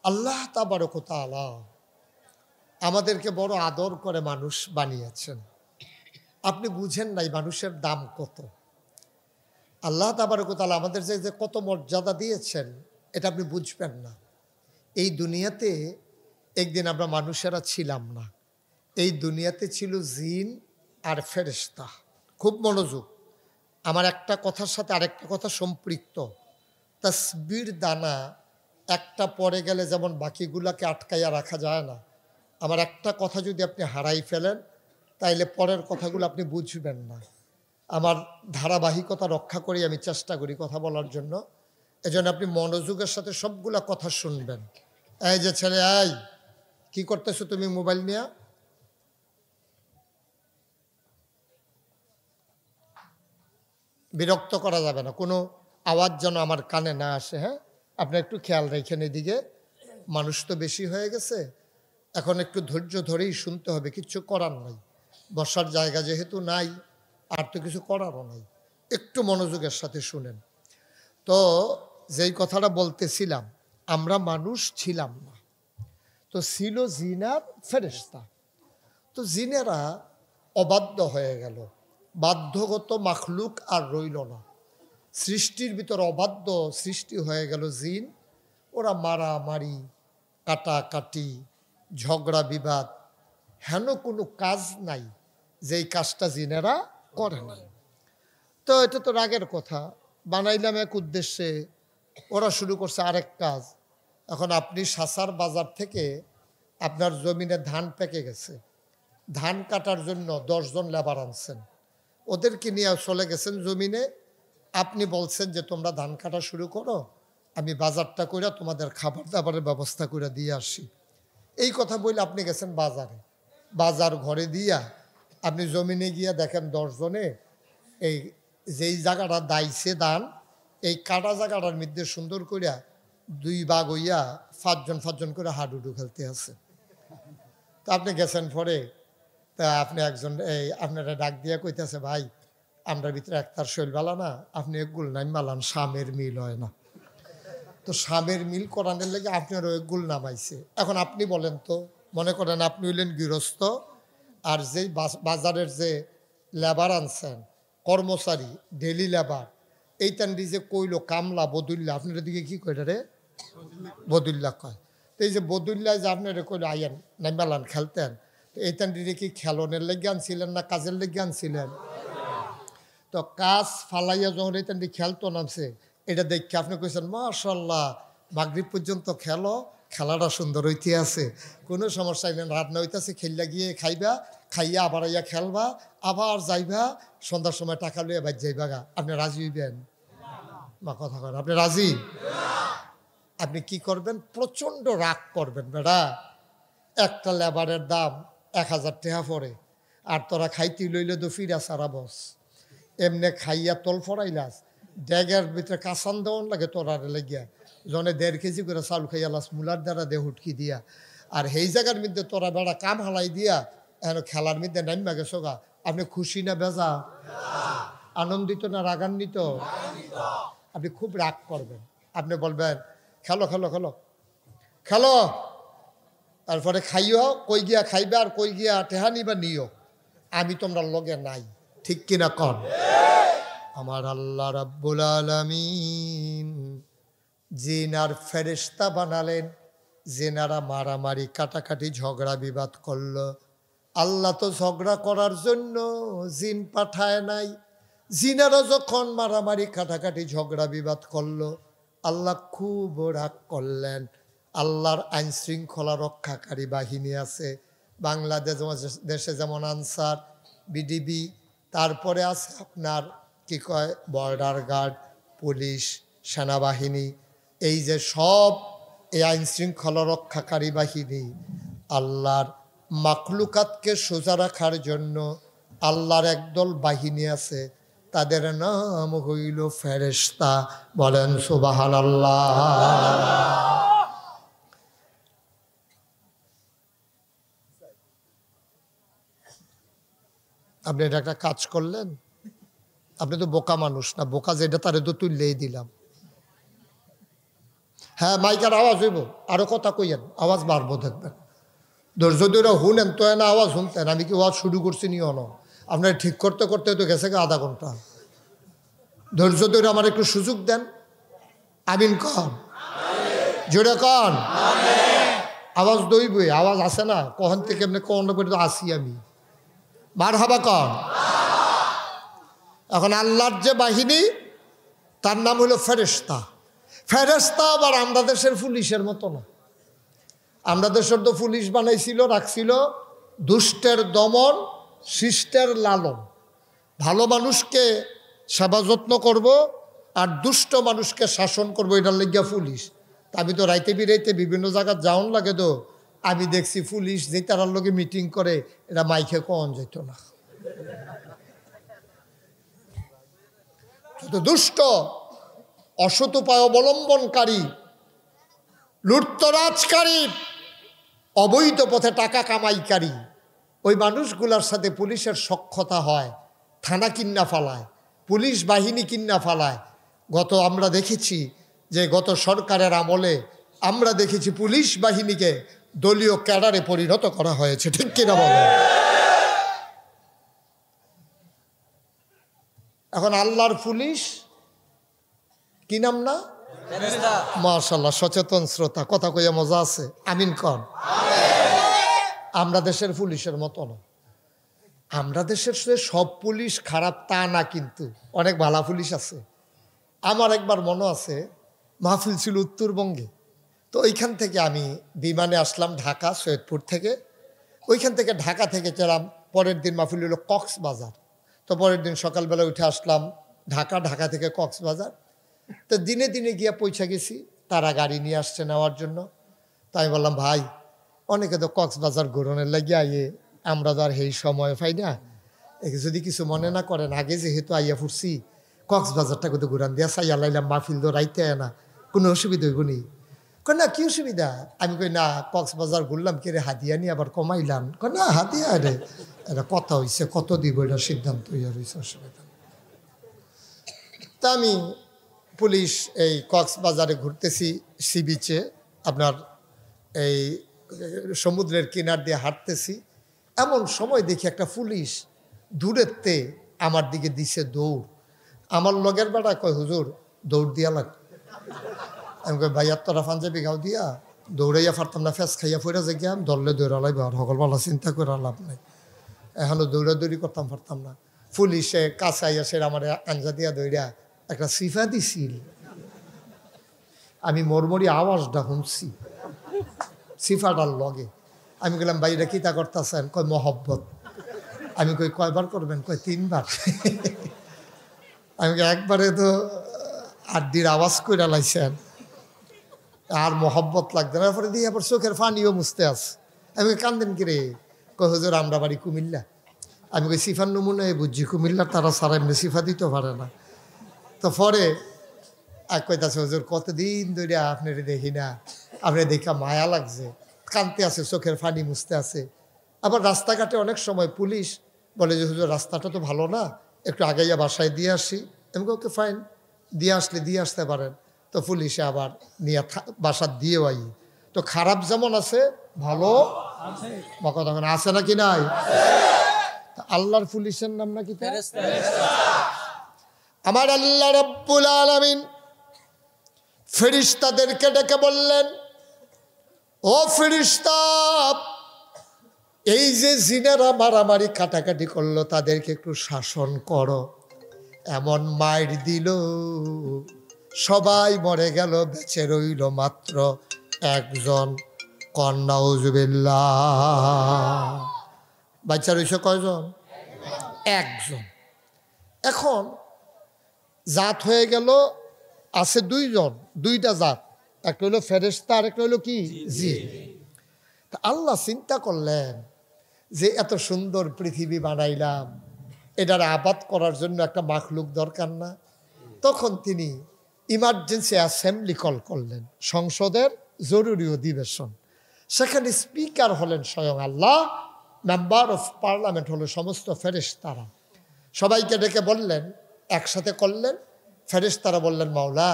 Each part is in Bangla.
আল্লাহ তাবারক ওয়া তাআলা আমাদেরকে বড় আদর করে মানুষ বানিয়েছেন। আপনি বুঝেন নাই মানুষের দাম কত। আল্লাহ তাবারক ওয়া তাআলা আমাদের যে কত মর্যাদা দিয়েছেন এটা আপনি বুঝবেন না। এই দুনিয়াতে একদিন আমরা মানুষেরা ছিলাম না। এই দুনিয়াতে ছিল জিন আর ফেরেশতা। খুব মনোযোগ, আমার একটা কথার সাথে আরেকটা কথা সম্পৃক্ত। তাসবির দানা একটা পড়ে গেলে যেমন বাকিগুলাকে আটকাইয়া রাখা যায় না, আমার একটা কথা যদি আপনি হারাই ফেলেন তাইলে পরের কথাগুলো আপনি বুঝবেন না। আমার ধারাবাহিকতা রক্ষা করি আমি চেষ্টা করি কথা বলার জন্য। এজন্য আপনি মনোযোগের সাথে সবগুলা কথা শুনবেন। এই যে ছেলে, এই কি করতেছো তুমি মোবাইল নিয়ে? বিরক্ত করা যাবে না, কোনো আওয়াজ যেন আমার কানে না আসে। হ্যাঁ, আপনি একটু খেয়াল রেখেন এদিকে। মানুষ তো বেশি হয়ে গেছে, এখন একটু ধৈর্য ধরেই শুনতে হবে, কিচ্ছু করার নাই। বসার জায়গা যেহেতু নাই, আর তো কিছু করারও নাই। একটু মনোযোগের সাথে শুনেন। তো যেই কথাটা বলতেছিলাম, আমরা মানুষ ছিলাম না, তো ছিল জিন আর ফেরেশতা। তো জিনেরা অবাধ্য হয়ে গেল, বাধ্যগত মাখলুক আর রইল না। সৃষ্টির ভিতর অবাধ্য সৃষ্টি হয়ে গেল জিন। ওরা মারামারি, কাটাকাটি, ঝগড়া বিবাদ, হেন কোনো কাজ নাই যেই কাজটা জিনেরা করে নাই। তো এটা তো রাগের কথা, বানাইলাম এক উদ্দেশ্যে, ওরা শুরু করছে আরেক কাজ। এখন আপনি সাসার বাজার থেকে আপনার জমিনে ধান পেকে গেছে, ধান কাটার জন্য 10 জন লেবার আনছেন, ওদেরকে নিয়ে চলে গেছেন জমিনে। আপনি বলছেন যে তোমরা ধান কাটা শুরু করো, আমি বাজারটা করে তোমাদের খাবার দাবারের ব্যবস্থা করে দিয়ে আসি। এই কথা বলে আপনি গেছেন বাজারে, বাজার ঘরে দিয়া আপনি জমিনে গিয়া দেখেন 10 জনে এই যেই জায়গাটা দাইছে ধান, এই কাটা জায়গাটার মধ্যে সুন্দর করিয়া 2 ভাগ হইয়া 5 জন করে হাডুডু খেলতে আছে। তো আপনি গেছেন পরে, তা আপনি একজন এই আপনারা ডাক দিয়া কইতেছে, ভাই আমরা ভিতরে একটার শৈল বালা না, আপনি একগুল নাম বালান, স্বামের মিল হয় না। তো স্বামের মিল করানোর লেগে আপনার একগুল নামাইছে। এখন আপনি বলেন তো, মনে করেন আপনি হইলেন গৃহস্থ, আর যেই বাজারের যে লেবার আনছেন, কর্মচারী, ডেলি লেবার, এইটান্ডি যে কইলো কামলা বদুল্লা, আপনার দিকে কি কইটা রে? বদুল্লা কয়। তো এই যে বদুল্লা যে আপনারা কইলো আইয়েন নাইমালান খেলতেন, তো এইটান্ডি কি খেলনের লেগে আনছিলেন না কাজের লেগে আনছিলেন? তো কাজ ফালাইয়া যখন এইটান্ডি খেলতো নামছে, এটা দেখে আপনি কইছেন মাশাআল্লাহ, মাগরিব পর্যন্ত খেলো, খেলাটা সুন্দর হইতে আছে, কোনো সমস্যা নেই, রান্না হইতেছে, খেললা গিয়ে খাইবা, খাইয়া আবার আইয়া খেলবা, আবার যাইবা, সন্ধ্যার সময় টাকা লইয়া বাদ যাইবা গা। আপনি রাজি হইবেন? মা কথা কন, আপনি রাজি? আপনি কি করবেন? প্রচণ্ড রাগ করবেন। বেটা, একটা লেবারের দাম 1000 টাকা পড়ে, আর তোরা খাইতে লইলে তো ফিরা সারা বস, এমনি খাইয়া তল ফরাইলাস, ড্যাগের ভিতরে কাঁচান দেওয়ান লাগে তোরারে লেগিয়া, জনে 1.5 কেজি করে চাউল খাইয়ালাস মুলার দ্বারা দেহ হুটকি দিয়া, আর সেই জায়গার মধ্যে তোরা বেড়া কাম হালাই দিয়া এখন খেলার মধ্যে নাইমা গেছো গা। আপনি খুশি না বেজা? আনন্দিত না রাগান্বিত? আপনি খুব রাগ করবেন, আপনি বলবেন খেলো খেলো খেলো খেলো, তারপরে খাইও, কই গিয়া খাইবে আর কই গিয়া টেহা নিবা নিও, আমি তোমরা লগে নাই। ঠিক কিনা কন? আমার আল্লাহ রাব্বুল আলামিন জিন আর ফেরেশতা বানালেন, জিনারা মারামারি কাটাকাটি ঝগড়া বিবাদ করলো। আল্লাহ তো ঝগড়া করার জন্য জিন পাঠায় নাই। জিনারা যখন মারামারি কাটাকাটি ঝগড়া বিবাদ করলো, আল্লাহ খুব রাগ করলেন। আল্লাহর আইন শৃঙ্খলা রক্ষাকারী বাহিনী আছে, বাংলাদেশ দেশে যেমন আনসার, বিডিবি, তারপরে আছে আপনার কি কয় বর্ডার গার্ড, পুলিশ, সেনাবাহিনী, এই যে সব এই আইন শৃঙ্খলা রক্ষাকারী বাহিনী আল্লাহর মাখলুকাতকে সোজা রাখার জন্য আল্লাহর একদল বাহিনী আছে, তাদের নাম হইল ফেরেশতা। বলেন সুবহানাল্লাহ। আপনি এটা একটা কাজ করলেন, আপনি তো বোকা মানুষ না, বোকা যেটা তারে তো তুললেই দিলাম। হ্যাঁ মাইকার আওয়াজ হইব, আরো কথা কইয়েন, আওয়াজ বাড়বো দেখবেন। ধৈর্য ধরে শুনেন তো না আওয়াজ শুনতেন, আমি কি আওয়াজ শুরু করছি নি অন, আপনার ঠিক করতে করতে তো গেছে আধা ঘন্টা। ধৈর্য ধরে আমার একটু সুযোগ দেন। আমিন কন, জোরে কন। আওয়াজ দইবই, আওয়াজ আসে না কখন থেকে এমনি কখন পর্যন্ত আসি আমি। মারহাবা কন। এখন আল্লাহর যে বাহিনী তার নাম হলো ফেরেশতা। ফেরেশতা আবার আমরা দেশের পুলিশের মতো না। আমরা দেশের তো পুলিশ বানাইছিল, রাখছিল দুষ্টের দমন, শিষ্টের লালন। ভালো মানুষকে সেবা যত্ন করব আর দুষ্ট মানুষকে শাসন করবো, এটার লেগিয়া পুলিশ। তা আমি তো রাইতে বিরাইতে বিভিন্ন জায়গায় যাওন লাগে, তো আমি দেখছি পুলিশ যে তারার লগে মিটিং করে এটা মাইকে কন যেত না। দুষ্ট, অসৎ উপায় অবলম্বনকারী, লুটতরাজকারী, অবৈধ পথে টাকা কামাইকারী, ওই মানুষগুলার সাথে পুলিশের সখ্যতা হয়, থানা কিন্না ফালায়, পুলিশ বাহিনী কিন্না ফালায়। আমরা দেখেছি যে গত সরকারের আমলে আমরা দেখেছি পুলিশ বাহিনীকে দলীয় ক্যাডারে পরিণত করা হয়েছে, ঠিক কিনা বলো? এখন আল্লাহর পুলিশ কি নাম না? মাশাআল্লাহ, সচেতন শ্রোতা, কথা কইয়া মজা আছে। আমিন কন। আমরা দেশের পুলিশের মতো না। আমরা দেশের সব পুলিশ খারাপ তা না, কিন্তু অনেক ভালো পুলিশ আছে। আমার একবার মনে আছে, মাহফিল ছিল উত্তরবঙ্গে, তো ওইখান থেকে আমি বিমানে আসলাম ঢাকা সৈয়দপুর থেকে। ওইখান থেকে ঢাকা থেকে চলাম, পরের দিন মাহফিল হলো কক্সবাজার। তো পরের দিন সকালবেলা উঠে আসলাম ঢাকা, ঢাকা থেকে কক্সবাজার। তো দিনে দিনে গিয়ে পৌঁছে গেছি, তারা গাড়ি নিয়ে আসছে নেওয়ার জন্য। তাই বললাম, ভাই অনেকে তো কক্সবাজার ঘোরণের লাগিয়ে আইয়ে, আমরা তো আর এই সময় পাই না, যদি কিছু মনে না করেন, আগে যেহেতু আইয়া ফুরছি কক্সবাজারটা কত ঘুরান দিয়া চাইয়া লাইলাম, মাহফিল তো রাইতে না, কোনো অসুবিধা হইব নি? কয় না, কি অসুবিধা? আমি কই না, কক্সবাজার ঘুরলাম কি রে, হাতিয়া নিয়ে আবার কমাইলাম? কয় না, হাতিয়া রে, এটা কথা হয়েছে, কত দিব এটা সিদ্ধান্ত ইয়া রয়েছে, অসুবিধা। তা আমি পুলিশ এই কক্সবাজারে ঘুরতেছি, সি বিচে, আপনার এই সমুদ্রের কিনার দিয়ে হাঁটতেছি। এমন সময় দেখি একটা পুলিশ দূরেতে আমার দিকে দিছে দৌড়। আমার লগের বেড়া কয়, হুজুর দৌড় দিয়া লাগ। আমি কই, ভাইয়া তোরা পাঞ্জাবি গাও দিয়া দৌড়াইয়া পারতাম না, ফেস খাইয়া ফইরা যে গিয়াম, দললে দৌড়ালাই আর সকলবেলা চিন্তা করে লাভ নাই, এখনো দৌড়াদৌড়ি করতাম পারতাম না। পুলিশে কাছে আইয়া সে আমার আঞ্জা দিয়া দৌড়া একটা সিফা দিছিল। আমি মরমরি আওয়াজটা শুনছি সিফাটার লগে। আমি গেলাম, ভাইরা কি তা করতেছেন? কয় মহব্বত। আমি কই, কয়বার করবেন? কয় 3 বার। আমি একবারে তো আড্ডির আওয়াজ করে লাইছেন, আর মহব্বত লাগবে না। পরে দিয়ে আবার চোখের পানিও মুছতে আছে। আমি কান্দেন কিরে? কয় হুজুর আমরা বাড়ি কুমিল্লা। আমি কই সিফার নমুনায় বুঝছি, কুমিল্লার তারা সারা এমনি সিফা দিতে পারে না। তো পরে এক কইতাছে, হুজুর কতদিন ধরে আপনার দেখি না, আপনি দেখা মায়া লাগছে, কানতে আছে, চোখের পানি মুছতে আছে। আবার রাস্তাঘাটে অনেক সময় পুলিশ বলে যে, হুজুর রাস্তাটা তো ভালো না, একটু আগাইয়া বাসায় দিয়ে আসি। আমি ওকে ফাইন, দিয়ে আসলে দিয়ে আসতে পারেন। তো পুলিশে আবার নিয়ে বাসা দিয়েও আই। তো খারাপ যেমন আছে, ভালো তখন আছে নাকি নাই? আল্লাহর পুলিশের নাম নাকি? আমার আল্লাহ রাব্বুল আলামিন ফেরেশতাদেরকে ডেকে বললেন, ও ফেরেশতা, এই যে জিনেরা মারামারি কাটাকাটি করলো তাদেরকে একটু শাসন করো। এমন মাইর দিল, সবাই মরে গেল, বেঁচে রইল মাত্র একজন। নাউযুবিল্লাহ। বাচ্চা রইছে কয়জন? একজন। এখন জাত হয়ে গেল, আছে 2 জন, 2টা জাত, একটা হইলো ফেরেশতা আর একটা হইলো কি জিন। তা আল্লাহ চিন্তা করলেন যে এত সুন্দর পৃথিবী বানাইলাম, এটার আবাদ করার জন্য একটা মাখলুক দরকার না? তখন তিনি ইমার্জেন্সি অ্যাসেম্বলি কল করলেন, সংসদের জরুরি অধিবেশন। সেখানে স্পিকার হলেন স্বয়ং আল্লাহ, মেম্বার অফ পার্লামেন্ট হলো সমস্ত ফেরেশতারা। সবাইকে ডেকে বললেন, একসাথে করলেন। ফেরেশতারা বললেন, মাওলা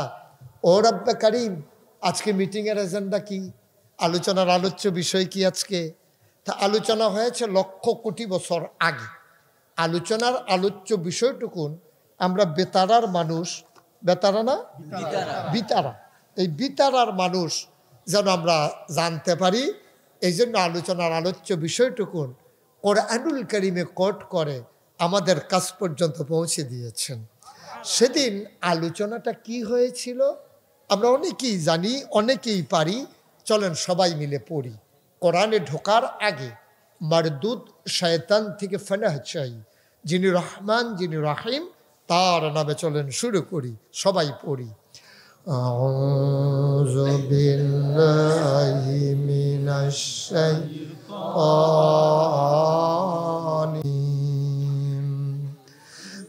ও রব্বে কারিম, আজকে মিটিংয়ের এজেন্ডা কি, আলোচনার আলোচ্য বিষয় কি আজকে? তা আলোচনা হয়েছে লক্ষ কোটি বছর আগে। আলোচনার আলোচ্য বিষয়টুকুন আমরা বেতারার মানুষ, বেতারা না বিতারা, এই বিতারার মানুষ যেন আমরা জানতে পারি, এই জন্য আলোচনার আলোচ্য বিষয়টুকুন কোরআনুল কারীমে কোট করে আমাদের কাছ পর্যন্ত পৌঁছে দিয়েছেন। সেদিন আলোচনাটা কি হয়েছিল আমরা অনেকেই জানি, অনেকেই পারি। চলেন সবাই মিলে পড়ি। কোরআনে ঢোকার আগে মারদুদ শয়তান থেকে ফানাহ চাই, যিনি রহমান যিনি রাহিম, তার নামে চলেন শুরু করি, সবাই পড়ি। আউযু বিল্লাহি মিনাশ শাইতানির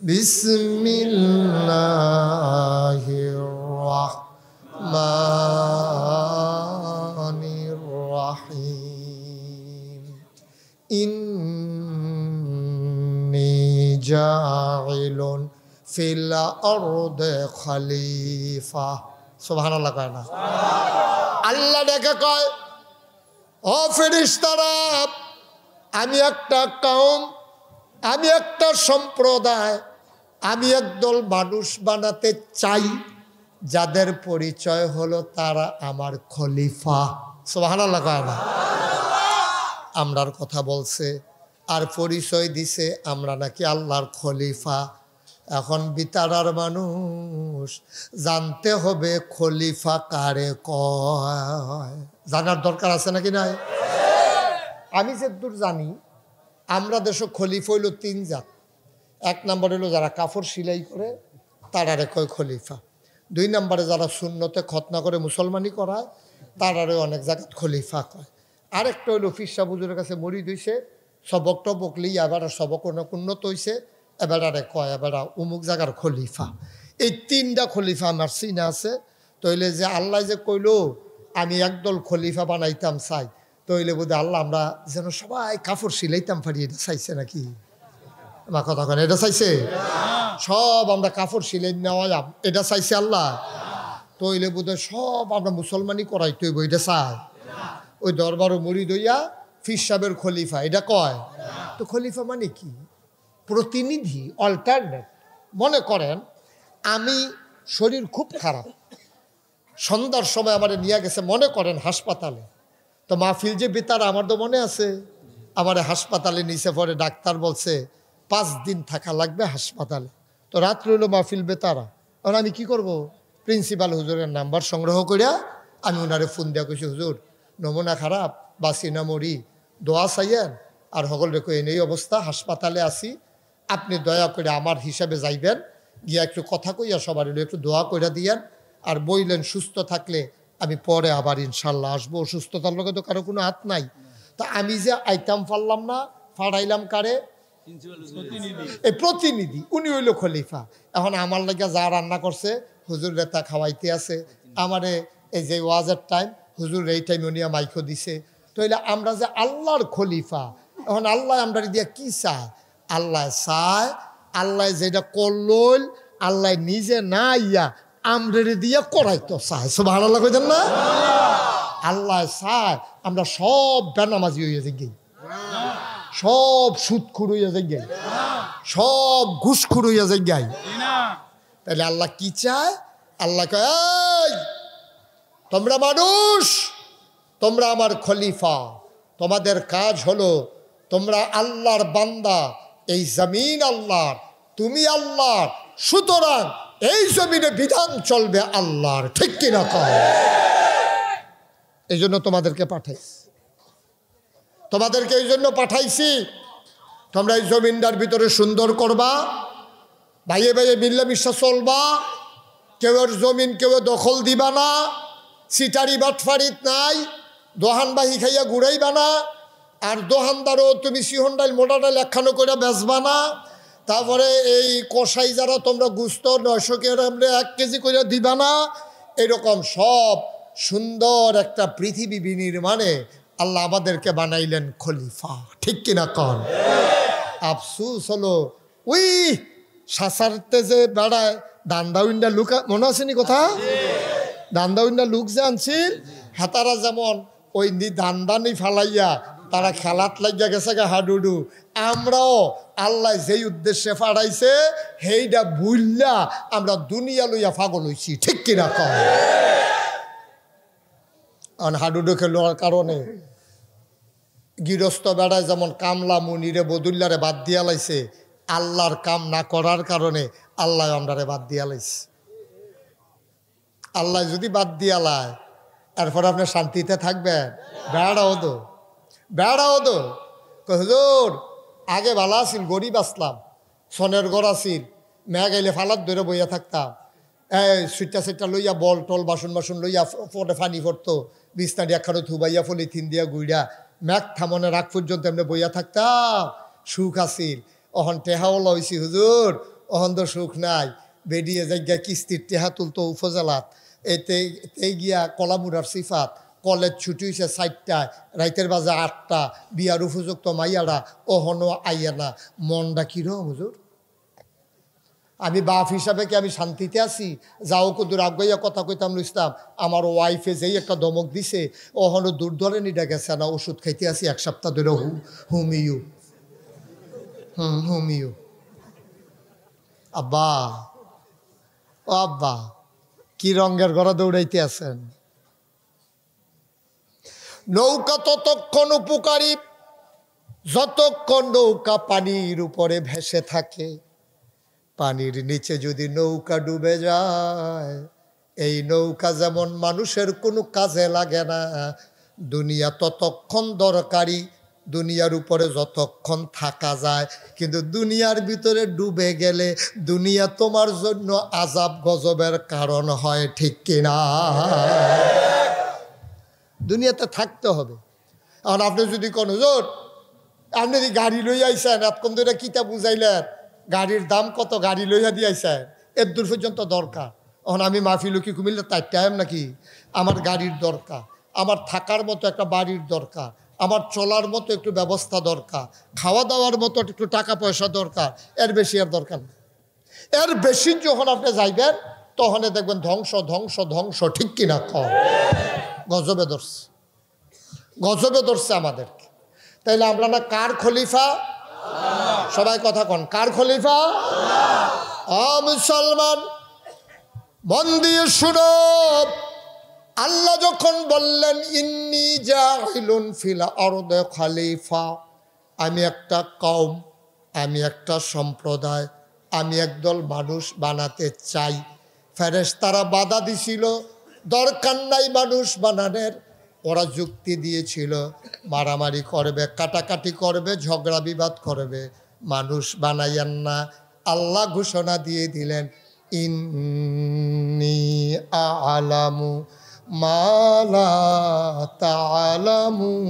বিসমিল্লাহির রাহমানির রাহিম। ইন্নী জাইলুন ফিল আরদি খলিফা। সুবহানাল্লাহ কয় না? আল্লাহ ডেকে কয়, ও ফেরেশতারা, আমি একটা কওম, আমি একটা সম্প্রদায়, আমি একদল মানুষ বানাতে চাই যাদের পরিচয় হলো তারা আমার খলিফা। সুবহানাল্লাহ কয় না? আমরার কথা বলছে আর পরিচয় দিছে আমরা নাকি আল্লাহর খলিফা। এখন বিতারার মানুষ জানতে হবে খলিফা কারে কয়, জানার দরকার আছে নাকি নাই? আমি যেদূর জানি আমরা দেশে খলিফা হইল 3 জাত। 1 নম্বর হইল যারা কাপড় সেলাই করে, তারারে কয় খলিফা। 2 নম্বরে যারা সুন্নতে খতনা করে মুসলমানি করায়, তারারে অনেক জায়গায় খলিফা কয়। আরেকটা হইল ফিরসা হুজুরের কাছে মরি দিয়েছে, সবক টবক লিয়া এবার সবক উন্নত হয়েছে, এবারে কয় এবারে উমুক জায়গার খলিফা। এই 3টা খলিফা আমার চিনা আছে। তইলে যে আল্লাহ যে কইল আমি একদল খলিফা বানাইতাম চাই, তইলে বোধ আল্লাহ আমরা যেন সবাই কাপড় সিলাইতাম পারি, এটা চাইছে নাকি? আমার কথা কেন, এটা চাইছে? সব আমরা কাপড় সিলাই নেওয়ালাম, এটা চাইছে আল্লাহ? তইলে বোধ সব আমরা মুসলমানি করাই তৈব, এটা চাই? ওই দরবারও মরি দইয়া ফির সাহেবের খলিফা এটা কয়। তো খলিফা মানে কি? প্রতিনিধি, অল্টারনেট। মনে করেন আমি শরীর খুব খারাপ, সন্ধ্যার সময় আমার নিয়ে গেছে মনে করেন হাসপাতালে, তো মাহফিল যে বেতারা আমার তো মনে আছে, আমার হাসপাতালে নিচে পরে ডাক্তার বলছে 5 দিন থাকা লাগবে হাসপাতালে। তো রাত্রে হইলো মাহফিল বেতারা। আর আমি কি করব? প্রিন্সিপাল হুজুরের নাম্বার সংগ্রহ করিয়া আমি ওনারে ফোন দেওয়া কইছি, হুজুর নমুনা খারাপ, বাসি না মরি, দোয়া চাইয়েন। আর সকল রেখে এই অবস্থা, হাসপাতালে আসি, আপনি দয়া করে আমার হিসাবে যাইবেন, গিয়া একটু কথা কইয়া সবার একটু দোয়া কইরা দিয়েন। আর বইলেন সুস্থ থাকলে আমি পরে আবার ইনশাল্লাহ আসবো, অসুস্থতার লোকে তো কারো কোনো হাত নাই। তা আমি যে আইতাম পারলাম না, ফাড়াইলাম কারে? এই প্রতিনিধি, উনি হইল খলিফা। এখন আমার লাগিয়া যা রান্না করছে হুজুর রেতা খাওয়াইতে আছে, আমারে এই যে ওয়াজের টাইম হুজুর এই টাইম উনি মাইকো দিছে। তাইলে আমরা যে আল্লাহর খলিফা, এখন আল্লাহ আমরা দিয়া কি চায়? আল্লাহ চায়, আল্লাহ যেটা করল আল্লাহ নিজে না ইয়া আমরে দিয়া করাইতো চায়। সুবহানাল্লাহ কইতেন না? আল্লাহ চায় আমরা সব বেনামাজি হইয়া যাই, সব সুদখুর হইয়া যাই, সব ঘুষখুর হইয়া যাই। তাহলে আল্লাহ কি চায়? আল্লাহ কয়, এই তোমরা মানুষ, তোমরা আমার খলিফা, তোমাদের কাজ হলো তোমরা আল্লাহর বান্দা, এই জমিন আল্লাহর, তুমি আল্লাহর, সুতরাং এই জমিনে বিধান চলবে আল্লাহর, ঠিক কিনা কয়? এই জন্য তোমাদেরকে পাঠাইছি, তোমাদেরকে এই জন্য পাঠাইছি তোমরা এই জমিনটার ভিতরে সুন্দর করবা, ভাইয়ে ভাইয়ে মিল্লামিশা চলবা, কেউর জমিন কেউ দখল দিবা না, সিটারি বাটফারিত নাই, দোহানবাহি খাইয়া ঘুরাইবা না। আর দোহানদারও তুমি সিহন ডাইল মোটা ডাইল একখানো করে বেচবা না। তারপরে এই কষাই যারা তোমরা গুস্ত 900 গ্রাম 1 কেজি করে দিবা না। এরকম সব সুন্দর একটা পৃথিবী বিনির্মাণে আল্লাহ আমাদেরকে বানাইলেন খলিফা, ঠিক কিনা কন? আফসুস হলো ওই সাসারতে যে বেড়ায় দান্ডা উইন্ডা লুকা, মনে আসেনি কথা? দান্দা উন্না লোক যে আনছিল হাতারা যেমন ওই দান্দানি ফালাইয়া তারা খেলাত লাগিয়া গেছে গা হাডুডু, আমরাও আল্লাহ যেই উদ্দেশ্যে ফাড়াইছে সেইটা ভুললা আমরা দুনিয়া লইয়া পাগল হইছি, ঠিক কিনা কম? হাডুডু খেলোয়ার কারণে গৃহস্থ বেড়ায় যেমন কামলা মুনিরে বদুল্লারে বাদ দিয়া লাইছে, আল্লাহর কাম না করার কারণে আল্লাহ আমরারে বাদ দিয়া লাইছে। আল্লাহ যদি বাদ দিয়া লায় এরপর আপনি শান্তিতে থাকবেন? বেড়াও তো হুজুর আগে ভালো আছিল, গরিব আসলাম, সনের ঘর আছিল, মেয়া গাইলে ফালাত ধরে বইয়া থাকতাম, সুইটা সেটা লইয়া বল টল বাসন বাসন লইয়া পরে পানি পড়তো, বিছনাটি একখানো থুবাইয়া পলিথিন দিয়া গুইড়া ম্যাক থামনে রাখ পর্যন্ত এমনি বইয়া থাকতাম, সুখ আছিল। অহন টেহাওলা হইছি হুজুর, অহন তো সুখ নাই। বেরিয়ে যাই কিস্তির টেহা তুলতো উপজেলাত, এতে গিয়া কলামুরার সিফাত, কলেজ ছুটি হয়েছে 4টায়, রাইতের বাজে 8টা, বিয়ার উপযুক্ত মাইয়ারা অহনও আইয়া না, মনটা কিরম হুজুর? আমি বাপ হিসাবে কি আমি শান্তিতে আছি? যাও কুদুর আগাইয়া কথা কইতাম লইতাম, আমার ওয়াইফে যেই একটা দমক দিছে, অহনও দূর ধরে নিডা গেছে না, ওষুধ খাইতে আছি 1 সপ্তাহ ধরে, হোমিও। আব্বা ও আব্বা, কি রঙের ঘরে দৌড়াইতে আছেন? নৌকা ততক্ষণ উপকারী যতক্ষণ নৌকা পানির উপরে ভেসে থাকে। পানির নিচে যদি নৌকা ডুবে যায়, এই নৌকা যেমন মানুষের কোনো কাজে লাগে না, দুনিয়া ততক্ষণ দরকারি, দুনিয়ার উপরে যতক্ষণ থাকা যায়, কিন্তু দুনিয়ার ভিতরে ডুবে গেলে দুনিয়া তোমার জন্য আযাব গজবের কারণ হয়, ঠিক কিনা? দুনিয়াতে থাকতে হবে। আর আপনি যদি কোন হুজুর আপনি যদি গাড়ি লই আইসেন, এতক্ষণ ধরে কিতা বুঝাইলেন, গাড়ির দাম কত, গাড়ি লইয়া দিয়ে আইসেন, এর দূর পর্যন্ত দরকার। এখন আমি মাহফিল কি কুমিল্লা তার টাইম নাকি? আমার গাড়ির দরকার, আমার থাকার মতো একটা বাড়ির দরকার, আমার চলার মতো একটু ব্যবস্থা দরকার, খাওয়া দাওয়ার মতো একটু টাকা পয়সা দরকার, এর বেশি আর দরকার নেই। এর বেশি যখন আপনি যাইবেন তখন দেখবেন ধ্বংস ধ্বংস ধ্বংস, ঠিক কিনা কম? গজবে ধরছে আমাদেরকে। তাইলে আমরা না কার খলিফা? সবাই কথা কন, কার খলিফা? মুসলমান মন দিয়ে শুনো, আল্লাহ যখন বললেন ইন্নী জাইলুন ফিল আরদে খলিফা, আমি একটা কওম, আমি একটা সম্প্রদায়, আমি একদল মানুষ বানাতে চাই। ফেরেশতারা বাধা দিছিল, দরকার নাই মানুষ বানানোর। ওরা যুক্তি দিয়েছিল, মারামারি করবে, কাটাকাটি করবে, ঝগড়া বিবাদ করবে, মানুষ বানাইয়েন না। আল্লাহ ঘোষণা দিয়ে দিলেন ইন্নী আ'লামু মা লা তা'লামুন,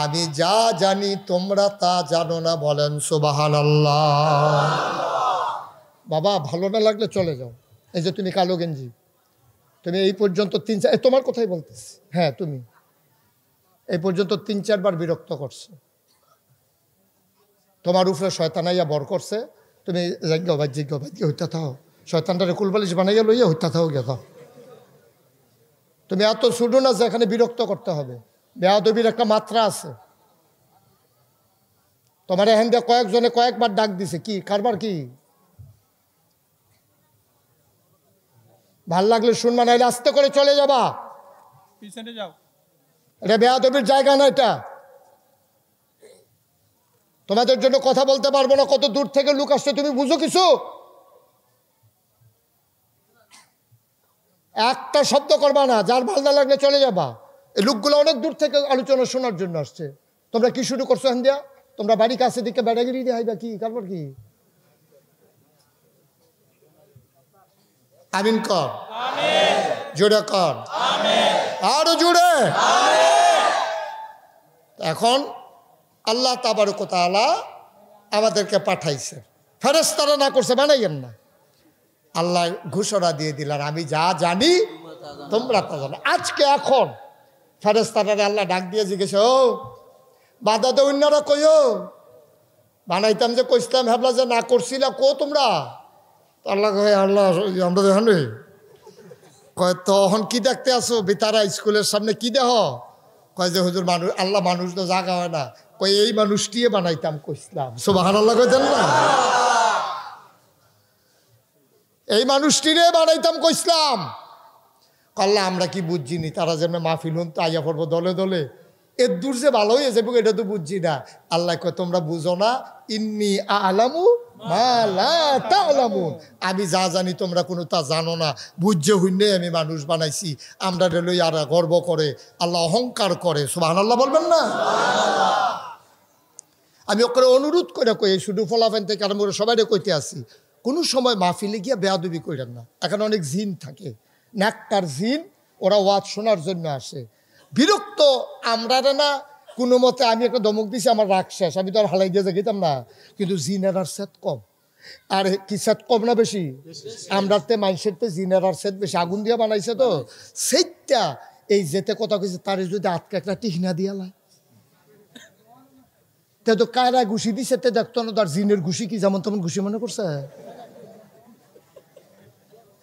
আমি যা জানি তোমরা তা জানো না। বলেন সুবহানাল্লাহ। বাবা ভালো না লাগলে চলে যাও। এই যে তুমি কালো গেঞ্জি, তুমি এই পর্যন্ত 3-4, তোমার কথাই বলতেছি, হ্যাঁ তুমি এই পর্যন্ত 3-4 বার বিরক্ত করছো, তোমার উপরে শয়তানাইয়া বর করছে, তুমি জিজ্ঞাবাজ্য হইতা থাও, শয়তানটারে কুলবালিশ বানাইয়া লইয়া হইতা থাও গে থাও। তুমি এত ছুটো না যে এখানে বিরক্ত করতে হবে, বেয়াদবির একটা মাত্রা আছে। তোমার এখান দিয়ে কয়েকজনে কয়েকবার ডাক দিছে, কি কারবার কি? ভাল লাগলে শুনবা, নাইলে আস্তে করে চলে যাবা, পিছনে যাও। এটা বেয়াদবির জায়গা না, এটা তোমাদের জন্য কথা বলতে পারবো না, কত দূর থেকে লোক আসছে, তুমি বুঝো কিছু? একটা শব্দ করবা না, যার ভাল না লাগলে চলে যাবা। এই লোকগুলো অনেক দূর থেকে আলোচনা শোনার জন্য আসছে। তোমরা কি শুরু করছো এখন দিয়া? তোমরা বাড়ি কাছে দিকে বেড়াগিরি দিয়ে হাইবা কি কারবার কি? আমিন কর, জোরে কর, আরো জোরে। এখন আল্লাহ তাবারক ওয়া তাআলা আমাদেরকে পাঠাইছে, ফেরেশতারা না করছে বানাইয়েন না। আল্লাহ ঘোষণা দিয়ে দিলেন আমি যা জানি তোমরা তা জানো। আজকে এখন ফেরেশতারা আল্লাহ ডাক দিয়ে জিজ্ঞেস, ও বাধা দে অন্যরা কইও, বানাইতাম যে কইছিলাম, ভাবলা যে না করছিলা, কো তোমরা? আল্লাহ কহে আল্লাহ আমরা দেখেন কয় তখন কি দেখতে আসো বেতারা স্কুলের সামনে কি দেহ? কয় যে হুজুর মানুষ আল্লাহ মানুষ তো জাগা হয় না। কয় এই মানুষটিয়ে বানাইতাম কইছিলাম। সুবহানাল্লাহ কইতেন না? এই মানুষটিরে বানাইতাম কইছিলাম। আল্লাহ আমরা কি বুঝছি নি তারা যেন মাহফিল হন তো আইয়া পড়বো দলে দলে, এর দূর যে ভালো হয়ে যাবে এটা তো বুঝছি না। আল্লাহ কয় তোমরা বুঝো না, ইন্নী আ'লামু মা লা তা'লামুন, আমি যা জানি তোমরা কোনো তা জানো না। বুঝছে হইনে আমি মানুষ বানাইছি। আমরা লই আর গর্ব করে, আল্লাহ অহংকার করে। সুবহানাল্লাহ বলবেন না? আমি ওকে অনুরোধ করে কই, শুধু ফলাফেন থেকে আরম্ভ করে সবাই কইতে আসি, কোনো সময় মাহফিলে গিয়া বেয়াদবি করেন না। এখানে অনেক জিন থাকে, নাকটার জিন, ওরা ওয়াজ শোনার জন্য আসে। বিরক্ত আমরা না কোনো মতে। আমি একটা ধমক দিছি, আমার রাগ শেষ, আমি তো আর হালাই দিয়ে যেতাম না। কিন্তু জিনের আর সেট কম। আর কি সেট কম না বেশি? আমরাতে মানুষের তো জিনের আর সেট বেশি। আগুন দিয়া বানাইছে তো সেইটা। এই যেতে কথা কইছে তারে যদি আটকে একটা টিহনা দিয়া লাই, তে তো কায়রা ঘুষি দিছে, তে দেখতো না তার জিনের ঘুষি কি যেমন তেমন ঘুষি মনে করছে।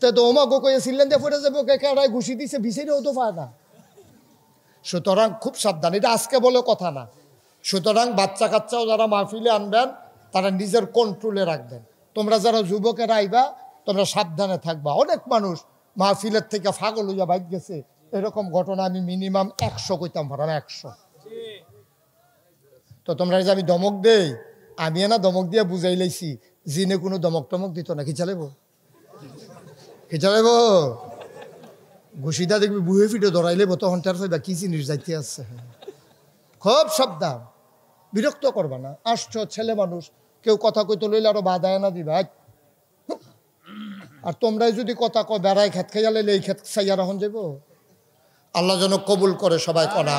তে তো ওমাগো কয়ে ছিলেন দিয়ে পড়ে যাবো, কায়রায় ঘুষি দিছে ভিসেরেও তো পায় না। সুতরাং খুব সাবধান, এটা আজকে বলে কথা না। সুতরাং বাচ্চা কাচ্চাও যারা মাহফিলে আনবেন তারা নিজের কন্ট্রোলে রাখবেন। তোমরা যারা যুবকেরা আইবা তোমরা সাবধানে থাকবা। অনেক মানুষ মাহফিলের থেকে পাগল হইয়া বাইক গেছে, এরকম ঘটনা আমি মিনিমাম 100 কইতাম পারাম, 100। তো তোমরা যে আমি দমক দেই, আমি না দমক দিয়ে বুঝাই লাইছি, জিনে কোনো দমক টমক দিত না। কি চালাইব? কি চালাইব? ঘুষিটা দেখবি বুহে ফিটে ধরাইলে তখন তার ফাইবা কি জিনিস যাইতে আসছে। খুব সাবধান, বিরক্ত করবা না। আসছো ছেলে মানুষ, কেউ কথা কইতে লইলে আরো বাধায় না দিবা। আর তোমরাই যদি কথা কয় বেড়ায় খেত খাইয়া লাইলে এই খেত খাইয়া রাখন যাব। আল্লাহ যেন কবুল করে সবাই কনা।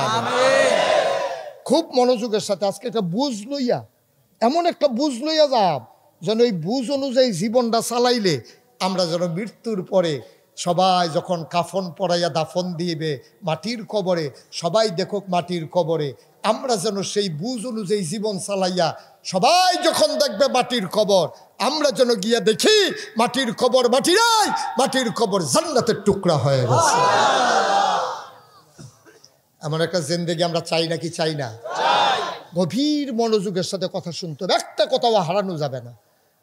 খুব মনোযোগের সাথে আজকে একটা বুঝ লইয়া, এমন একটা বুঝ লইয়া যাব যেন এই বুঝ অনুযায়ী জীবনটা চালাইলে আমরা যেন মৃত্যুর পরে সবাই যখন কাফন পরাইয়া দাফন দিবে মাটির কবরে, সবাই দেখুক মাটির কবরে, আমরা যেন সেই বুঝ অনুযায়ী জীবন চালাইয়া সবাই যখন দেখবে মাটির কবর, আমরা যেন গিয়া দেখি মাটির কবর মাটি নাই, মাটির কবর জান্নাতের টুকরা হয়ে গেছে। এমন একটা জিন্দেগি আমরা চাই নাকি চাই না? গভীর মনোযোগের সাথে কথা শুনতে হবে, একটা কথাও হারানো যাবে না।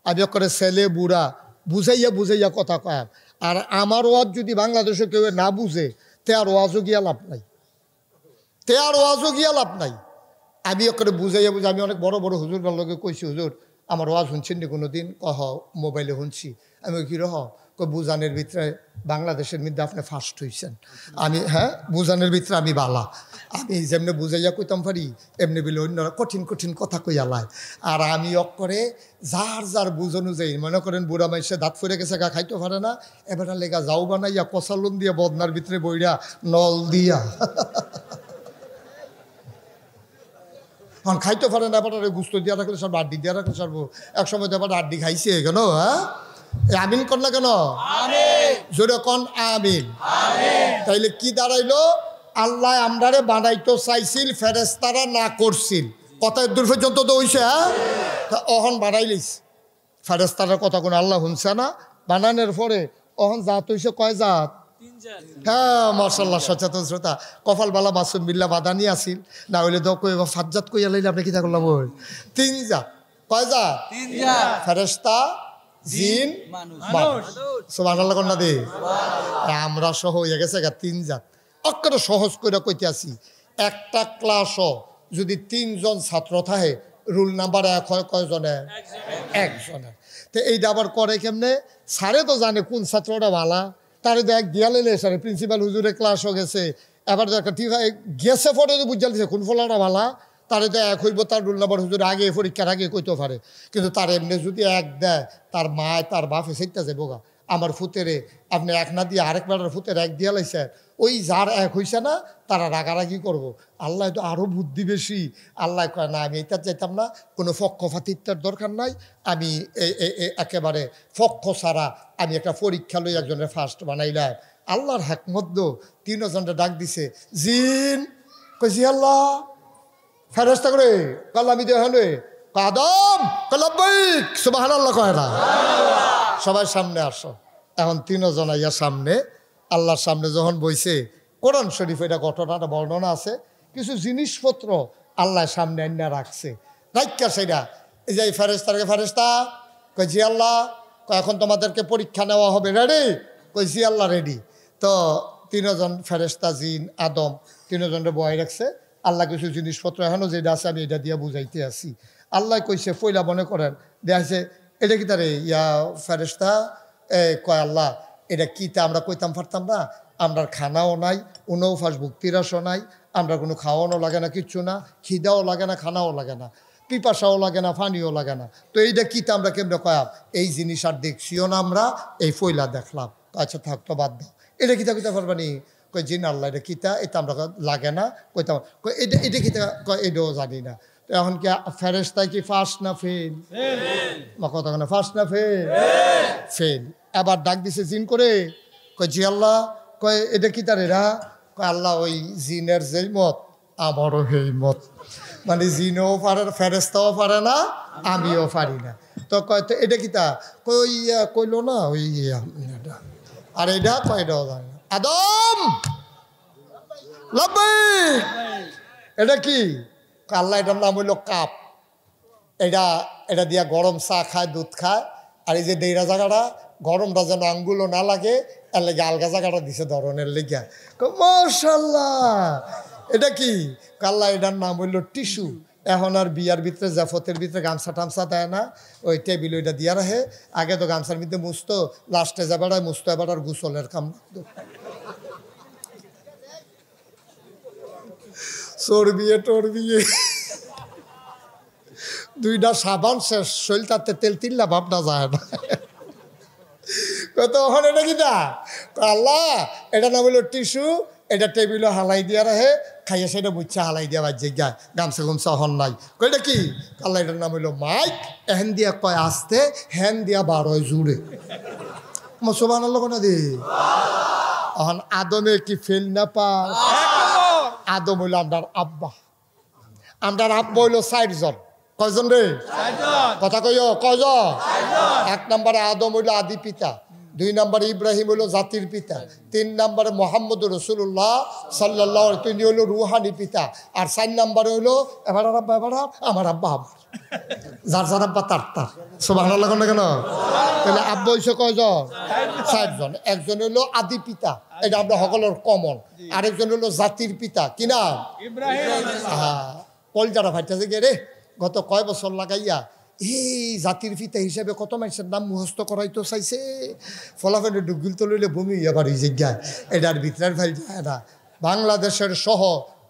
আমি করে ছেলে বুড়া বুঝাইয়া বুঝাইয়া কথা কয়। আর আমার ওয়াজ যদি বাংলাদেশে কেউ না বুঝে, তে আর ওয়াজও গিয়া লাভ নাই, তে আর ওয়াজও গিয়া লাভ নাই। আমি ওকে বুঝাইয়া বুঝে, আমি অনেক বড় বড় হুজুর লোকে কইছি, হুজুর আমার ওয়াজ শুনছেন নি কোনো দিন? কহ মোবাইলে শুনছি। আমি কি রহ বুঝানের ভিতরে বাংলাদেশের মধ্যে আপনি ফার্স্ট হয়েছেন। আমি হ্যাঁ, বুঝানের ভিতরে আমি বালা। আমি যেমনি বুঝাইয়া কইতাম পারি এমনি বলে অন্যরা কঠিন কঠিন কথা কইয়া লায়। আর আমি করে যার যার বুঝ অনুযায়ী, মনে করেন বুড়া মাইসে দাঁত ফুরে গেছে, গা খাইতে পারে না, এবার লেগা যাও বানাইয়া কষালুন দিয়া বদনার ভিতরে বইরা নল দিয়া খাইতে পারে না, এবার গুস্ত দিয়া রাখলে সব আড্ডি দিয়া রাখলে সর্ব এক সময় তো এবার আড্ডি খাইছে কেন? হ্যাঁ, আমিন কর না কেন? জোরে কন আমিন। তাইলে কি দাঁড়াইলো? আল্লাহ আমরারে বানাইতো চাইছিল, ফেরেশতারা না করছিল। কথায় দূর পর্যন্ত তো হইছে। হ্যাঁ, অহন বানাইলিস ফেরেশতারার কথা কোন আল্লাহ শুনছে না? বানানোর পরে অহন জাত হইছে কয় জাত? হ্যাঁ, মাশাআল্লাহ, সচেতন শ্রোতা। কপাল বালা মাসুম বিল্লাহ বাদানি আসিল, না হইলে তো কই ফাজ্জাত কইয়া লাইলে আপনি কি তা করলাম? ওই 3 জাত। কয় জাত? 3 জাত। ফেরেশতা, জিন, মানুষ। সুবহানাল্লাহ কোন না দে? আমরা সহ হয়ে গেছে 3 জাত। অক্ষরে সহজ করে কইতে আসি, একটা ক্লাসও যদি 3 জন ছাত্র থাকে, রুল নাম্বার 1 হয় কয়জনের? একজনের। তো এইটা আবার করে কেমনে? স্যারে তো জানে কোন ছাত্রটা ভালা, তারে দেখ গিয়া লাইলে স্যারে প্রিন্সিপাল হুজুরে ক্লাসও গেছে, এবার একটা ঠিক হয় গেছে পরে বুঝা দিছে কোন ফলাটা ভালা, তারে তো 1 হইব, তার রুল নাম্বার হুজুর আগে পরীক্ষার আগে কইতে পারে। কিন্তু তার এমনি যদি 1 দেয়, তার মায় তার বাপে সেইটা যাবো গা। আমার ফুতেরে আপনি 1 না দিয়ে আরেক বেটার ফুতের 1 দিয়া লাইছে, ওই যার 1 হইছে না তারা রাগারাগি করব। আল্লাহ তো আরও বুদ্ধি বেশি। আল্লাহ কয় না, আমি এটা চাইতাম না, কোনো পক্ষপাতিত্বের দরকার নাই, আমি একেবারে পক্ষ ছাড়া আমি একটা পরীক্ষা লই একজনের ফার্স্ট বানাইলাম। আল্লাহর হেকমত 3 জনটা ডাক দিছে, জিন কইছি আল্লাহ, ফেরেশতা করে কাল আমি দেখানো কাদম কলাব্বাইক সুবহানাল্লাহ কয় না? সবাই সামনে আসো। এখন 3 জন আইয়া সামনে আল্লাহর সামনে যখন বইছে, কোরআন শরীফ এটা ঘটনাটা বর্ণনা আছে, কিছু জিনিসপত্র আল্লাহর সামনে আইনা রাখছে, রাখা সেটা এই যে ফেরেশতাকে, ফেরেশতা কই জি আল্লাহ, এখন তোমাদেরকে পরীক্ষা নেওয়া হবে, রেডি? কই জি আল্লাহ রেডি। তো তিনজন ফেরেশতা, জিন, আদম, তিনজনের বয় রাখছে। আল্লাহ কিছু জিনিসপত্র এখনও যেটা আছে আমি এটা দিয়ে বুঝাইতে আসি। আল্লাহ কইছে পয়লা মনে করেন দেখাছে এটা কি তারে ইয়া ফেরেশতা কয় আল্লাহ এটা কিতা আমরা কইতাম পারতাম না, আমরা খানাও নাই, উনৌফাস ভুক্তিরাসও নাই, আমরা কোনো খাওয়ানো লাগে না, কিচ্ছু না, খিদাও লাগে না, খানাও লাগে না, পিপাসাও লাগে না, পানিও লাগে না, তো এইটা কিতা আমরা কেমনে কয়াম? এই জিনিস আর দেখছিও না আমরা, এই ফয়লা দেখলাম। আচ্ছা থাকতো বাদ দাও, এটা কিতা কিতা পারবানি? কই জিন আল্লাহ এটা কিতা, এটা আমরা লাগে না কইতাম, এটা এটা কিতা কয় এটাও জানি না। তো এখন কি ফেরেশতায় কি ফার্স্ট না ফেল? মা কথা না, ফার্স্ট না ফেল? ফেল। এবার ডাক দিছে জিন করে, কয় জি আল্লাহ, কয় এটা কি তার এরা? কয় আল্লাহ ওই জিনের যেই মত আমারও সেই মত, মানে জিনও পারে, ফেরেশতাও পারে না, আমিও পারি না। তো কয় তো এটা কি তা? কই ওই কইলো না ওই আর এটা কয় এটাও জানি না। আদম লাব্বাইক, এটা কি? আল্লাহ এটার নাম হইল কাপ। এটা এটা দিয়া গরম চা খায়, দুধ খায়, আর এই যে ডেইরা জায়গাটা গরমটা যেন আঙ্গুলও না লাগে এর লেগে আলগা জায়গাটা দিছে ধরনের লেগিয়া। মাশাআল্লাহ, এটা কি? আল্লাহ এটার নাম হইল টিস্যু। এখন আর বিয়ার ভিতরে জাফতের ভিতরে গামছা টামছা দেয় না, ওই টেবিল ওইটা দিয়া রাখে। আগে তো গামছার মধ্যে মুছতো, লাস্টে যাবেড়ায় মুছতো, এবার আর গুসলের কাম চর্বিয়ে টর্বিয়ে দুইটা সাবান শেষ, শৈলতাতে তেল তিল্লা ভাবনা যায় না। তখন এটা কি দা? আল্লাহ এটা নাম হইল টিস্যু, এটা টেবিলও হালাই দিয়া রাখে, খাইয়া সেটা বুঝছে হালাই দিয়া বাজে গা, গামছা গুমছা হন নাই। কইটা কি? আল্লাহ এটার নাম হইল মাইক। এহেন দিয়া কয় আসতে, হ্যান দিয়া বার হয় জুড়ে। মুসলমান লোক না দি এখন আদমে কি ফেল না পা? আদম হইল আমরার আব্বা, আমরার আব্বা হইল ৬০ জন। কয়জন রে? কথা কইও কয়জন? ১ নম্বরে আদম হইল আদি পিতা, ২ নম্বরে ইব্রাহিম হইল জাতির পিতা, ৩ নম্বরে মোহাম্মদ রসুল্লাহ সাল্লাল্লাহু, তিনি হইল রুহানি পিতা, আর ৪ নম্বরে হইল এবার আব্বা, এবার আমার আব্বা, আমার যার যার আব্বা তার তার। সুবহানাল্লাহ না কেন? তাহলে আব্বা হইছে কয়জন? ৬০ জন। একজন হইল আদি পিতা, এটা আমরা সকলের কমন, আরেকজন হইল জাতির পিতা, কি নাম? হ্যাঁ, কলজাটা ফাইটাছে গে রে, গত কয় বছর লাগাইয়া এই জাতির পিতা হিসেবে কত মানুষের নাম মুখস্থ করাইতো চাইছে, ফলাফলে ডুগিল তো লইলে বমি আবার এই জায়গায় এটার ভিতরের ফাইল যায় না। বাংলাদেশের সহ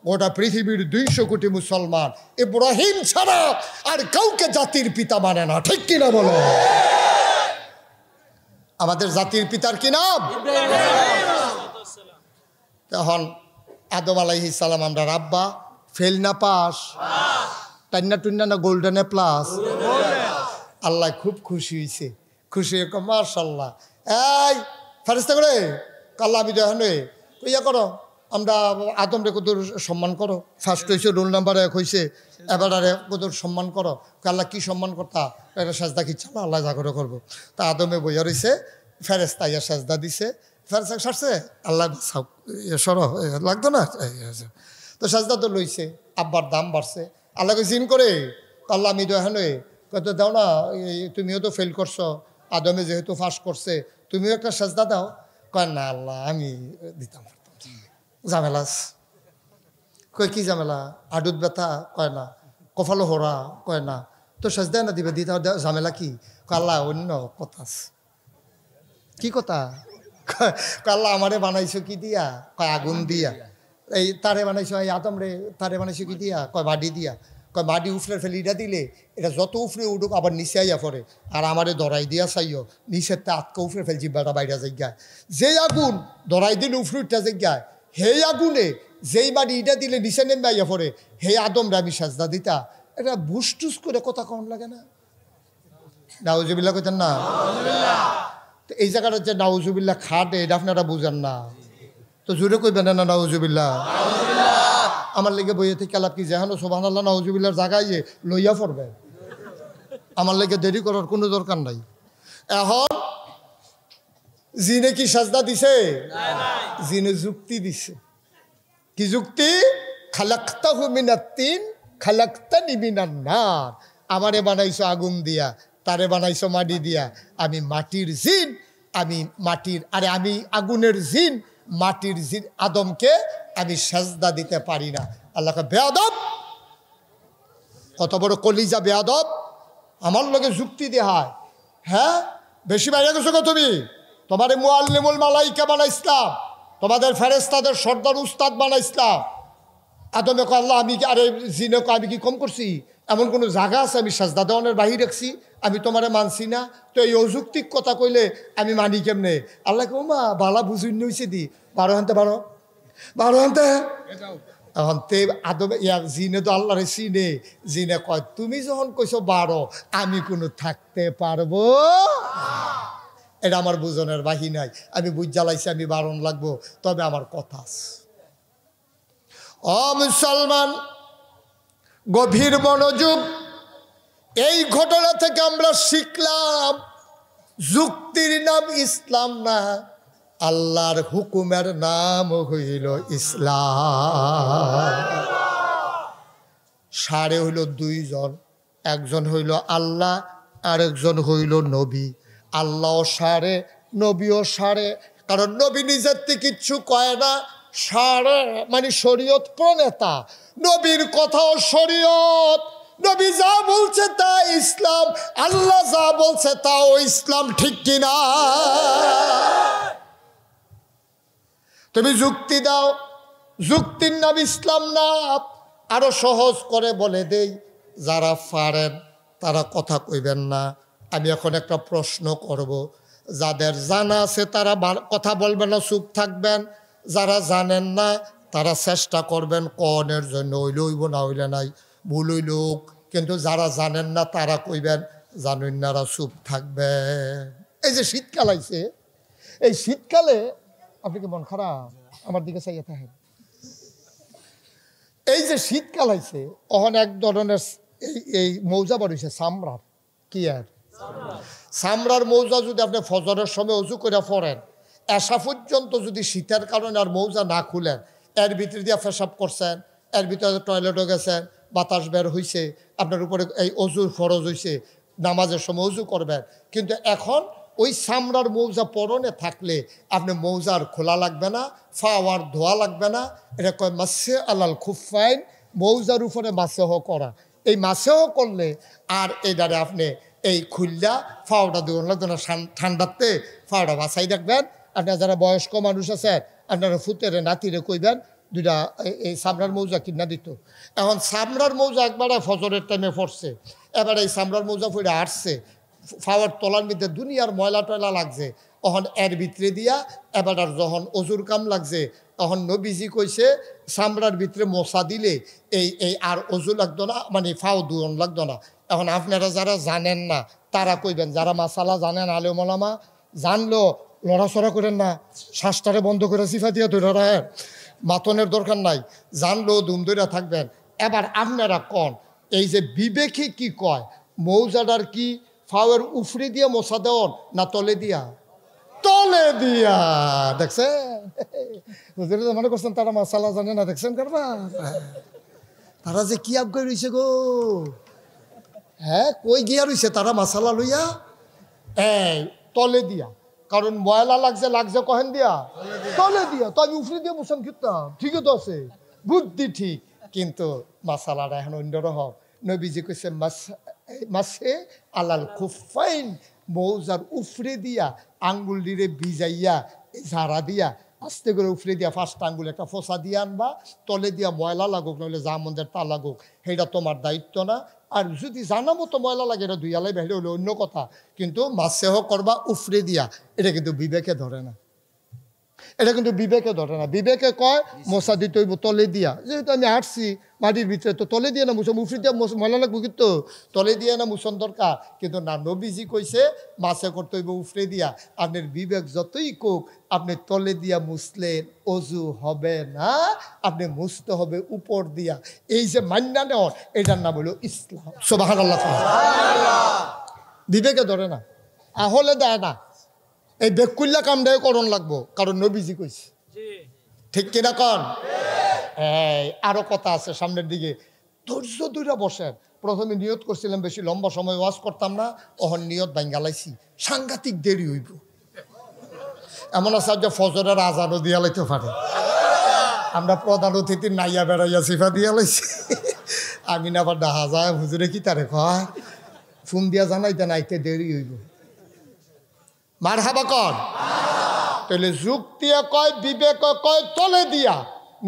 গোটা পৃথিবীর ২০০ কোটি মুসলমান ইব্রাহিম ছাড়া আর কাউকে জাতির পিতা মানে না, ঠিক কিনা বলো? আমাদের জাতির পিতার কি নাম? তখন আদম আলাইহিস সালাম আমরা আব্বা, ফেল না পাস, টান্না টুন্না না গোল্ডেন প্লাস। আল্লাহ খুব খুশি হয়েছে, খুশি হয়ে মাশাআল্লাহ। এই ফেরেশতা করে আল্লাহ আমি দেখেন ইয়া করো, আমরা আদম রে কত সম্মান করো, ফার্স্ট হয়েছে, রোল নাম্বার ১ হয়েছে, এবার আরে কত সম্মান করো। আল্লাহ কি সম্মান করতা? এটা সাজদা কি চালো, আল্লাহ যা করে করবো। তা আদমে বইয়া রয়েছে, ফেরেশতা ইয়া সাজদা দিছে, ফেরেশতা সারছে, আল্লাহ সর লাগতো না, তো সাজদা তো লইছে, আব্বার দাম বাড়ছে। আল্লাহকে জিন করে আল্লাহ আমি দেখেন কত দাও না, তুমিও তো ফেল করছো, আদমে যেহেতু ফার্স্ট করছে তুমিও একটা সাজদা দাও। কয় না আল্লাহ আমি দিতাম পারতাম। ঝামেলাস কয় কি ঝামেলা? আডুত ব্যথা? কয় না। কপালো হরা? কয় না। তো সাজদা না দিবে, দিতে ঝামেলা কি? আল্লাহ অন্য কথা কি কথা? আল্লাহ আমারে বানাইছো কি দিয়া? কয় আগুন দিয়া। এই তারে বানাইছো, এই আদম রে তারে বানাইছো কি দিয়া? কয় মাটি দিয়া। কয় মাটি উফরে ফেলে এটা দিলে এটা যত উফরে উঠুক আবার নিচে আইয়া পড়ে, আর আমারে দরাই দিয়া চাইও নিচের তা আটকে উফরে ফেলছি বেড়া বাইরা জায়গায়। যেই আগুন দরাই দিলে উফরে উঠতে জায়গায়, সেই আগুনে যেই মাটি ইটা দিলে নিচে নেমে আইয়া পড়ে, হে আদম রে আমি সাজদা দিতা। এটা বুসটুস করে কথা কম লাগে না? নাউজুবিল্লাহ কইতেন না? তো এই জায়গাটা যে নাউজুবিল্লাহ খাটে এটা আপনারা বুঝেন না, তো জোরে কইবেন না নাউজুবিল্লাহ। আমার লেগে বইয়ে থেকে আলাপ কি যেন সুবহানাল্লাহ নাউজুবিল্লাহর জায়গায় লইয়া পড়বে, আমার লেগে দেরি করার কোনো দরকার নাই। এখন জিনে কি সাজদা দিছে? জিনে যুক্তি দিছে। কি যুক্তি? খালাকতাহু মিনাত তিন খালাকতানি মিনান নার। আমারে বানাইছো আগুন দিয়া, তারে বানাইছো মাটি দিয়া। আমি মাটির জিন, আমি মাটির, আরে আমি আগুনের জিন, মাটির জিন আদমকে আমি সাজদা দিতে পারি না। আল্লাহকে বেয়াদব, কত বড় কলিজা বেয়াদব, আমার লগে যুক্তি দেয়া হয়। হ্যাঁ, বেশি বাইরে গেছো গো তুমি। তোমারে মুআল্লিমুল মালাইকা বানাইছিলাম, তোমাদের ফেরেশতাদের সর্দার উস্তাদ বানাইছিলাম। আদমে কয় আল্লাহ আমি আরে জিনে কয় আমি কি কম করছি? এমন কোনো জায়গা আছে আমি সাজদা দেওয়ানের বাহির রাখছি? আমি তোমারে মানছি না, তো এই অযৌক্তিক কথা কইলে আমি মানি কেমনে? আল্লাহ কো মা বালা বুঝুন হইছে দি, 12 আনতে 12 আনতে। এখন তে আদমে জিনে তো আল্লাহরে চিনে, জিনে কয় তুমি যখন কইছো 12 আমি কোনো থাকতে পারবো? এটা আমার বুঝনের বাহি নাই, আমি বুঝ জ্বালাইছি আমি 12 লাগবো, তবে আমার কথা আছে। ও মুসলমান, গভীর মনোযোগ। এই ঘটনা থেকে আমরা শিখলাম যুক্তির নাম ইসলাম না, আল্লাহর হুকুমের নাম হইল ইসলাম। সারে হইল 2 জন, একজন হইল আল্লাহ আর একজন হইল নবী। আল্লাহও সারে, নবীও সারে, কারণ নবী নিজের থেকে কিচ্ছু কয় না। সারে মানে শরীয়ত প্রণেতা, নবীর কথাও শরীয়ত। নবী যা বলছে তা ইসলাম, আল্লাহ যা বলছে তাও ইসলাম, ঠিক কিনা? তুমি যুক্তি দাও, যুক্তির নাম ইসলাম না। আরো সহজ করে বলে দেই, যারা পারেন তারা কথা কইবেন না। আমি এখন একটা প্রশ্ন করব, যাদের জানা আছে তারা কথা বলবেন না, চুপ থাকবেন। যারা জানেন না তারা চেষ্টা করবেন কনের জন্য, হইলে হইব না হইলে নাই, ভুল হইল। কিন্তু যারা জানেন না তারা কইবেন, জানেন না চুপ থাকবেন। এই যে শীতকাল আইছে, এই শীতকালে আপনি কি মন খারাপ? আমার দিকে চাইয়া থাকেন। এই যে শীতকাল আইছে, অহন এক ধরনের এই মৌজা বাড়িছে চামড়ার। কি আর চামড়ার মৌজা যদি আপনি ফজরের সময় অজু করে পড়েন, এসা পর্যন্ত যদি শীতের কারণে আর মৌজা না খুলেন, এর ভিতরে দিয়ে পেশাব করছেন, এর ভিতরে টয়লেটও গেছেন, বাতাস বের হয়েছে, আপনার উপরে এই অজুর ফরজ হয়েছে, নামাজের সময় অজু করবেন। কিন্তু এখন ওই চামড়ার মৌজা পরনে থাকলে আপনি মৌজার খোলা লাগবে না, ফাওয়ার ধোয়া লাগবে না। এটা কয় মাসে আলাল খুফাইন, মৌজার উপরে মাসেহ করা। এই মাসেহ করলে আর এই দ্বারে আপনি এই খুললা ফাওয়াটা দেওয়ার লাগবে না, ঠান্ডাতে ফাওয়াটা বাছাই রাখবেন। আপনার যারা বয়স্ক মানুষ আছেন, আপনারা ফুতেরে নাতিরে কইবেন 2টা এই চামড়ার মৌজা কিনা দিত। এখন চামড়ার মৌজা একবারে ফজরের টাইমে পড়ছে, এবারে এই চামড়ার মৌজা পড়ে আসছে, ফাওয়ার তলার মধ্যে দুনিয়ার ময়লা টয়লা লাগছে, তখন এর ভিতরে দিয়া এবার আর যখন অজুর কাম লাগছে, তখন নবীজি কইছে চামড়ার ভিতরে মশা দিলে এই আর অজু লাগতো না, মানে ফাও দুয়ন লাগতো না। এখন আপনারা যারা জানেন না তারা কইবেন, যারা মাসালা জানেন আলেম ওলামা, জানলো লড়াচড়া করেন না, শ্বাসটারে বন্ধ করে সিফা দিয়ে ধরে রাখেন, মাতনের দরকার নাই, জানলো দুম ধরে থাকবেন। এবার আপনারা কন, এই যে বিবেকে কি কয়, মৌজাটার কি ফাওয়ের উফরে দিয়ে মশা দেওয়ার না তলে দিয়া? তলে দিয়া। দেখছেন মনে করছেন তারা মাসালা জানে না, দেখছেন কারবা তারা যে কি আজ্ঞা রয়েছে গো। হ্যাঁ, কই গিয়া রয়েছে তারা মাসালা লইয়া? তলে দিয়া। কারণ ময়লা লাগছে কহেন দিয়া? তলে দিয়া। তো আমি উফরে দিয়ে মোশন খেতাম, ঠিকই তো আছে, বুদ্ধি ঠিক, কিন্তু মাসালাটা এখন অন্যরকম। নবীজি কইছে মাসে আলাল খুফাইন, মৌজার উফরে দিয়া আঙ্গুল দিরে ভিজাইয়া ঝাড়া দিয়া আস্তে করে উফরে দিয়া 5টা আঙ্গুল একটা ফোসা দিয়ে আনবা, তলে দিয়া ময়লা লাগুক নইলে জামন্দের তা লাগুক, সেইটা তোমার দায়িত্ব না। আর যদি জানা মতো ময়লা লাগে এটা দুইয়ালাই বাইরে হলে অন্য কথা, কিন্তু মাসেহ করবা উফরে দিয়া, এটা কিন্তু বিবেকে ধরে না, এটা কিন্তু বিবেকে ধরে না। বিবেকে কয় মশা দিতে হইব তলে দিয়া, যেহেতু আমি আসছি মাটির ভিতরে, তো তলে দিয়ে না মুসন, উফরি দিয়ে ময়লা লাগবো, কিন্তু তলে দিয়ে না মুসন দরকার। কিন্তু না, নবীজি কইছে মাছে করতে হইব উফরে দিয়া। আপনার বিবেক যতই কোক, আপনি তলে দিয়া মুসলেন অজু হবে না, আপনি মুছতে হবে উপর দিয়া। এই যে মান্না নেওয়ার, এটার নাম হলো ইসলাম। সুবহানাল্লাহ। বিবেকে ধরে না, আহলে দেয় না। এই বেকুল্লা কামটাই করণ লাগবো, কারণ নবীজি কইছে। ঠিক কিনা কন? এই আরো কথা আছে সামনের দিকে, ধৈর্য ধরে বসেন। প্রথমে নিয়ত করছিলাম বেশি লম্বা সময় ওয়াজ করতাম না, অহন নিয়ত ভাঙ্গালাইছি, সাংঘাতিক দেরি হইব। এমন আছে যে ফজরের আজানও দিয়া লাইতে পারে। আমরা প্রধান অতিথির নাইয়া বেড়াইয়া সিফা দিয়া লাইছি। আমি না আবার ডাহা যায়, হুজুরে কি তারে কয়, ফোন দিয়া জানাইতে নাইতে দেরি হইব। মার হাবা কর। তাহলে যুক্তিয়ে কয়, বিবেক কয় তলে দিয়া,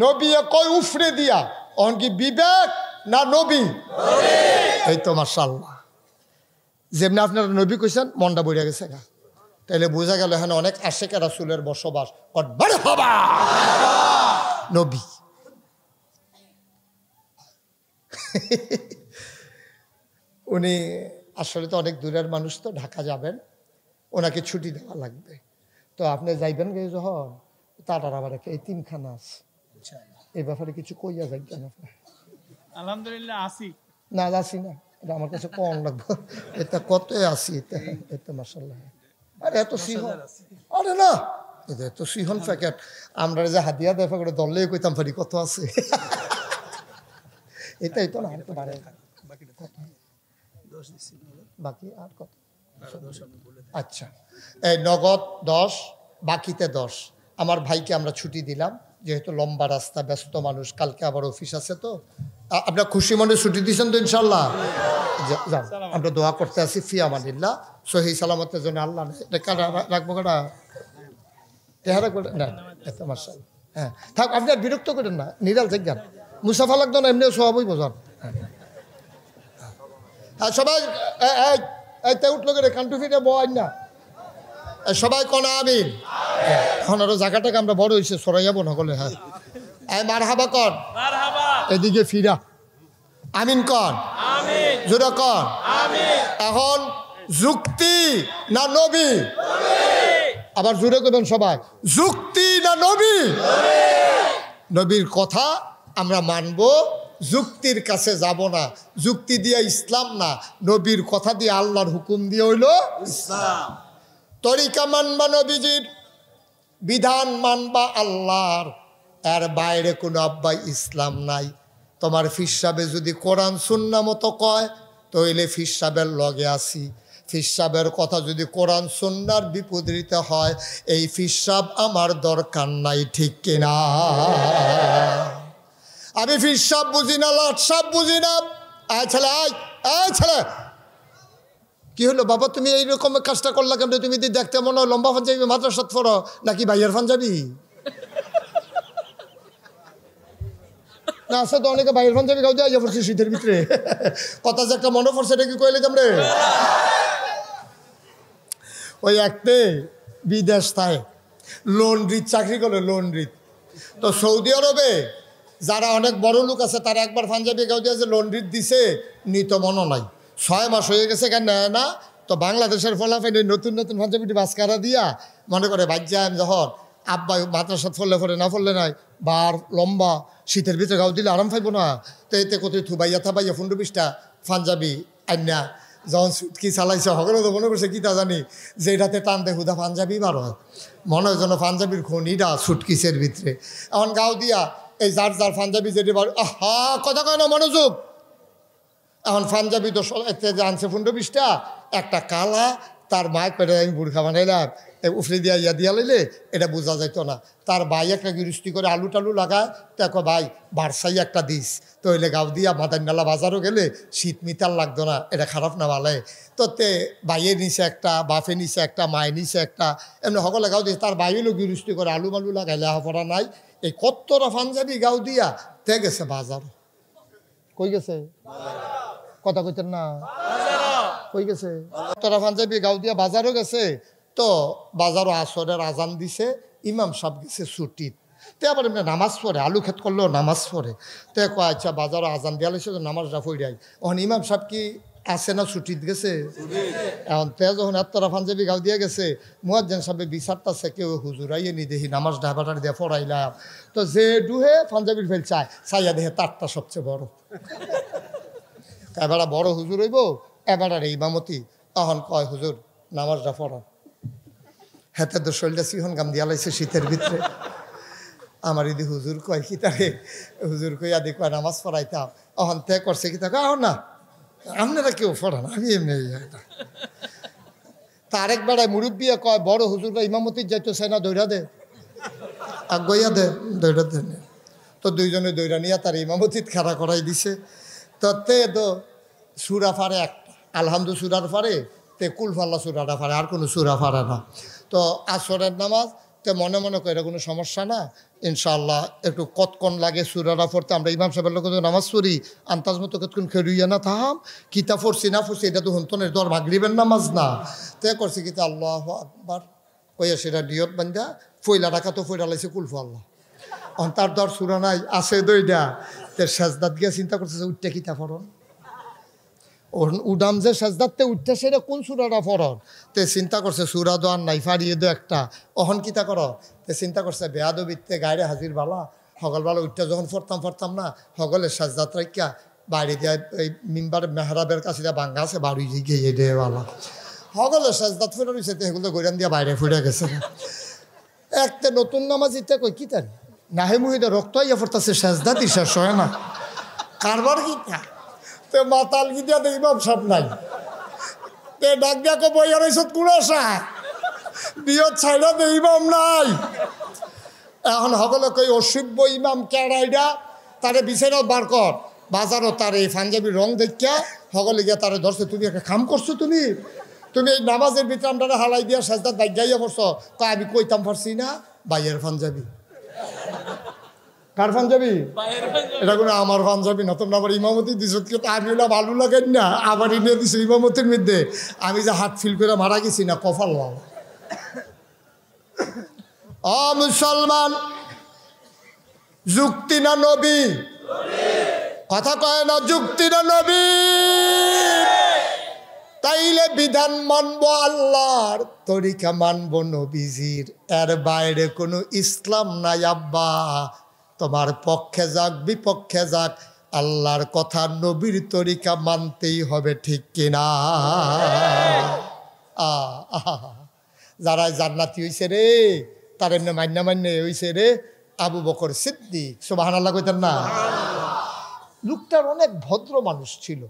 নবীয়ে কয় উফরে দিয়া, অন কি বিবেক না নবী? এই তো মাশাআল্লাহ, যেমনি আপনারা নবী কইছেন মনটা বইয়া গেছে গা। তাইলে বোঝা গেল এখানে অনেক আশেকে রাসূলের বসবাস। নবী উনি আসলে তো অনেক দূরের মানুষ, তো ঢাকা যাবেন, ওনাকে ছুটি দেওয়া লাগবে। তো আপনি যাইবেন গে যখন, তার আবার একটা এতিমখানা আছে, এই ব্যাপারে কিছু কইয়া যাইবেন আপনি? আলহামদুলিল্লাহ আসি না, আসি না, এটা আমার কাছে কম লাগবে। এটা কত আসি, এটা মাশাআল্লাহ। আরে এত সিহন, আরে না, এটা এত সিহন প্যাকেট। আমরা যে হাদিয়া দেখা করে দললে কইতাম পারি কত আছে। এটাই তো না, তো বাড়ে বাকি আর কত? আচ্ছা, এই নগদ 10, বাকিতে 10। আমার ভাইকে আমরা ছুটি দিলাম, যেহেতু লম্বা রাস্তা, ব্যস্ত মানুষ, কালকে আবার অফিস আছে। তো আপনার খুশি মনে ছুটি দিয়েছেন তো ইনশাল্লাহ? যান, আমরা দোয়া করতে আসি ফি আমানিল্লাহ, সহি সালামতের জন্য। আল্লাহ রাখবো কটা তেহারা করে না, এত মাশাআল্লাহ। হ্যাঁ থাক, আপনি আর বিরক্ত করেন না, নিরাল জায়গান মুসাফা লাগতো না, এমনিও স্বভাবই বোঝান। হ্যাঁ সবাই উঠলো করে কান্টু ফিরে বয় না, সবাই কনা আমিন। এখন আরো জায়গাটাকে আমরা বড় হয়েছে সরাইয়া বোনা করলে। হ্যাঁ মার হাবা কর, এদিকে ফিরা আমিন কর, জোরা কর। এখন যুক্তি না নবী? আবার জোরে করবেন সবাই, যুক্তি না নবী? নবীর কথা আমরা মানব, যুক্তির কাছে যাব না। যুক্তি দিয়ে ইসলাম না, নবীর কথা দিয়ে, আল্লাহর হুকুম দিয়ে হইল ইসলাম। তরিকা মানবা নবীজির, বিধান মানবা আল্লাহর, এর বাইরে কোনো আব্বাই ইসলাম নাই। তোমার ফির সাহেবে যদি কোরআন সুন্নাহ মতো কয়, তইলে ফির সাহেবের লগে আসি। ফির সাহেবের কথা যদি কোরআন সুন্নাহর বিপরীতে হয়, এই ফির সাহেব আমার দরকার নাই। ঠিক কিনা? আমি ফির সাহেব বুঝি না, লাট সাহেব বুঝি না। আয় ছেলে, আয় ছেলে, কি হলো বাবা, তুমি এইরকম কাজটা করলা কেন? তুমি দেখতে মনে হয় লম্বা পাঞ্জাবি মাদ্রাসাত পড়ো, নাকি ভাইয়ের পাঞ্জাবি? না আছে তো অনেকে ভাইয়ের পাঞ্জাবি গাও দিয়ে পড়ছি শীতের ভিতরে। কথা যে একটা মনে পড়ছে, এটা কি কইলে তোমরে? ওই একতে বিদেশ থাকে, লন্ড্রির চাকরি করে, লন্ড্রিত। তো সৌদি আরবে যারা অনেক বড় লোক আছে, তারা একবার পাঞ্জাবি গাও দিয়ে যে লন্ড্রিত দিছে, নিত মনে নাই। 6 মাস হয়ে গেছে, কেন নেয় না। তো বাংলাদেশের ফলাফল নতুন নতুন পাঞ্জাবিটি বাসকারা দিয়া মনে করে বাজ্যা যখন আব্বা মাদ্রাসাত ফললে ফলে না ফললে নাই, বার লম্বা শীতের ভিতরে গাও দিলে আরাম পাইব না। তো এতে কোথায় থুবাইয়া থাবাইয়া 15-20টা পাঞ্জাবি আইনা যখন সুটকি চালাইছে, সকলে তো মনে করছে কি তা জানি, যে এটাতে টান দে হুদা পাঞ্জাবি বার হয়, মনে হয় যেন পাঞ্জাবির খনিটা সুটকিসের ভিতরে। এখন গাও দিয়া এই যার যার পাঞ্জাবি যেটি বার, আহা কথা কয় না, মনোযোগ। এখন পাঞ্জাবি তো এতে যে আনছে 15-20টা, একটা কালা, তার মায় করে আমি বুড়খা বানাইলাম, উফরে দিয়া ইয়া দিয়া লইলে এটা বোঝা যাইত না। তার ভাই একটা গৃহস্থী করে আলু টালু লাগায়, তো এক ভাই বারসাই একটা দিস, তো হইলে গাও দিয়া মাদান্নালা বাজারও গেলে শীত মিতাল লাগতো না, এটা খারাপ না ভালে। তো তে ভাইয়ের নিচে একটা, বাপে নিচে একটা, মায়ের নিচে একটা, এমনি সকলে গাও দিয়েছে। তার ভাই হলো গৃহস্থী করে আলু মালু লাগাই, লেখাপড়া নাই, এই কত্তরা পাঞ্জাবি গাও দিয়া তে গেছে বাজার। কই গেছে? কথা কইতেন না, কই গেছে? তোরা পাঞ্জাবি গাও দিয়া বাজারও গেছে। তো বাজারও আসরের আজান দিছে, ইমাম সাহেব গেছে ছুটিত। তো আবার এমনি নামাজ পড়ে, আলু খেত করলেও নামাজ পড়ে। তো কয় আচ্ছা বাজারও আজান দিয়া লাগছে, তো নামাজটা পড়াই। এখন ইমাম সাহেব কি আছে না ছুটিত গেছে? এখন তে যখন এতটা পাঞ্জাবি গাও দিয়ে গেছে, মুয়াজ্জিন সাহেব বিচারতাছে কেউ হুজুরাইয়ে নি দেখি নামাজ ঢাবাটার দিয়ে পড়াইলাম। তো যে ডুহে পাঞ্জাবির ফেল চায়, চাইয়া দেখে তারটা সবচেয়ে বড়। এবার বড় হুজুর হইব, এবার আর ইমামতি। তখন কয় হুজুর নামাজটা পড়ান। হাতে তো শরীরটা সিহন গাম দিয়া লাইছে শীতের ভিতরে। আমার ইদি হুজুর কয় কি তারে, হুজুর কই আদি কয় নামাজ পড়াইতাম, অহন তে করছে কি তাকে আহ না আপনারা কেউ পড়ান, আমি এমনি তা আরেক বেড়ায় মুরব্বিয়া কয় বড় হুজুররা ইমামতির যাইতো চাই না দৈরা দে, আগুয়া দে, দৈরা দে। তো দুইজনে দৈরা নিয়ে তার ইমামতিত খাড়া করাই দিছে। তে তো সুরা ফারে একটা আলহামদু সুরার ফারে, তে কুলফাল্লা সুরাটা ফারে, আর কোনো সুরা ফারে না। তো আসরের নামাজ তে মনে মনে করে এটা কোনো সমস্যা না, ইনশাআল্লাহ একটু কতক্ষণ লাগে সুরাটা পড়তে। আমরা ইমাম সাহেবের লোক নামাজ পড়ি আন্তাজ মতো কতক্ষণ খেরুইয়া না থাম, কিতা পড়ছি না পড়ছি এটা তো হন্তনের দর মাগরিবের নামাজ না। তে করছি কিতা আল্লাহ আকবার কইয়া সেটা নিয়ত বান্ধা ফইলা রাখা তো ফইলা লাইছে কুলফাল্লা, তার দর সুরা নাই আছে দইটা। তে সাজদাত গিয়া চিন্তা করছে উঠতে কিতা ফরন, উডাম যে সাজদাতে উঠতে সেটা কোন সুরাটা ফরন। তে চিন্তা করছে সুরা দো আর নাই ফারিয়ে দো একটা, অহন কিতা কর। তে চিন্তা করছে বেয়াদবিতে গায়ে হাজির বালা, সকালবেলা উঠতে যখন ফরতাম না সকলের সাজদাত রাখিয়া বাইরে দিয়ে এই মিম্বার মেহরাবের কাছে বাঙ্গা আছে বাড়ি গিয়ে দে বালা, সকলের সাজদাত ফেরে রয়েছে, সেগুলো গৈরান দিয়া বাইরে ফুটে গেছে। একটা নতুন নামাজ ইত্যা কই কি তার নাহে মুহিদে রক্ত ইয়া পড়তেছে সাজদা দিশা হয় না কারবার কিতা। তে মাতাল গিয়া দে ইমাম সব নাই, তে ডাক দিয়া কো বইয়া রইছত কুড়াশা বিয়ত ছাইড়া দে ইমাম নাই। এখন সকলে কই অসভ্য ইমাম কেড়াইডা তারে বিছানাও বার কর, বাজারও তার এই পাঞ্জাবি রং দেখিয়া সকলে গিয়া তারে ধরছে, তুমি একটা কাম করছো, তুমি এই নামাজের ভিতরে আমরা হালাই দিয়া সাজদাত বাইগাইয়া পড়ছো। তা আমি কইতাম পারছি না বাইয়ের পাঞ্জাবি। কার পাঞ্জাবি? এটা কোনো আমার পাঞ্জাবি না, তোমরা আবার ইমামতি দিছ, আমি ওলা ভালো লাগেন না, আবার ইনিয়ে দিছো ইমামতির মধ্যে। আমি যে হাত ফিল করে মারা গেছি না কপাল লাল। অ মুসলমান, যুক্তি না নবী? কথা কয় না যুক্তি না নবী? তাইলে বিধান মানবো আল্লাহর, তরিকা মানবো নবীজির, এর বাইরে কোনো ইসলাম নাই আব্বা। তোমার পক্ষে যাক বিপক্ষে যাক, আল্লাহর কথা নবীর তরিকা মানতেই হবে, ঠিক কিনা? যারা জান্নাতি হইছে রে তার এমনি মান্য হইছে রে আবু বকর সিদ্দিক, সুবহানাল্লাহ কইতেন না? লোকটার অনেক ভদ্র মানুষ ছিল,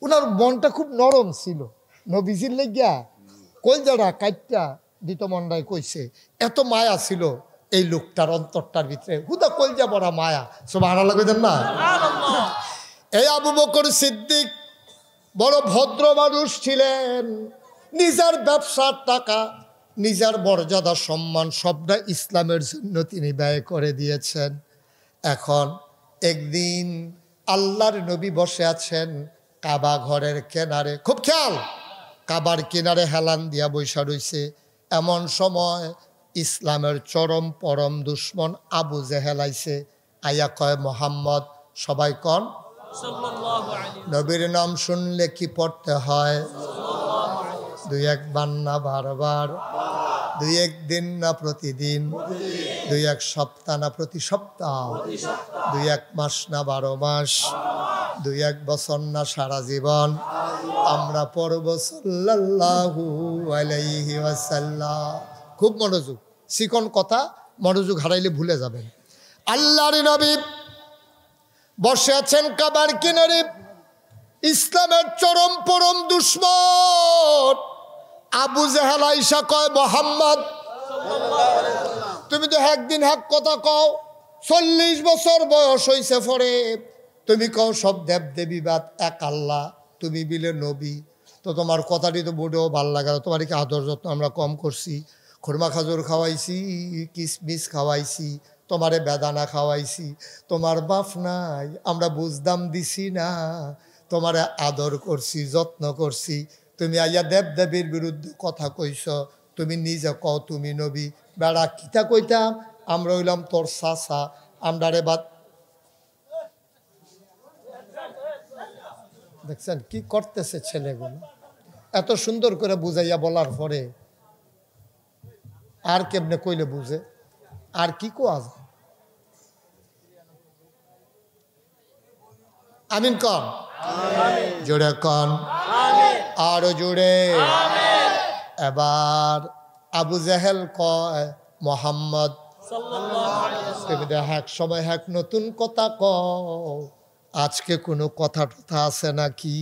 উনার মনটা খুব নরম ছিল। নবীজির লেগিয়া কলজারা কাইটটা দিত মন্ডায় কইছে, এত মায়া ছিল এই লোকটার অন্তরটার ভিতরে, হুদা কলজা বড়া মায়া, সুবহানাল্লাহ কইতেন না? এই আবু বকর সিদ্দিক বড় ভদ্র মানুষ ছিলেন, নিজের ব্যবসার টাকা নিজের মর্যাদা সম্মান সবটা ইসলামের জন্য তিনি ব্যয় করে দিয়েছেন। এখন একদিন আল্লাহর নবী বসে আছেন কাবা ঘরের কিনারে, খুব খেয়াল, কাবার কিনারে হেলান দিয়া বৈশা রইছে। এমন সময় ইসলামের চরম পরম দুশ্মন আবু জেহেল আইছে, আইয়া কয় মোহাম্মদ, সবাই কন নবীর নাম শুনলে কি পড়তে হয়? দুই একবার না বারবার, দুই এক দিন না প্রতিদিন, দুই এক সপ্তাহ না প্রতি সপ্তাহ, দুই এক মাস না 12 মাস, দুই এক বছর না সারা জীবন আমরা পড়ব সাল্লাল্লাহু আলাইহি ওয়াসাল্লাম। খুব মনোযোগ, চিকন কথা, মনোযোগ হারাইলে ভুলে যাবেন। আল্লাহর নবী বসে আছেন কাবার কিনারে, ইসলামের চরম পরম দুশ্মন আবু জেহেল আইসা কয় মোহাম্মদ, তুমি তো একদিন এক কথা কও, 40 বছর বয়স হইছে পরে তুমি কও সব দেব দেবী বাদ এক আল্লাহ, তুমি বিলে নবী, তো তোমার কথাটি তো বুড়েও ভাল লাগে না। তোমার কি আদর যত্ন আমরা কম করছি? খুরমা খাজুর খাওয়াইছি, কিসমিস খাওয়াইছি, তোমারে বেদানা খাওয়াইছি, তোমার বাপ নাই আমরা বুঝদাম দিছি না, তোমারে আদর করছি যত্ন করছি, তুমি আইয়া দেব দেবীর বিরুদ্ধে কথা কইছ, তুমি নিজে কও তুমি নবী। বেড়া কিতা কইতাম, আমরা হইলাম তোর চাচা, আমরা রে বাদ। দেখছেন কি করতেছে ছেলেগুলো, এত সুন্দর করে বুঝাইয়া বলার পরে আর কেমনে কইলে বুঝে, আর কি কোয়া যায়? আমিন কন, জোরে কন, আরো জোরে। এবার আবু জেহেল কয় মোহাম্মদ তুমি এক সময় এক নতুন কথা কও, আজকে কোনো কথা টথা আছে নাকি?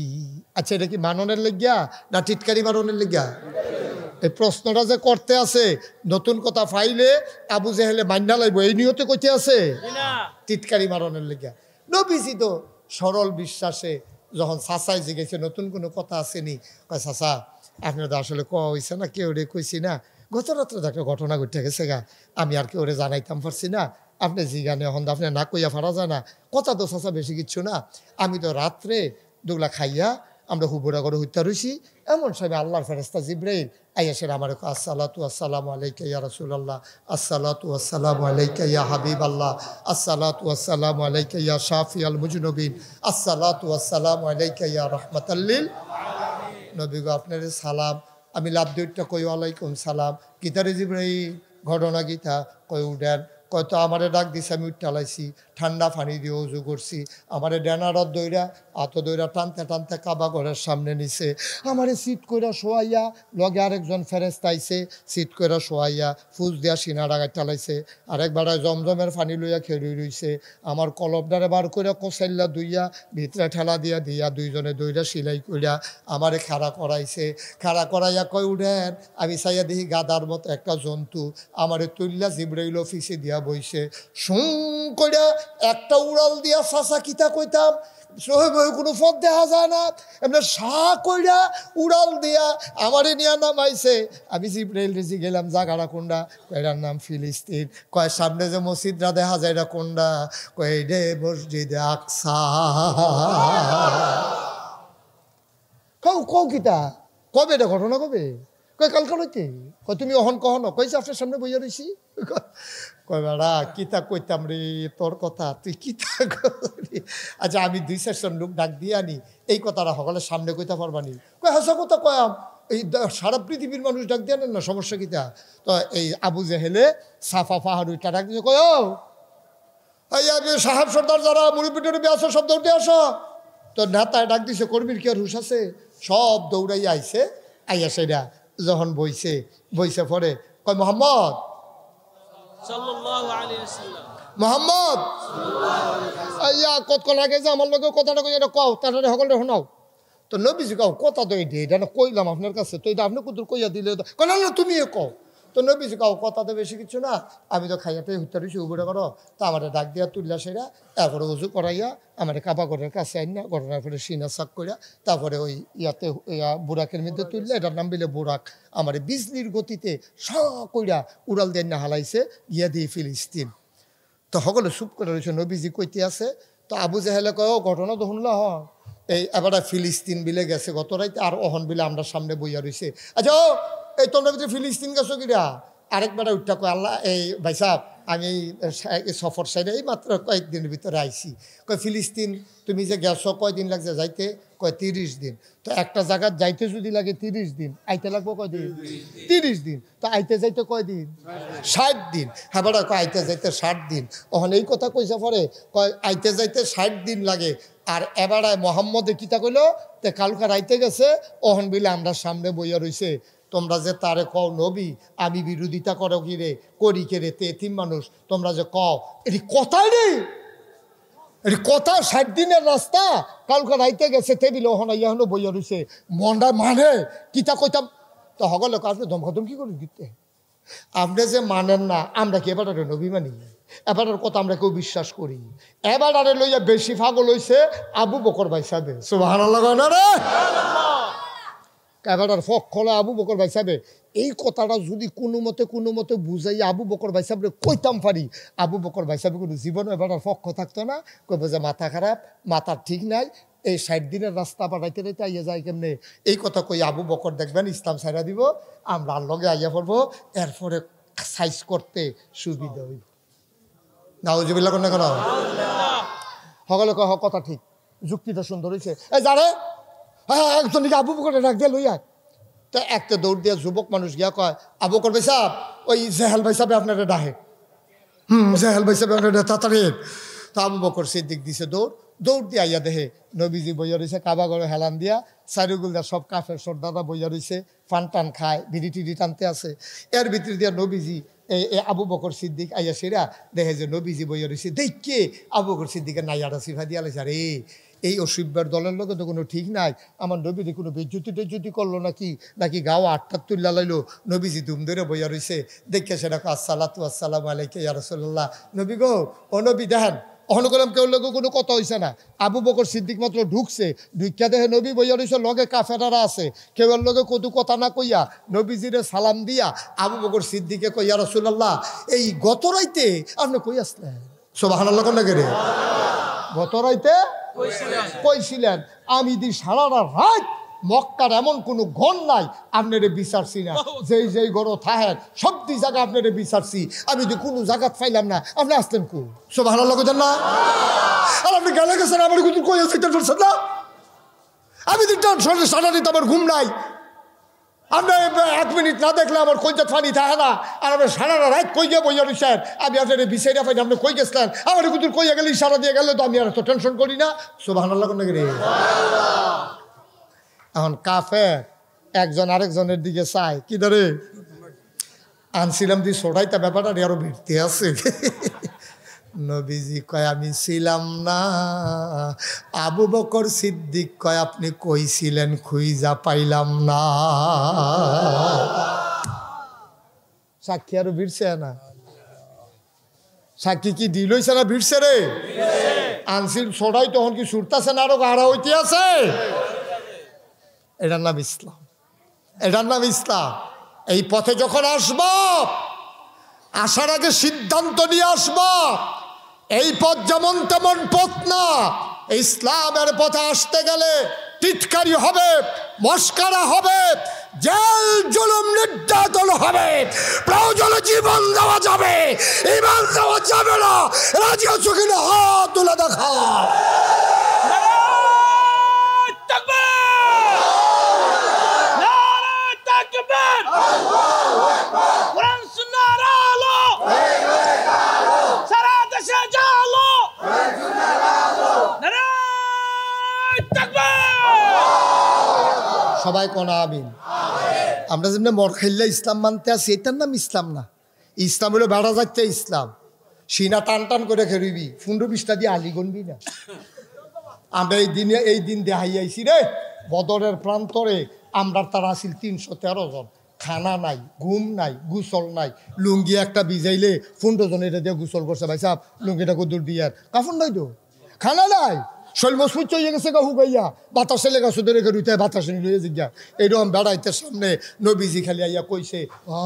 আচ্ছা, এটা কি মাননের লেগিয়া না টিটকারি মারনের লেগিয়া? এই প্রশ্নটা যে করতে আছে, নতুন কথা ফাইলে আবু জেহেলে মান্না লাইব এই নিয়তে কইতে আছে টিটকারি মারনের লেগিয়া। নবীজি তো সরল বিশ্বাসে যখন চাচাই জিগেছে নতুন কোনো কথা আসেনি, কয় চাচা আপনার তো আসলে কওয়া হয়েছে না, কেউ রে কইছি না, গত রাত্রে একটা ঘটনা ঘটে গেছে গা, আমি আর কেউ জানাইতাম পারছি না, আপনি জিগানে এখন আপনি না কইয়া ফারা যায় না, কথা তো চাচা বেশি কিচ্ছু না, আমি তো রাত্রে দুগলা খাইয়া আমরা হুবুরা করে হত্যা রয়েছি, এমন সময় আল্লাহর ফেরেস্তা জিব্রাইল আইয়াসের আমার আসসালাতু আসসালামু আলাইকা ইয়া রাসূলুল্লাহ, আসসালাতু আসসালামু আলাইকা ইয়া হাবিবাল্লাহ, আসসালাতু আসসালামু আলাইকা ইয়া শাফিয়াল মুজনুবিন, আসসালাতু আসসালামু আলাইকা ইয়া রাহমাতাল লিল নবী গো আপনার সালাম। আমি লাভ দুইটা কই ওয়ালাইকুম সালাম। গীতারে জিব্রাইল ঘটনা গীতা কই উঠেন, কয় তো আমারে ডাক দিছে, আমি উঠালাইছি, ঠান্ডা পানি দিয়ে উজু করছি, আমারে ডেনারত দইরা আত দইরা টানতে টানতে কাবা ঘরের সামনে নিছে, আমারে সিট কইরা শোয়াইয়া লগে আরেকজন ফেরেস্তা আইছে, সিট কইরা শোয়াইয়া ফুজ দিয়া সিনা ডাগায় টালাইছে, আরেকবার জমজমের পানি লইয়া খেড়ি রইছে, আমার কলবডারে বার কইরা কোসাইল্লা দুইয়া ভিতরে ঠেলা দিয়া দিয়া দুইজনে দইরা সিলাই কইরা আমারে খাড়া করাইছে, খাড়া করাইয়া কই উঠেন, আমি চাইয়া দেখি গাদার মতো একটা জন্তু আমারে তুল্লা জিব্রাইল অফিসে দিয়া বইছে, সুং কইরা একটা উড়াল দিয়া চাচা কিতা কইতাম সোহেব কোনো পথ দেখা যায় না, এমনি সা কইরা উড়াল দিয়া আমারে নিয়া নামাইছে। আমি জিব্রাইল রেজি গেলাম জাগাড়া কোনডা, কয়টার নাম ফিলিস্তিন, কয় সামনে যে মসজিদরা দেখা যায় এটা কোনডা, কয় রে মসজিদে আকসা। কও কিতা কবে এটা ঘটনা কবে? কয় কালকা লইতে। কয় তুমি অহন কহনো, কইছে আপনার সামনে বইয়া রইছি। কয় বেড়া কিতা কইতাম রে তোর কথা, তুই কিতা করি। আচ্ছা আমি 2-4জন লোক ডাক দিয়ে আনি, এই কথাটা সকলের সামনে কইতা পারবানি? কয় হাসা কথা কয়াম, এই সারা পৃথিবীর মানুষ ডাক দিয়ে আনেন না, সমস্যা কিতা? তো এই আবু জেহেলে সাফা ফাহারুইটা ডাক দিয়ে কয় ও সাহেব সর্দার যারা মুরব্বী টুরব্বী আসো সব দৌড়ে আসো। তো নেতায় ডাক দিছে, কর্মীর কি আর হুশ আছে? সব দৌড়াইয়া আইছে, আইয়া সেটা যখন বইছে পরে কয় মোহাম্মদ মোহাম্মদ আইয়া কতক্ষণ আগে যে আমার লোকের কথাটা কই এটা কও, তাড়াতাড়ি সকলে শোনাও। তো নবীজি কও কথা তো এটা না কইলাম আপনার কাছে, তো এটা আপনি কুদুর কইয়া দিলে না না তুমি কও। তো নবীজি কও কথা তো বেশি কিছু না, আমি তো খাইয়াতে হত্যা রয়েছি উবুরে করো, তা আমার ডাক দিয়া তুললা সেরা, তারপরে উজু করাইয়া আমার কাবা ঘরের কাছে আইন না, ঘটনার পরে সিনা সাক করিয়া তারপরে ওই ইয়াতে বুরাকের মধ্যে তুললে, এটার নাম বিলে বুরাক, আমার বিজলির গতিতে স কইরা উড়াল দেন না হালাইছে গিয়া দিয়ে ফিলিস্তিন। তো সকলে চুপ করে রয়েছে, নবীজি কইতে আছে। তো আবু জাহেলে কয় ঘটনা তো শুনলা এই এবার ফিলিস্তিন বিলে গেছে গত রাইতে, আর অহন বিলে আমরা সামনে বইয়া রয়েছে। আচ্ছা এই তোমরা ভিতরে ফিলিস্তিন গেছো কিরা? আরেকবার উঠা কয় আল্লাহ এই ভাই সাহেব আমি এই সফর সাইডে এই মাত্র কয়েকদিনের ভিতরে আইছি। কয় ফিলিস্তিন তুমি যে গেছো কয়দিন লাগছে যাইতে? কয় 30 দিন। তো একটা জায়গার যাইতে যদি লাগে 30 দিন, আইতে লাগবো কয়দিন? 30 দিন। তো আইতে যাইতে কয়দিন? 60 দিন। হ্যাঁ বেড়া কয় আইতে যাইতে 60 দিন। ওখানে এই কথা কইছে পরে কয় আইতে যাইতে 60 দিন লাগে। আর এবারায় মোহাম্মদে কিতা কইল তে কালকার আইতে গেছে, ওহন বিলে আমরা সামনে বইয়া রইছে, তোমরা যে তারে কও নবী আমি বিরোধিতা করো কি রে, করি কে রে, তে এতিম মানুষ, তোমরা যে কও এটি কথাই রে, এটি কথা 60 দিনের রাস্তা, কালকার আইতে গেছে টেবিল ওহন ইয়াহনো বইয়া রইছে, মনটা মানে কিতা কইতাম। তো সকলে আপনি ধমকাধমকি করে দিতে, আপনি যে মানেন না, আমরা কি এবার নবী মানি? এবারের কথা আমরা কেউ বিশ্বাস করি? এবারে লইয়া বেশি পাগল হইছে আবু বকর ভাই সাহেব, সুবহানাল্লাহ না রে, এবারের ফলে আবু বকর ভাই সাহেব। এই কথাটা যদি কোনো মতে বুঝাই আবু বকর ভাই সাহেব কইতাম পারি, আবু বকর ভাই সাহেব কোনো জীবনে এবারের পক্ষ থাকতো না, কইব যে মাথা খারাপ, মাথার ঠিক নাই, এই 60 দিনের রাস্তা পাঠাইতে রাইতে আইয়া যায় কেমনে? এই কথা কই আবু বকর দেখবেন ইসলাম ছাইরা দিব, আমরা লগে আইয়া পড়বো, এরপরে সাইজ করতে সুবিধা হইব। নাউজুবিল্লাহ কোন কেন সকলে কয় কথা ঠিক, যুক্তিটা সুন্দর হয়েছে। এই যারে হ্যাঁ একজনকে আবু বকর ডাক দিয়ে লইয়া, তো একটা দৌড় দিয়া যুবক মানুষ গিয়া কয় আবু বকর ভাই সাহেব ওই জেহেল ভাই সাহেব আপনারা ডাহে, জেহেল ভাই সাহেব আপনারা তাড়াতাড়ি। তো আবু বকর সিদ্দিক দিছে দৌড়, দৌড় দিয়ে আইয়া দেহে নবীজি বইয়া রয়েছে, কাবা করে হেলান দিয়া সাইরুগুলদা সব কাফের সর্দাররা বইয়া রয়েছে, ফান টান খায়, বিড়ি টিড়ি টানতে আছে। এর ভিতর দিয়া নবীজি এই আবু বকর সিদ্দিক আইয়া সেরা দেখে যে নবীজি বইয়া রয়েছে, দেখকে আবু বকর সিদ্দিকের নাইয়াটা সিফা দিয়া লাইছে, আরে এই অসিব্বার দলের লোকে তো কোনো ঠিক নাই, আমার নবীজি কোনো বেজ্জুতি টেজ্জুতি করলো নাকি গাও আটটা তুল্লা লাইলো। নবীজি দুম ধরে বইয়া রয়েছে, দেখে সেটা আসসালাতু আসসালামু আলাইকা ইয়া রাসূলুল্লাহ। নবী গো, ও নবী দেখেন অহন করলাম কেউ লোক কোনো কথা হয়েছে না। আবু বকর সিদ্দিক মাত্র ঢুকছে, ঢুকিয়া দেখে নবী বইয়া রয়েছে, লগে কাফেরারা আছে, কেউ এর লগে কতু কথা না কইয়া নবীজিরে সালাম দিয়া আবু বকর সিদ্দিকে কই, ইয়া রাসূলুল্লাহ এই গত রাইতে আপনি কই আসলেন? সুবহানাল্লাহ কোন রে, গত রাইতে কইছিলেন আমি দি সারা রাত মক্কার এমন কোনো ঘর নাই আপনারে বিচারছি না, যেই গড় থাহের সবটি জায়গা আপনারে বিচারছি, আমি তো কোনো জায়গা পাইলাম না, আপনি আসতেন কো? সুবহানাল্লাহ কইতেন না? আর আপনি গেলে গেছেন আমার কিছু কই আছে না, আমি তো টেনশন সারা দিতে আমার ঘুম নাই, আপনার 1 মিনিট না দেখলে আমার কইতে ফানি থাকে না, আর আপনি সারা রাত কই গিয়ে বইয়া রয়েছেন, আমি আপনার বিচাইরা পাইনি, আপনি কই গেছিলেন, আমার কিন্তু কইয়া গেলে ইশারা দিয়ে গেলে তো আমি আর তো টেনশন করি না। সুবহানাল্লাহ কোন রে। এখন কাফে একজন আরেকজনের দিকে চায়, কি ধরে আনছিলাম দি সোটাইতা ব্যাপারটা আরো ভিড়তে আছে। নবীজি কয় আমি ছিলাম না। আবু বকর সিদ্দিক কয় আপনি কইছিলেন, খুঁজা পাইলাম না। সাক্ষী আরো ভিড়ছে না, সাক্ষী কি ডিল হইছে না ভিড়ছে রে? আনছিল সোটাই তখন কি ছুটতেছে না আরো গাড়া হইতে আছে? এটার নাম ইসলাম, এটার নাম ইসলাম। এই পথে যখন আসব, আসার আগে সিদ্ধান্ত নিয়ে আসব, এই পথ যেমন তেমন পথ না। ইসলামের পথে আসতে গেলে টিটকারি হবে, মস্কারা হবে, জেল জুলুম নির্যাতন হবে, প্রয়োজনে জীবন দেওয়া যাবে, ঈমান দেওয়া যাবে না। রাজি আছো কিনা হাত তুলে দেখা। সবাই কোন আমিন। আমরা যেমনি মর খাইল্লা ইসলাম মানতে আছি, এটার নাম ইসলাম না। ইসলাম হলো বেড়া যাচ্ছে ইসলাম, সিনা টান টান করে খেরবি, 15-20টা দিয়ে আলি গনবি না। আমরা এই দিন দেখাইয়াইছি রে, বদরের প্রান্তরে আমরা তারা আসিল 313 জন, খানা নাই, ঘুম নাই, গুসল নাই, লুঙ্গি একটা ভিজাইলে 15 জন এটা দিয়ে গুসল করছে। ভাই সাহেব লুঙ্গিটা কদূর দিয়ে আর কাফন নাই, তো খানা নাই, শৈল মজবুত চলে গেছে গা হুগাইয়া, বাতাসে লেগা শুধু রেখে রুইতে বাতাসে নিয়ে জিজ্ঞা। এরকম বেড়াইতে সামনে নবীজি খালি আইয়া কইছে, ও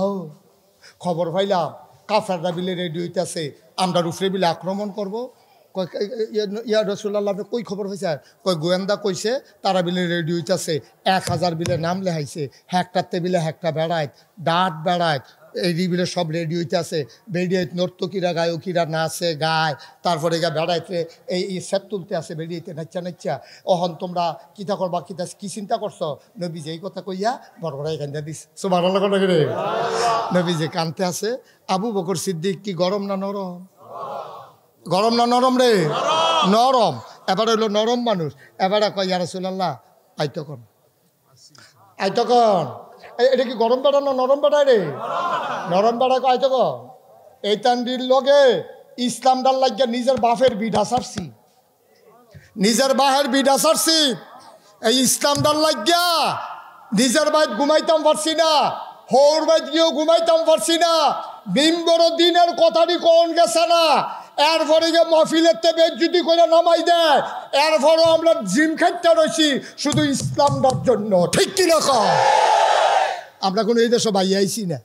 খবর পাইলাম কাফেররা বিলে রেডি হইতেছে, আমরা রুফরে বিলে আক্রমণ করবো। ইয়া রাসূলুল্লাহ আপনি কই খবর হয়েছে? কই গোয়েন্দা কইছে তারা বিলে রেডি হইতেছে, 1000 বিলে নাম লেহাইছে, হেকটাতে বিলে হেকটা বেড়ায়, ডাট বেড়ায়, এই বিলে সব রেডি হইতেছে। বেড়িয়াইতে নর্তকীরা গায়কীরা নাচে গায়, তারপরে গা বেড়াইতে এই সেট তুলতে আছে, বেড়িয়াইতে নাচ্চা নাচ্চা। অহন তোমরা কিতা করবা, কি চিন্তা করছো? নবী যে এই কথা কইয়া বড় বড় এখান দিস। সুবহানাল্লাহ রে। নবী যে কানতে আছে। আবু বকর সিদ্দিক কি গরম না নরম? গরম না নরম রে? নরম। এবার হইলো নরম মানুষ। এবার কয় ইয়া রাসূলুল্লাহ আইতো কোন, আইতো কোন। এটা কি গরম বেড়া না নরম বেড়ায় রে? নরম বেড়া আইতো কোন। এই তান্ডির লগে ইসলাম ডাল লাগিয়া নিজের বাপের বিধা ছাড়ছি, নিজের বাহের বিধা ছাড়ছি। এই ইসলাম ডাল লাগিয়া নিজের বাইত ঘুমাইতাম পারছি না, হৌর বাইত গিয়েও ঘুমাইতাম পারছি না। বিম্বর দিনের কথাটি কোন গেছে না, এরপরে গিয়ে মহফিলের বেজ্জুতি করে নামাই দেয়। এরপরও আমরা জিম খাইতে রয়েছি শুধু ইসলামটার জন্য, ঠিক কি না? আমরা কোনো এই দেশে বাইয়ে আইছি না,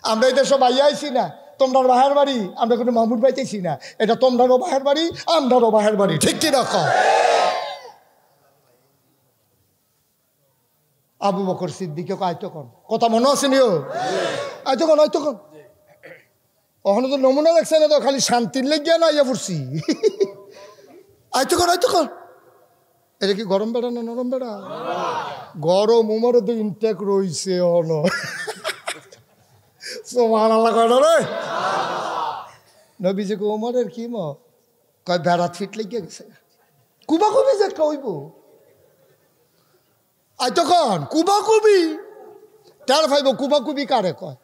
আমরা এই দেশে বাইয়ে আইছি না। তোমরার বাহের বাড়ি, আমরা কোনো মাহমুদ পাইতেছি না। এটা তোমরারও বাহের বাড়ি, আমরারও বাহের বাড়ি, ঠিক কি না? আবু বকর সিদ্দিকে আইতো কোন কথা মনে আছে নিও, আইতো কোন, আইতো কোন। ওখানে তো নমুনা দেখছে না, তো খালি শান্তির লেগিয়া না ইয়া পড়ছি। আইতো কোন, আইতো কোন। এটা কি গরম বেড়া না নরম বেড়া? গরম উমরে তো ইনটেক রইছে অন। সুবহানাল্লাহ কয় রে। নবীজি কো উমরের কি ম কয় বেড়াত ফিট লেগে গেছে কুবাকুবি যে একটা হইব আই তখন কুবাকুবি তার ভাইব কুবাকুবি কারে কয়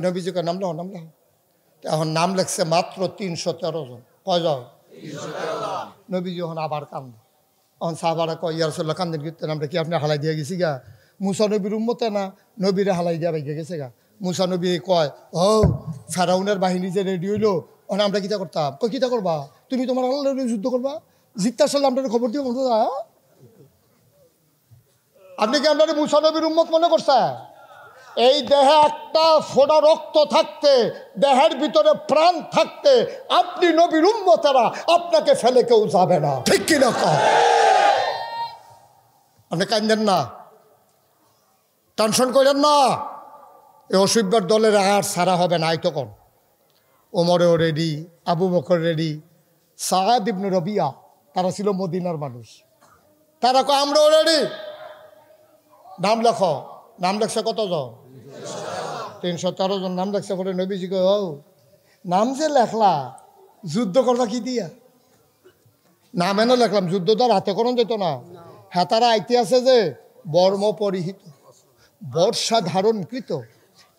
নবীজি কয় নাম লো এখন নাম লেখছে মাত্র 313 জন কয়জন নবীজি এখন আবার কান্দ এখন সাহাবারা কয় ইয়া রাসূলুল্লাহ কান্দেন কীর্তন আমরা কি আপনি হালাই দিয়ে গেছি গা মুসা নবীর উম্মতে না নবীরে হালাই দিয়া বাইকে গেছে গা মুসা নবী কয় ও ফেরাউনের বাহিনী যে রেডি হইলো ওখানে আমরা কিতা করতাম কই কিতা করবা তুমি তোমার আল্লাহর যুদ্ধ করবা জিততে আসলে আপনার খবর দিয়ে বলতো আপনি কি আপনার মুসা নবীর উম্মত মনে করছেন এই দেহে একটা ফোঁটা রক্ত থাকতে দেহের ভিতরে প্রাণ থাকতে আপনি নবীর উম্মতেরা আপনাকে ফেলে কেউ যাবে না ঠিক কিনা কয় আপনি কান্দেন না টেনশন করেন না এই অসভ্যের দলের আর সারা হবে না তখন ওমরেও রেডি আবু বকর রেডি সাদ ইবনে রবিয়া তারা ছিল মদিনার মানুষ তারা কয় আমরাও রেডি নাম লেখছে কতজন 313 জন নাম লেখছে পরে নবীজি কয় ও নাম যে লেখলা যুদ্ধ করবা কি দিয়া নাম এনে লেখলাম যুদ্ধ তো রাতে করন যেত না হ্যাঁ তারা আইতে আছে যে বর্ম পরিহিত বর্ষা ধারণকৃত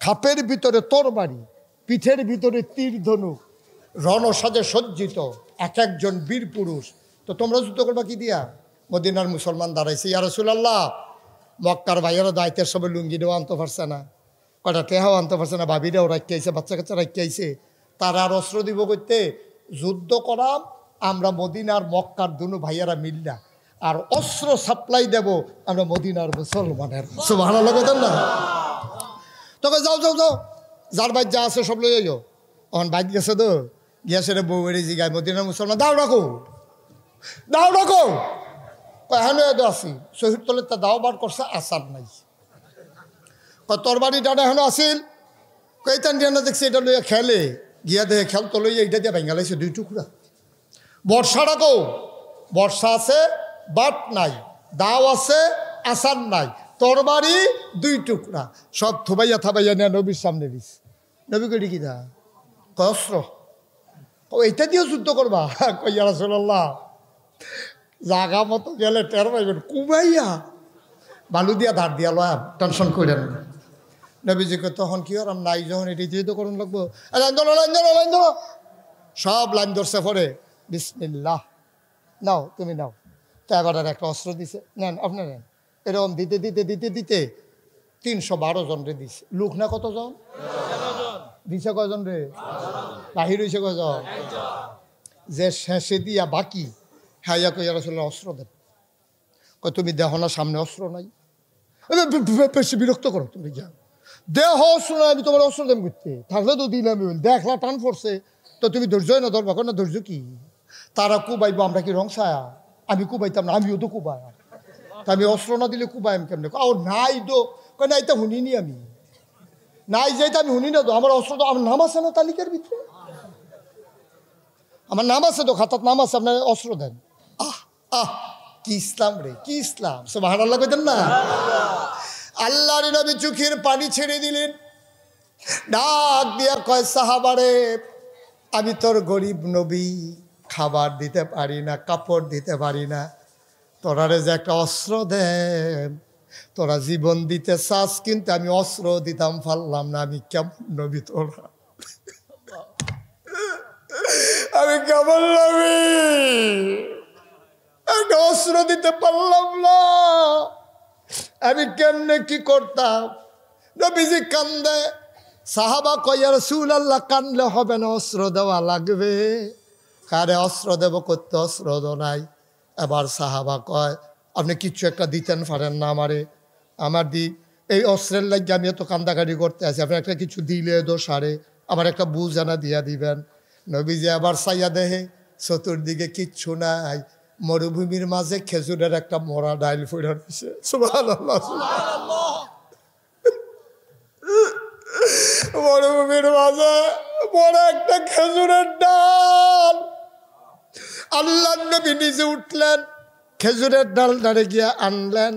খাপের ভিতরে তরবারি পিঠের ভিতরে তীর ধনুক রণসাজে সজ্জিত এক একজন বীর পুরুষ তো তোমরা যুদ্ধ করবা কি দিয়া মদিনার মুসলমান দাঁড়াইছে ইয়া রাসূলুল্লাহ মক্কার ভাইয়েরা দায়িত্বের সবাই লুঙ্গিটাও আনতে পারছে না কটা টেহাও আনতে পারছে না ভাবিরাও রাখতে আইছে বাচ্চা কাচ্চা রাখতে আইছে তারা আর অস্ত্র দিব করতে যুদ্ধ করাম আমরা মদিনার মক্কার দুনো ভাইয়েরা মিললা আর অস্ত্র সাপ্লাই দেব আমরা মদিনার মুসলমানের সুবহানাল্লাহ কথা না তোকে যাও যার বাইর যা আছে সব লই যাও অন বাইক গেছে তো গিয়াছে রে বউ বেড়ে জিগায় মদিনার মুসলমান দাও রাখো হ্যাঁ আসি শহীদ তলে তা দাও বার করছে আসার নাই তরবারি ডাটা হেন আসিল কইতান ডিয়ানা দেখছি এটা লইয়া খেলে গিয়া দেখে খেল তো লইয়া এইটা দিয়ে ভেঙে লাইছে 2 টুকরা বর্ষা রাখো বর্ষা আছে বাট নাই দাও আছে আসার নাই তরবারি 2 টুকরা সব থুবাইয়া থাবাইয়া নিয়ে নবীর সামনে দিস নবী কই কি দা অস্ত্র এইটা দিয়েও যুদ্ধ করবা কইয়া রাসূলুল্লাহ জাগা মতো গেলে টের পাইবেন কুবাইয়া বালু দিয়া ধার দিয়া লয়া টেনশন করেন নবীজিকে তখন কি আর নাই যখন এটি দিয়ে তো করুন লাগবো লাইন ধরো সব লাইন ধরছে পরে বিসমিল্লাহ নাও তুমি নাও তা এবার আর একটা অস্ত্র দিছে নেন আপনি নেন এরকম দিতে 312 জন রে দিছে লোক না কতজন দিছে কয়জন রে বাহির হয়েছে কয়জন যে শেষে দিয়া বাকি হ্যাঁ কইয়া রাসূলুল্লাহ অস্ত্র দেন কয় তুমি দেহ না সামনে অস্ত্র নাই বেশি বিরক্ত করো তুমি যা দেহ অস্ত্র নাই আমি তোমার অস্ত্র দেন করতে থাকলে তো দিন আমি দেখলা টান পড়ছে তো তুমি ধৈর্যই না ধরবা না ধৈর্য কি তারা কুবাইবো আমরা কি রংসায়া আমি কুবাইতাম না আমিও তো কুবাই তা আমি অস্ত্র না দিলে কুবাই আমি কেমনে ও নাই তো কয় না এটা শুনিনি আমি নাই যাইতে আমি শুনি না তো আমার অস্ত্র তো আমার নাম আছে না তালিকার ভিতরে আমার নাম আছে তো খাতার নাম আছে আপনার অস্ত্র দেন কি ইসলাম রে কি ইসলাম সুবহানাল্লাহ কইতেন না আল্লাহর নবী চোখের পানি ছেড়ে দিলেন ডাক দিয়া কয় সাহাবারে আমি তোর গরিব নবী খাবার দিতে পারি না কাপড় দিতে পারি না তোরারে যে একটা অস্ত্র দেন তোরা জীবন দিতে চাস কিন্তু আমি অস্ত্র দিতাম পারলাম না আমি কেমন নবী তোরা আমি কেমন নবী একটা অস্ত্র দিতে পারলাম না আমি কেমনে কি করতাম নবীজি কান্দে সাহাবা কয় ইয়া রাসূলুল্লাহ কানলে হবে না অস্ত্র দেওয়া লাগবে কারে অস্ত্র দেব করতে অস্ত্র নাই এবার সাহাবা কয় আপনি কিচ্ছু একটা দিতেন পারেন না আমার দি এই অস্ত্রের লাগে আমি এত কান্দাকাটি করতে আছি আপনি একটা কিছু দিলে দোষারে আমার একটা বুঝ আনা দিয়া দিবেন নবীজি আবার সাইয়া দেহে চতুর্দিকে কিচ্ছু নাই মরুভূমির মাঝে খেজুরের একটা মরা ডাইল ফুড়ে রয়েছে সুবহানাল্লাহ মরুভূমির মাঝে বড় একটা খেজুরের ডাল আল্লাহ নবী নিজে উঠলেন খেজুরের ডাল ডালে গিয়া আনলেন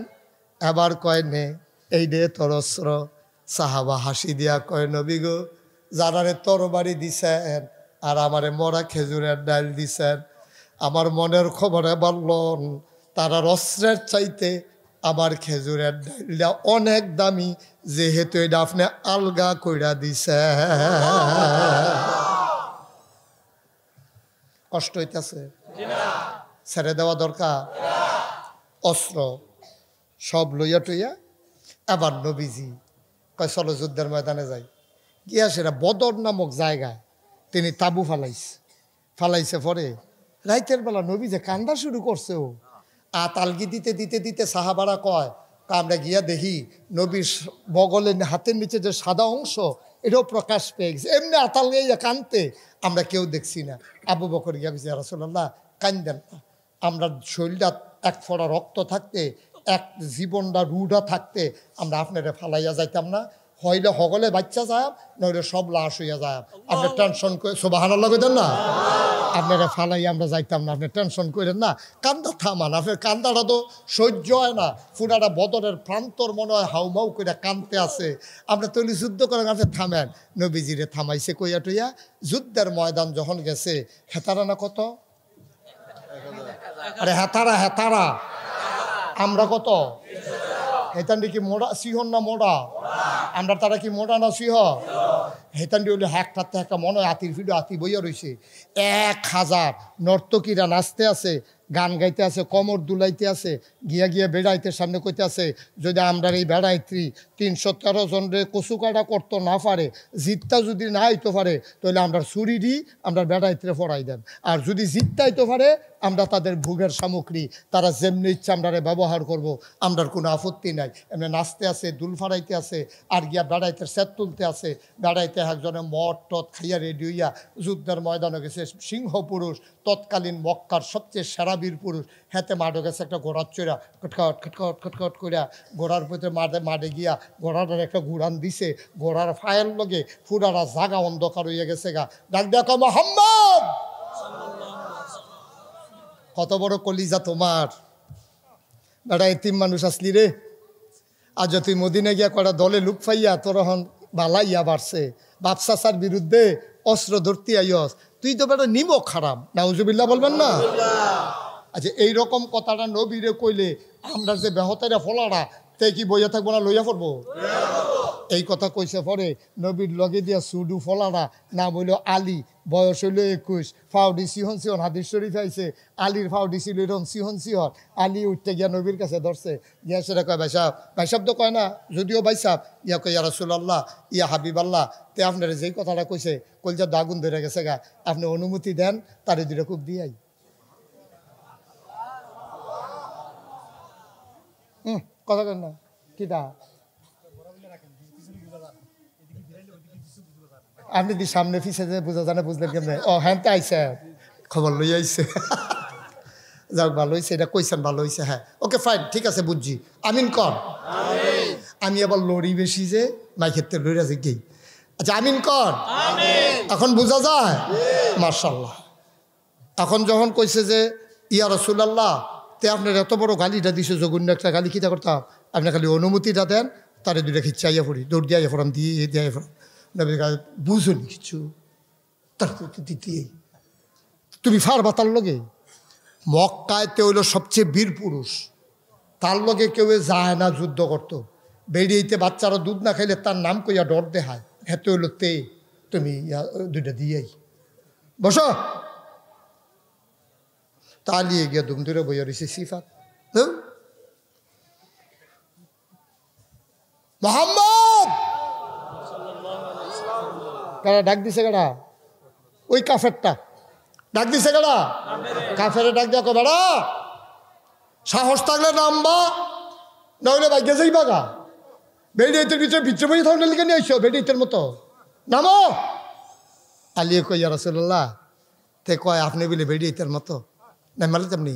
এবার কয় নে এই দে তোর অস্ত্র সাহাবা হাসি দিয়া কয় নবী গো যারারে তরবারি দিছেন আর আমারে মরা খেজুরের ডাল দিছেন। আমার মনের খবরে বললেন তারা অস্ত্রের চাইতে আমার খেজুরের ডালটা অনেক দামি, যেহেতু এটা আপনি আলগা কইরা দিছে। কষ্ট হইতেছে, ছেড়ে দেওয়া দরকার। অস্ত্র সব লইয়া টইয়া আবার নবীজি কয় চলো যুদ্ধের ময়দানে যাই। গিয়া সেটা বদর নামক জায়গায় তিনি তাবু ফালাইছে পরে রাইতের বেলা নবী যে কান্দা শুরু করছে, ও আতালগি দিতে দিতে দিতে সাহাবারা কয় আমরা গিয়া দেখি নবীর বগলে হাতের নিচে যে সাদা অংশ এটাও প্রকাশ পেয়ে গেছে। এমনি আতাল গিয়া কানতে আমরা কেউ দেখছি না। আবু বকর গিয়া গেছে, রাসূলুল্লাহ কান্দেন না, আমরা শরীরটা এক ফোঁটা রক্ত থাকতে, এক জীবনটা রুঢ়া থাকতে আমরা আপনারা ফালাইয়া যাইতাম না, হইলে হগলে বাচ্চা যায়, নইলে সব লাশ হইয়া যায়। আপনি টেনশন করে সুবহানাল্লাহ কইতেন না, আপনারা ফালাইয়া আমরা যাইতাম না, আপনি টেনশন করেন না, কান্দা থামান। আপনার কান্দাটা তো সহ্য হয় না, পুরাটা বদরের প্রান্তর মনে হয় হাউমাউ করে কানতে আছে। আমরা তৈরি যুদ্ধ করেন, আপনি থামেন। নবীজিরে থামাইছে কইয়া টইয়া যুদ্ধের ময়দান যখন গেছে, হেতারা না কত, আরে হেতারা আমরা কত, হেতান্ডি কি মোড়া সিহন না মোড়া, আমরা তারা কি মোড়া না সিহ, হেতান্ডি হলে হ্যাকটাতে একটা মনে হয় আতির ফিডো আতি বইয়া রয়েছে। 1000 নর্তকীরা নাচতে আছে, গান গাইতে আছে, কমর দুলাইতে আছে, গিয়া গিয়া বেড়াইতে সামনে কইতে আছে যদি আমরা এই বেড়াইত্রী 313 জনরে কচু কাটা করতো না পারে, জিতটা যদি না হইতে পারে তাহলে আমরা ছুরি দিই, আমরা বেড়াইত্রে ফড়াই দেন। আর যদি জিতটা হইতে পারে আমরা তাদের ভোগের সামগ্রী তারা যেমনি ইচ্ছা আমরা ব্যবহার করব, আমরার কোনো আপত্তি নাই। এমনি নাচতে আছে, দুল ফাড়াইতে আছে, আর গিয়া বেড়াইতে সেট তুলতে আছে, বেড়াইতে একজনে মদ টদ খাইয়া রেডি হইয়া যুদ্ধের ময়দানে গেছে। সিংহ পুরুষ, তৎকালীন মক্কার সবচেয়ে সেরা বীর পুরুষ, হাতে মাঠে গেছে একটা ঘোড়ার চড়া, খটখট খটখট খটখট করিয়া ঘোড়ার ভিতরে মাঠে গিয়া ঘোড়াটার একটা ঘুরান দিছে, ঘোড়ার ফায়ের লগে ফুরারা জাগা অন্ধকার হইয়া গেছে গা। ডাক দেখো মুহাম্মদ, কত বড় কলিজা তোমার, বেটা এতিম মানুষ আসলি রে। আজ তুই মদিনে গিয়া কটা দলে লুক ফাইয়া তোর হন বালাইয়া বাড়ছে, বাপসাসার বিরুদ্ধে অস্ত্র ধরতে আইয়স, তুই তো বেটা নিমক খারাপ, নাউজুবিল্লাহ বলবেন না। আচ্ছা এইরকম কথাটা নবীরে কইলে আমরা যে বেহতারা ফলারা তে কি বইয়া থাকবো না, লইয়া পড়বো? এই কথা কইছে পরে নবীর লগে দিয়া সুডু ফলারা, নাম হইল আলী, বয়স হইল 21, ফাউডি সিহন সিহন, হাদিস শরীফ আইছে আলীর ফাউডি ছিল এরকম সিহন সিহন। আলী উঠতে গিয়া নবীর কাছে ধরছে, গিয়া সেটা কয় ভাই সাহেব তো কয় না, যদিও ভাই সাহেব, ইয়া কয় ইয়া রাসূলুল্লাহ, ইয়া হাবিবাল্লাহ, তে আপনার যেই কথাটা কইছে কলজা দাগুন ধরে গেছে গা, আপনি অনুমতি দেন তারে দুটা খুব দিয়াই। কথা কেন না কিটা, আপনি দি সামনে পিছে যে বোঝা জানে, বুঝলেন কেমনে? ও হ্যাঁ তো আইসে, খবর লই আইসে, যাক ভালো হয়েছে, এটা কইছেন ভালো হয়েছে। হ্যাঁ ওকে ফাইন, ঠিক আছে বুঝছি। আমিন কর। আমি আবার লড়ি বেশি যে মাই ক্ষেত্রে লড়ি আছে কি। আচ্ছা আমিন কর, এখন বোঝা যায় মাশাআল্লাহ। এখন যখন কইছে যে ইয়া রাসূলুল্লাহ, তে আপনার এত বড় গালিটা দিছে, জঘন্য একটা গালি, কিটা করতাম, আপনি খালি অনুমতিটা দেন, তারে দুইটা খিচ্চাইয়া পড়ি, দৌড় দিয়া ফোরাম দিয়ে দিয়া ফোরাম। বুঝুনি কিছু, তার দিতেই তুমি ফারবা তার লগে। মক্কায়তে হইল সবচেয়ে বীর পুরুষ, তার লগে কেউ যায় না যুদ্ধ করতো। বেরিয়েতে বাচ্চারা দুধ না খাইলে তার নাম কইয়া ডর দেখায়, হেতে হইল তে তুমি দুইটা দিয়েই বসো। তালিয়ে গিয়া দুম দূরে বইয়া রয়েছে সিফাত, মোহাম্মদ কারা ডাক দিছে, কারা ওই কাফেরটা ডাক দিছে, কারা কাফেরে ডাক দিয়া কয় বেড়া সাহস থাকলে নামবা, নইলে ভাগ্যে যাই বাগা, বেড়িয়েতের ভিতরে ভিতরে বই থাকলে লিখে নিয়ে আইসো, বেড়িয়েতের মতো নামো। আলিয়ে কই ইয়া রাসূলুল্লাহ, তে কয় আপনি বলে বেড়িয়েতের মতো না, মালে তেমনি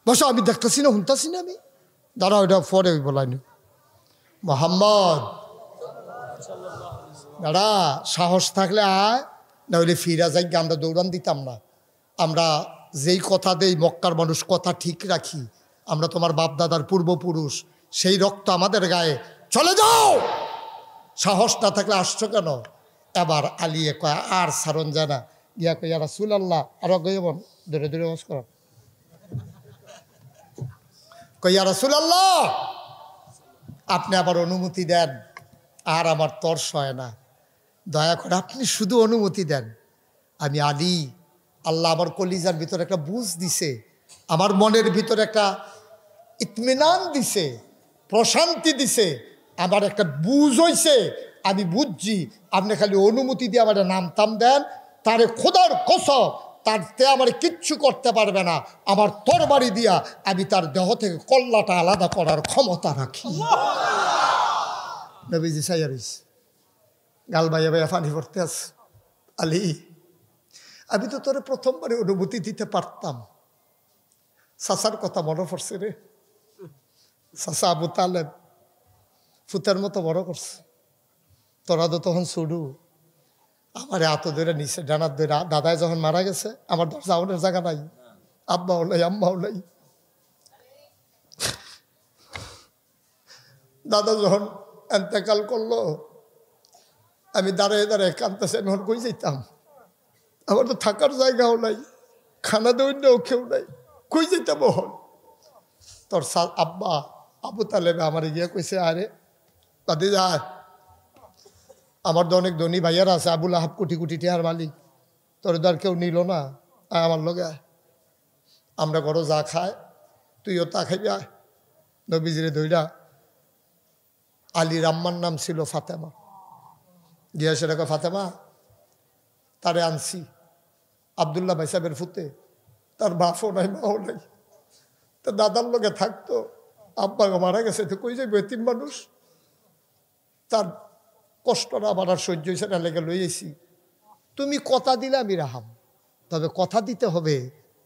বসো, আমি দেখতেছি না, শুনতেছি না, আমি দাঁড়া, ওইটা পরে ওই বলাইনি। মোহাম্মদ দাঁড়া, সাহস থাকলে আয়, নইলে ফিরা যাই, আমরা দৌড়ান দিতাম না। আমরা যেই কথা দেই মক্কার মানুষ কথা ঠিক রাখি, আমরা তোমার বাপদাদার পূর্বপুরুষ, সেই রক্ত আমাদের গায়ে, চলে যাও। সাহস না থাকলে আসছো কেন? এবার আলিয়ে কয় আর সারণ জানা গিয়া কই ইয়া রাসূলুল্লাহ আরো গয়বন ধরে ধরে ওয়াজ কর কই ইয়া রাসূলুল্লাহ আপনি আবার অনুমতি দেন আর আমার তর্স হয় না দয়া করে আপনি শুধু অনুমতি দেন আমি আলী আল্লাহ আমার কলিজার ভিতরে একটা বুঝ দিছে আমার মনের ভিতরে একটা ইতমিনান দিছে প্রশান্তি দিছে আমার একটা বুঝ হইছে আমি বুঝছি আপনি খালি অনুমতি দিয়ে আমার নামতাম দেন তারে খোদার কসম তার তে আমার কিচ্ছু করতে পারবে না আমার তরবারি দিয়া আমি তার দেহ থেকে কল্লাটা আলাদা করার ক্ষমতা রাখি নবীজি সাইয়ারিস গাল বাইয়া বাইয়া পানি পড়তে আস আলী আমি তো তোরে প্রথমবারে অনুমতি দিতে পারতাম চাচার কথা মনে পড়ছে রে চাচা আবু তালেব ফুতের মতো বড় করছে তোরা তো তখন শুরু আমার এত ধরে নিচে ডানার ধরে দাদায় যখন মারা গেছে আমার যাওয়ানোর জায়গা নাই আব্বাও নাই আম্মাও নাই দাদা যখন এন্তেকাল করলো আমি দাঁড়ায় দাঁড়ায় কাঁদতেছে এখন কই যেতাম আমার তো থাকার জায়গাও নাই খানা দৈন্যও কেউ নাই কই যেতাম হন তোর আব্বা আবু তালেবে আমার গিয়ে কইছে আরে দাদি যা আমার তো অনেক ধনী ভাইয়ারা আছে আবুল আহাব কোটি কোটি টিয়ার মালিক তোর তো আর কেউ নিল না আমার লগে আমরা ঘরও যা খায় তুইও তা খাইবি আয় নবীজিরে দইরা আলীর আম্মার নাম ছিল ফাতেমা গিয়া সেটাকে ফাতেমা তারে আনছি আবদুল্লাহ ভাই সাহেবের ফুতে তার বাপও নাই মাও নাই তো দাদার লগে থাকতো আব্বা মারা গেছে তো কই যাইব এতিম মানুষ তার কষ্টটা আমার আর সহ্য হয়েছে না লেগে লইয়েছি তুমি কথা দিলে আমি রাহাম তবে কথা দিতে হবে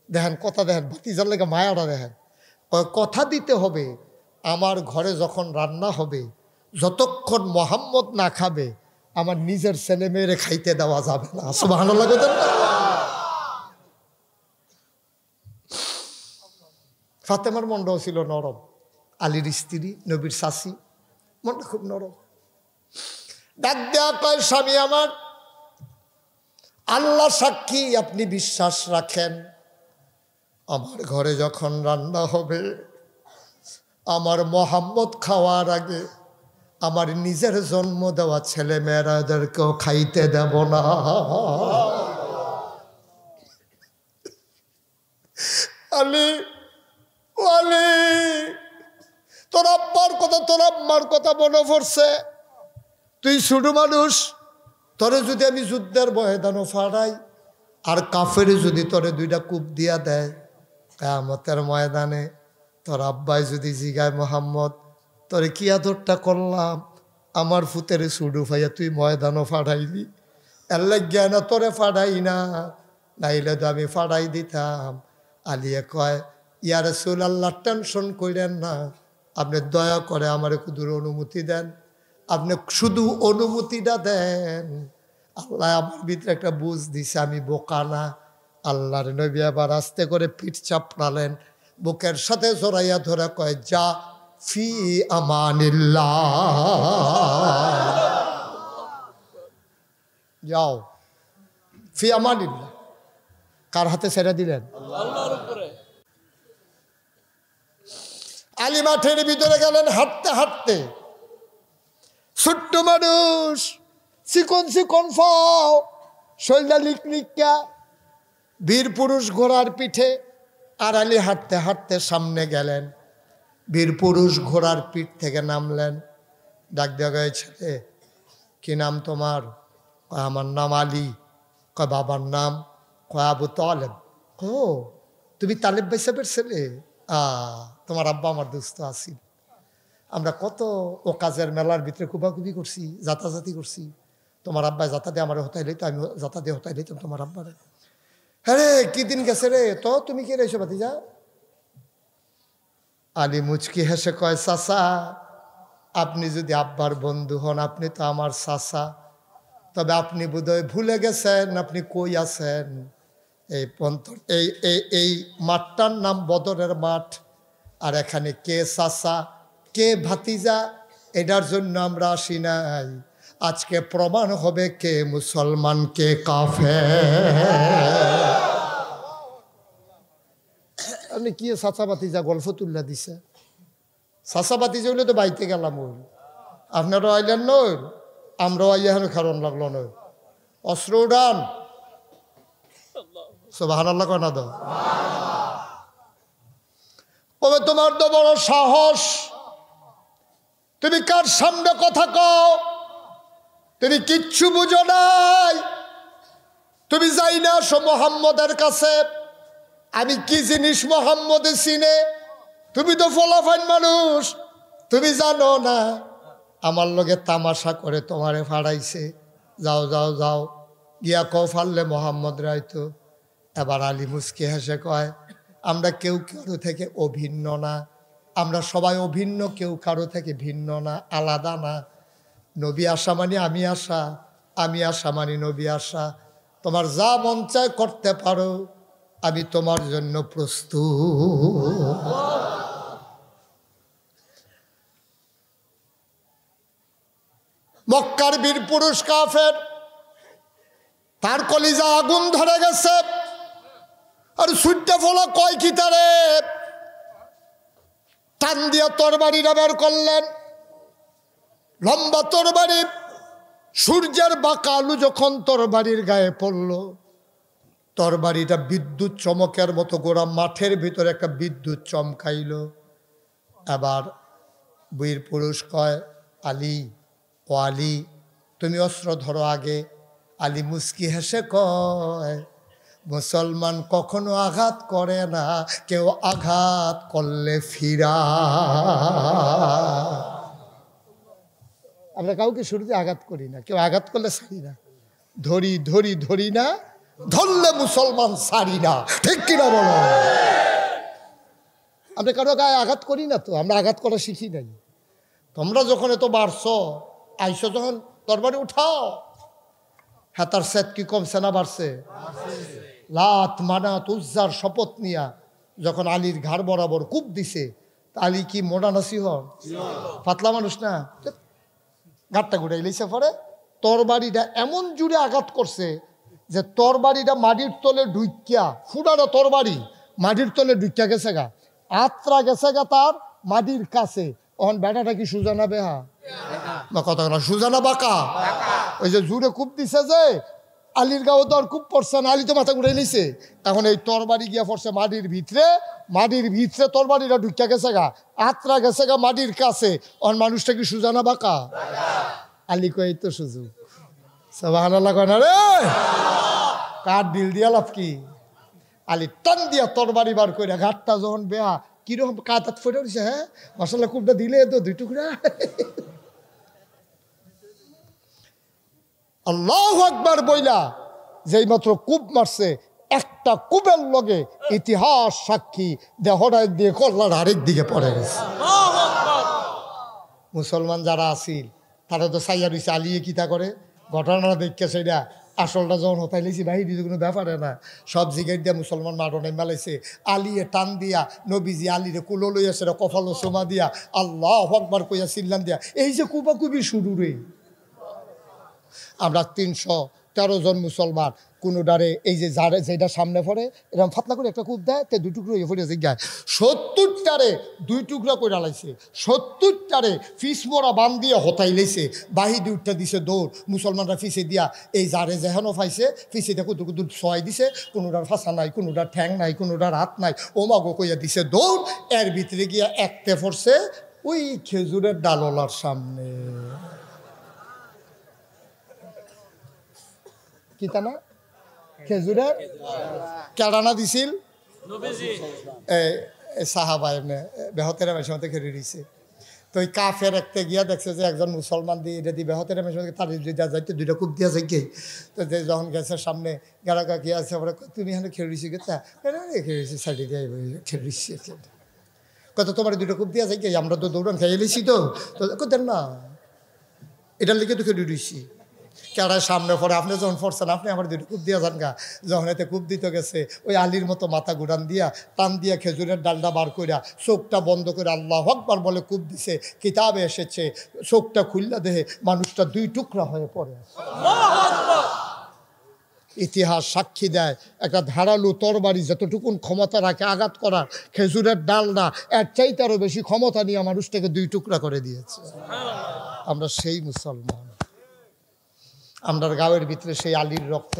দেখেন কথা দেখেন ভাতিজার লেগে মায়াটা দেখেন কথা দিতে হবে আমার ঘরে যখন রান্না হবে যতক্ষণ মোহাম্মদ না খাবে আমার নিজের ছেলে মেয়েরে খাইতে দেওয়া যাবে না সুবহানাল্লাহ কইতেন না ফাতেমার মনটাও ছিল নরম আলীর স্ত্রী নবীর শাশি মনটা খুব নরম ডাক দেয়া কয় স্বামী আমার আল্লাহ সাক্ষী আপনি বিশ্বাস রাখেন আমার ঘরে যখন রান্না হবে আমার মোহাম্মদ খাওয়ার আগে আমার নিজের জন্ম দেওয়া ছেলে মেয়েরাদেরকেও খাইতে দেব না আলী আলী তোর আব্বার কথা তোর আম্মার কথা মনে পড়ছে তুই ছোট মানুষ তোরে যদি আমি যুদ্ধের ময়দানও ফাড়াই আর কাফেরে যদি তোরে দুইটা কূপ দিয়া দেয় কিয়ামতের ময়দানে তোর আব্বাই যদি জিগায় মোহাম্মদ তোরে কি আদরটা করলাম আমার ফুতের সুডু ভাইয়া তুই ময়দানও ফাড়াইলি এর লাগিয়া না তোরে ফাড়াই না নাইলে তো আমি ফাড়াই দিতাম আলিয়ে কয় ইয়া রাসূলুল্লাহ টেনশন কইরেন না আপনি দয়া করে আমার কুদুর অনুমতি দেন আপনি শুধু অনুমতিটা দেন আল্লাহ আমার ভিতরে একটা বুঝ দিছে আমি বোকা না আল্লাহর নবী আবার আস্তে করে পিঠ চাপড়ালেন বুকের সাথে জড়াইয়া ধরে কয় যা ফি আমানিল্লাহ যাও ফি আমানিল্লাহ কার হাতে ছেড়ে দিলেন আল্লাহর উপরে আলী মাঠের ভিতরে গেলেন হাঁটতে হাঁটতে ছোট্ট মানুষ চিকন চিকন ফাও শৈলা লিকলিকা বীর পুরুষ ঘোড়ার পিঠে আর আলী হাঁটতে হাঁটতে সামনে গেলেন বীর পুরুষ ঘোড়ার পিঠ থেকে নামলেন ডাক দেওয়া গেছে ছেলে কি নাম তোমার কয় আমার নাম আলী কয় বাবার নাম কয় আবু তালেব ও তুমি তালেব ভাই সাহেবের ছেলে তোমার আব্বা আমার দোস্ত আসিল আমরা কত ও কাজের মেলার ভিতরে কুবাকুবি করছি যাতাযাতি করছি তোমার আব্বাই যাতা দিয়ে আমার হতাই লইতো আমি যাতা দিয়ে হতাই লইতাম তোমার আব্বারে হ্যাঁ রে কি দিন গেছে রে তো তুমি কি রেছো ভাতিজা আলী মুচকি হেসে কয় চাচা আপনি যদি আব্বার বন্ধু হন আপনি তো আমার চাচা তবে আপনি বোধহয় ভুলে গেছেন আপনি কই আছেন এই এই মাঠটার নাম বদরের মাঠ আর এখানে কে চাচা কে ভাতিজা এটার জন্য আমরা আসি নাই আজকে প্রমাণ হবে কে মুসলমান কে কাফের। আপনি কি চাচাবাতি যা গল্প তুল্লা দিছে, চাচাবাতি যে হইলে তো বাইতে গেলাম ওই, আপনারও আইলেন নই, আমরাও আইয়ার কারণ লাগলো নই। অস্ত্র উড়ান, সুবহানাল্লাহ কয় না? দাও কবে তোমার তো বড় সাহস, তুমি কার সামনে কথা কও? তুমি কিচ্ছু বুঝো নাই। তুমি যাই না আসো মোহাম্মদের কাছে, আমি কি জিনিস মোহাম্মদে চিনে? তুমি তো ফলাফাইন মানুষ, তুমি জানো না। আমার লগে তামাশা করে তোমারে ফাড়াইছে। যাও যাও যাও গিয়া কও ফাললে মোহাম্মদ রাইতো। এবার আলী মুস্কি হেসে কয়, আমরা কেউ কারো থেকে অভিন্ন না, আমরা সবাই অভিন্ন, কেউ কারো থেকে ভিন্ন না, আলাদা না। নবী আসা মানে আমি আসা, আমি আসা মানে নবী আসা। তোমার যা মন চায় করতে পারো, আমি তোমার জন্য প্রস্তুত। মক্কার বীর পুরুষ কাফের, তার কলিজা আগুন ধরে গেছে। আর সুইটটা ফলা কয় কি তারে টান দিয়া তরবারিটা বের করলেন, লম্বা তরবারি। সূর্যের বাঁকা আলু যখন তরবারির গায়ে পড়ল, তরবারিটা বিদ্যুৎ চমকের মতো গোড়া মাঠের ভিতরে একটা বিদ্যুৎ চমকাইল। আবার বীর পুরুষ কয়, আলী ও আলী তুমি অস্ত্র ধরো আগে। আলী মুস্কি হেসে কয়, মুসলমান কখনো আঘাত করে না, কেউ আঘাত করলে ফিরা। আমরা কাউকে শুরুতে আঘাত করি না, কেউ আঘাত করলে ছাড়ি না। ধরি ধরি ধরি না, ধরলে মুসলমান ছাড়ি না। ঠিক কিনা বলো? আমরা কারো গায়ে আঘাত করি না তো, আমরা আঘাত করা শিখি নাই। তোমরা যখন এত বাড়ছো, আইসো যখন তরবারি উঠাও। হ্যাঁ, তার সেট কি কমছে না বাড়ছে? লাত মানাত উজ্জার শপথ নিয়া যখন আলীর ঘাড় বরাবর কূপ দিছে, আলী কি মোটা নাসি হন? পাতলা মানুষ না, ঘাটটা ঘুরাই লিছে। পরে তরবারিটা এমন জুড়ে আঘাত করছে যে তরবারিটা মাটির তলে ঢুকিয়া, ফুটানো তরবারি মাটির তলে ঢুকিয়া গেছে গা, আত্রা গেছে গা তার মাটির কাছে। অন বেটাটা কি সুজানা বেহা বা কথা না, সুজানা বাঁকা। ওই যে জুড়ে কূপ দিছে যে আলীর গাও তো আর কূপ পড়ছে না, আলী তো মাথা ঘুরে নিছে। এখন এই তরবারি গিয়া পড়ছে মাটির ভিতরে, মাটির ভিতরে তরবারিটা ঢুকিয়া গেছে গা, আত্রা গেছে গা মাটির কাছে। অন মানুষটা কি সুজানা বাঁকা? আলী কই তো সুযোগ। সুবহানাল্লাহ কয় না রে? কার দিল দিয়া লাভ কি? আলী টান দিয়া তরবারি বার করে ঘাটটা যখন বেয়া কিরকম কাতাত ফেটে উঠছে। হ্যাঁ মশলা কূপটা দিলে তো দুই টুকরা। আল্লাহু আকবার বইলা যেই মাত্র কূপ মারছে, একটা কূপের লগে ইতিহাস সাক্ষী দেহটা দিয়ে কল্লার আরেক দিকে পড়ে গেছে। মুসলমান যারা আসিল তারা তো সাইয়া রয়েছে, আলিয়ে কিতা করে ঘটনা দেখছে সেটা আসলটা যখন হতাই লেছি ভাই দিদি কোনো ব্যাপারে না। সব জিগাই দিয়া মুসলমান মারণে মেলাইছে। আলিয়ে টান দিয়া নবীজি আলিরে কুলো লইয়া সেটা কফালো সোমা দিয়া আল্লাহু আকবার কইয়া চিল্লান দিয়া এই যে কুবাকুবি শুরু রে। আমরা 313 জন মুসলমান কোনো ডারে এই যে যারে যেটা সামনে পড়ে এরকম ফাতলা করে একটা কূপ দেয়, তে 2 টুকরো হয়ে পড়ে জিজ্ঞায় 70টারে 2 টুকরা করে লাইছে, 70টারে ফিস মোড়া বান দিয়ে হতাই লেছে। বাহিদি উঠটা দিছে দৌড়, মুসলমানরা ফিসে দিয়া এই যারে যেহেনো পাইছে ফিসে দিয়ে কুদু কুদু ছয় দিছে। কোনোটার ফাঁসা নাই, কোনোটার ঠ্যাং নাই, কোনোটার হাত নাই, ও মাগো কইয়া দিছে দৌড়। এর ভিতরে গিয়া একতে পড়ছে ওই খেজুরের ডাললার সামনে। কি তা না খেজুরের কেডানা দিছিল সাহাবা এমনি বেহতের মেশে মধ্যে খেলে দিছে। তো ওই কাফের একটা গিয়া দেখছে যে একজন মুসলমান দিয়ে এটা দিয়ে বেহতের মেশে মধ্যে তার দেওয়া যাইতে 2টা কূপ দিয়া যাই গে। তো যে যখন গেছে সামনে গাড়াকা গিয়ে আছে, তুমি এখানে খেলে দিছি গেতা খেলে দিছি সাইডে দিয়ে খেলে দিচ্ছি। কত তোমার 2টা কূপ দিয়া যাই গে, আমরা তো দৌড়ান খেয়ে লিছি তো দেন না, এটার লিখে তো খেলে দিচ্ছি। কেড়ায় সামনে পড়ে, আপনি যখন পড়ছেন আপনি আমার দুটো কূপ দিয়া যান গা। যখন এতে কূপ দিতে গেছে ওই আলীর মতো মাথা ঘুরান দিয়া টান দিয়া খেজুরের ডালটা বার কইরা চোখটা বন্ধ করে আল্লাহু আকবার বলে কূপ দিছে। কিতাবে এসেছে চোখটা খুললা দেহে মানুষটা 2 টুকরা হয়ে পড়ে। ইতিহাস সাক্ষী দেয় একটা ধারালো তরবারি যতটুকুন ক্ষমতা রাখে আঘাত করার, খেজুরের ডাল না এর চাইতে আরও বেশি ক্ষমতা নিয়ে মানুষটাকে 2 টুকরা করে দিয়েছে। আমরা সেই মুসলমান। আমাদের গায়ের ভিতরে সেই আলীর রক্ত,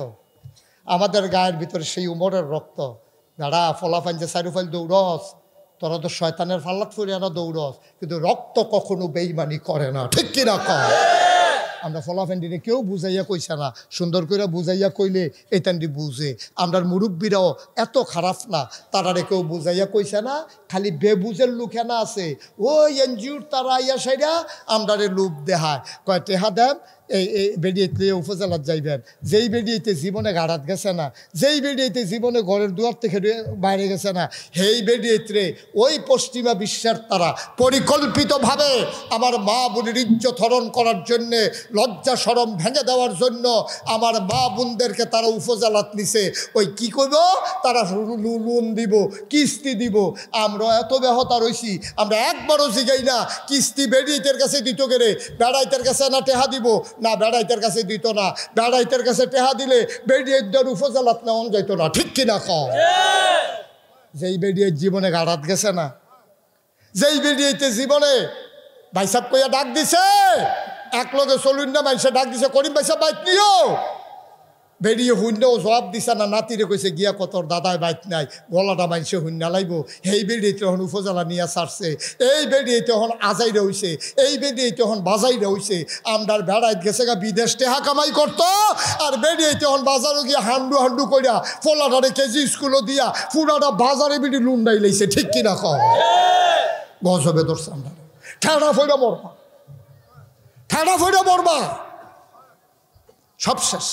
আমাদের গায়ের ভিতরে সেই উমরের রক্ত। দাঁড়া ফলাফাইন যে সাইরুফাইল দৌড়স, তোরা তো শয়তানের ফাল্লাত ফুরিয়ে না দৌড়স, কিন্তু রক্ত কখনো বেইমানি করে না, ঠিক কিনা কয়? আমরা ফলাফেন্ডিরে কেউ বুঝাইয়া কইছে না, সুন্দর করে বুঝাইয়া কইলে এটান্ডি বুঝে। আমরার মুরব্বীরাও এত খারাপ না, তারারে কেউ বুঝাইয়া কইছে না, খালি বেবুঝের লুকে না আছে ওই এনজিওর তারা ইয়া সাইডা আমরারে লুপ দেহায় কয় টেহা দেন এই বেরিয়েতে উপজেলার যাইবেন। যেই বেরিয়েতে জীবনে গাড়াত গেছে না, যেই বেরিয়েতে জীবনে ঘরের দুয়ার থেকে বাইরে গেছে না, সেই বেরিয়েতে ওই পশ্চিমা বিশ্বের তারা পরিকল্পিতভাবে আমার মা বোনের ইজ্জত হরণ করার জন্যে, লজ্জা শরম ভেঙে দেওয়ার জন্য আমার মা বোনদেরকে তারা উপজেলাত নিছে। ওই কি করব, তারা লোন দিব, কিস্তি দিব। আমরা এত ব্যাহতা রয়েছি, আমরা একবারও জিগাই না কিস্তি বেরিয়েতের কাছে দিত গেলে বেড়াইতের কাছে না টেহা দিব না, বেড়াইতের কাছে দিত না। বেড়াইতের কাছে টেহা দিলে বেরিয়েদের উপজেলাত নেওয়া যাইতো না, ঠিক কিনা কও? যেই বেরিয়ে জীবনে গাড়াত গেছে না, যেই বেরিয়েতে জীবনে ভাইসাব কইয়া ডাক দিছে, এক লগে চলুন না মানুষে ডাক দিছে করিম ভাইসাব বাইক নিও, বেরিয়ে হুন্ডাও জবাব দিছে না, নাতিরে কইছে গিয়া কতর দাদায় বাইক নাই, গলাটা মানুষে হুন্ডা লাইব। এই বেরিয়ে তখন উপজেলা নিয়ে ছাড়ছে, এই বেরিয়ে তখন আজাইরা হইছে, এই বেরিয়ে তখন বাজাইরা হইছে। আমরার বেড়াইত গেছে গা বিদেশ টেহা কামাই করতো, আর বেরিয়ে তখন বাজারে গিয়া হান্ডু হান্ডু কইরা ফোলাটারে কেজি স্কুলও দিয়া পুরাটা বাজারে বিড়ি লুন্ডাই লাইছে, ঠিক কিনা কও? গজবে ধরছে আমরা, ঠেড়া ফইরা মরবা, ঠেড়া ফইরা মরবা, সব শেষ,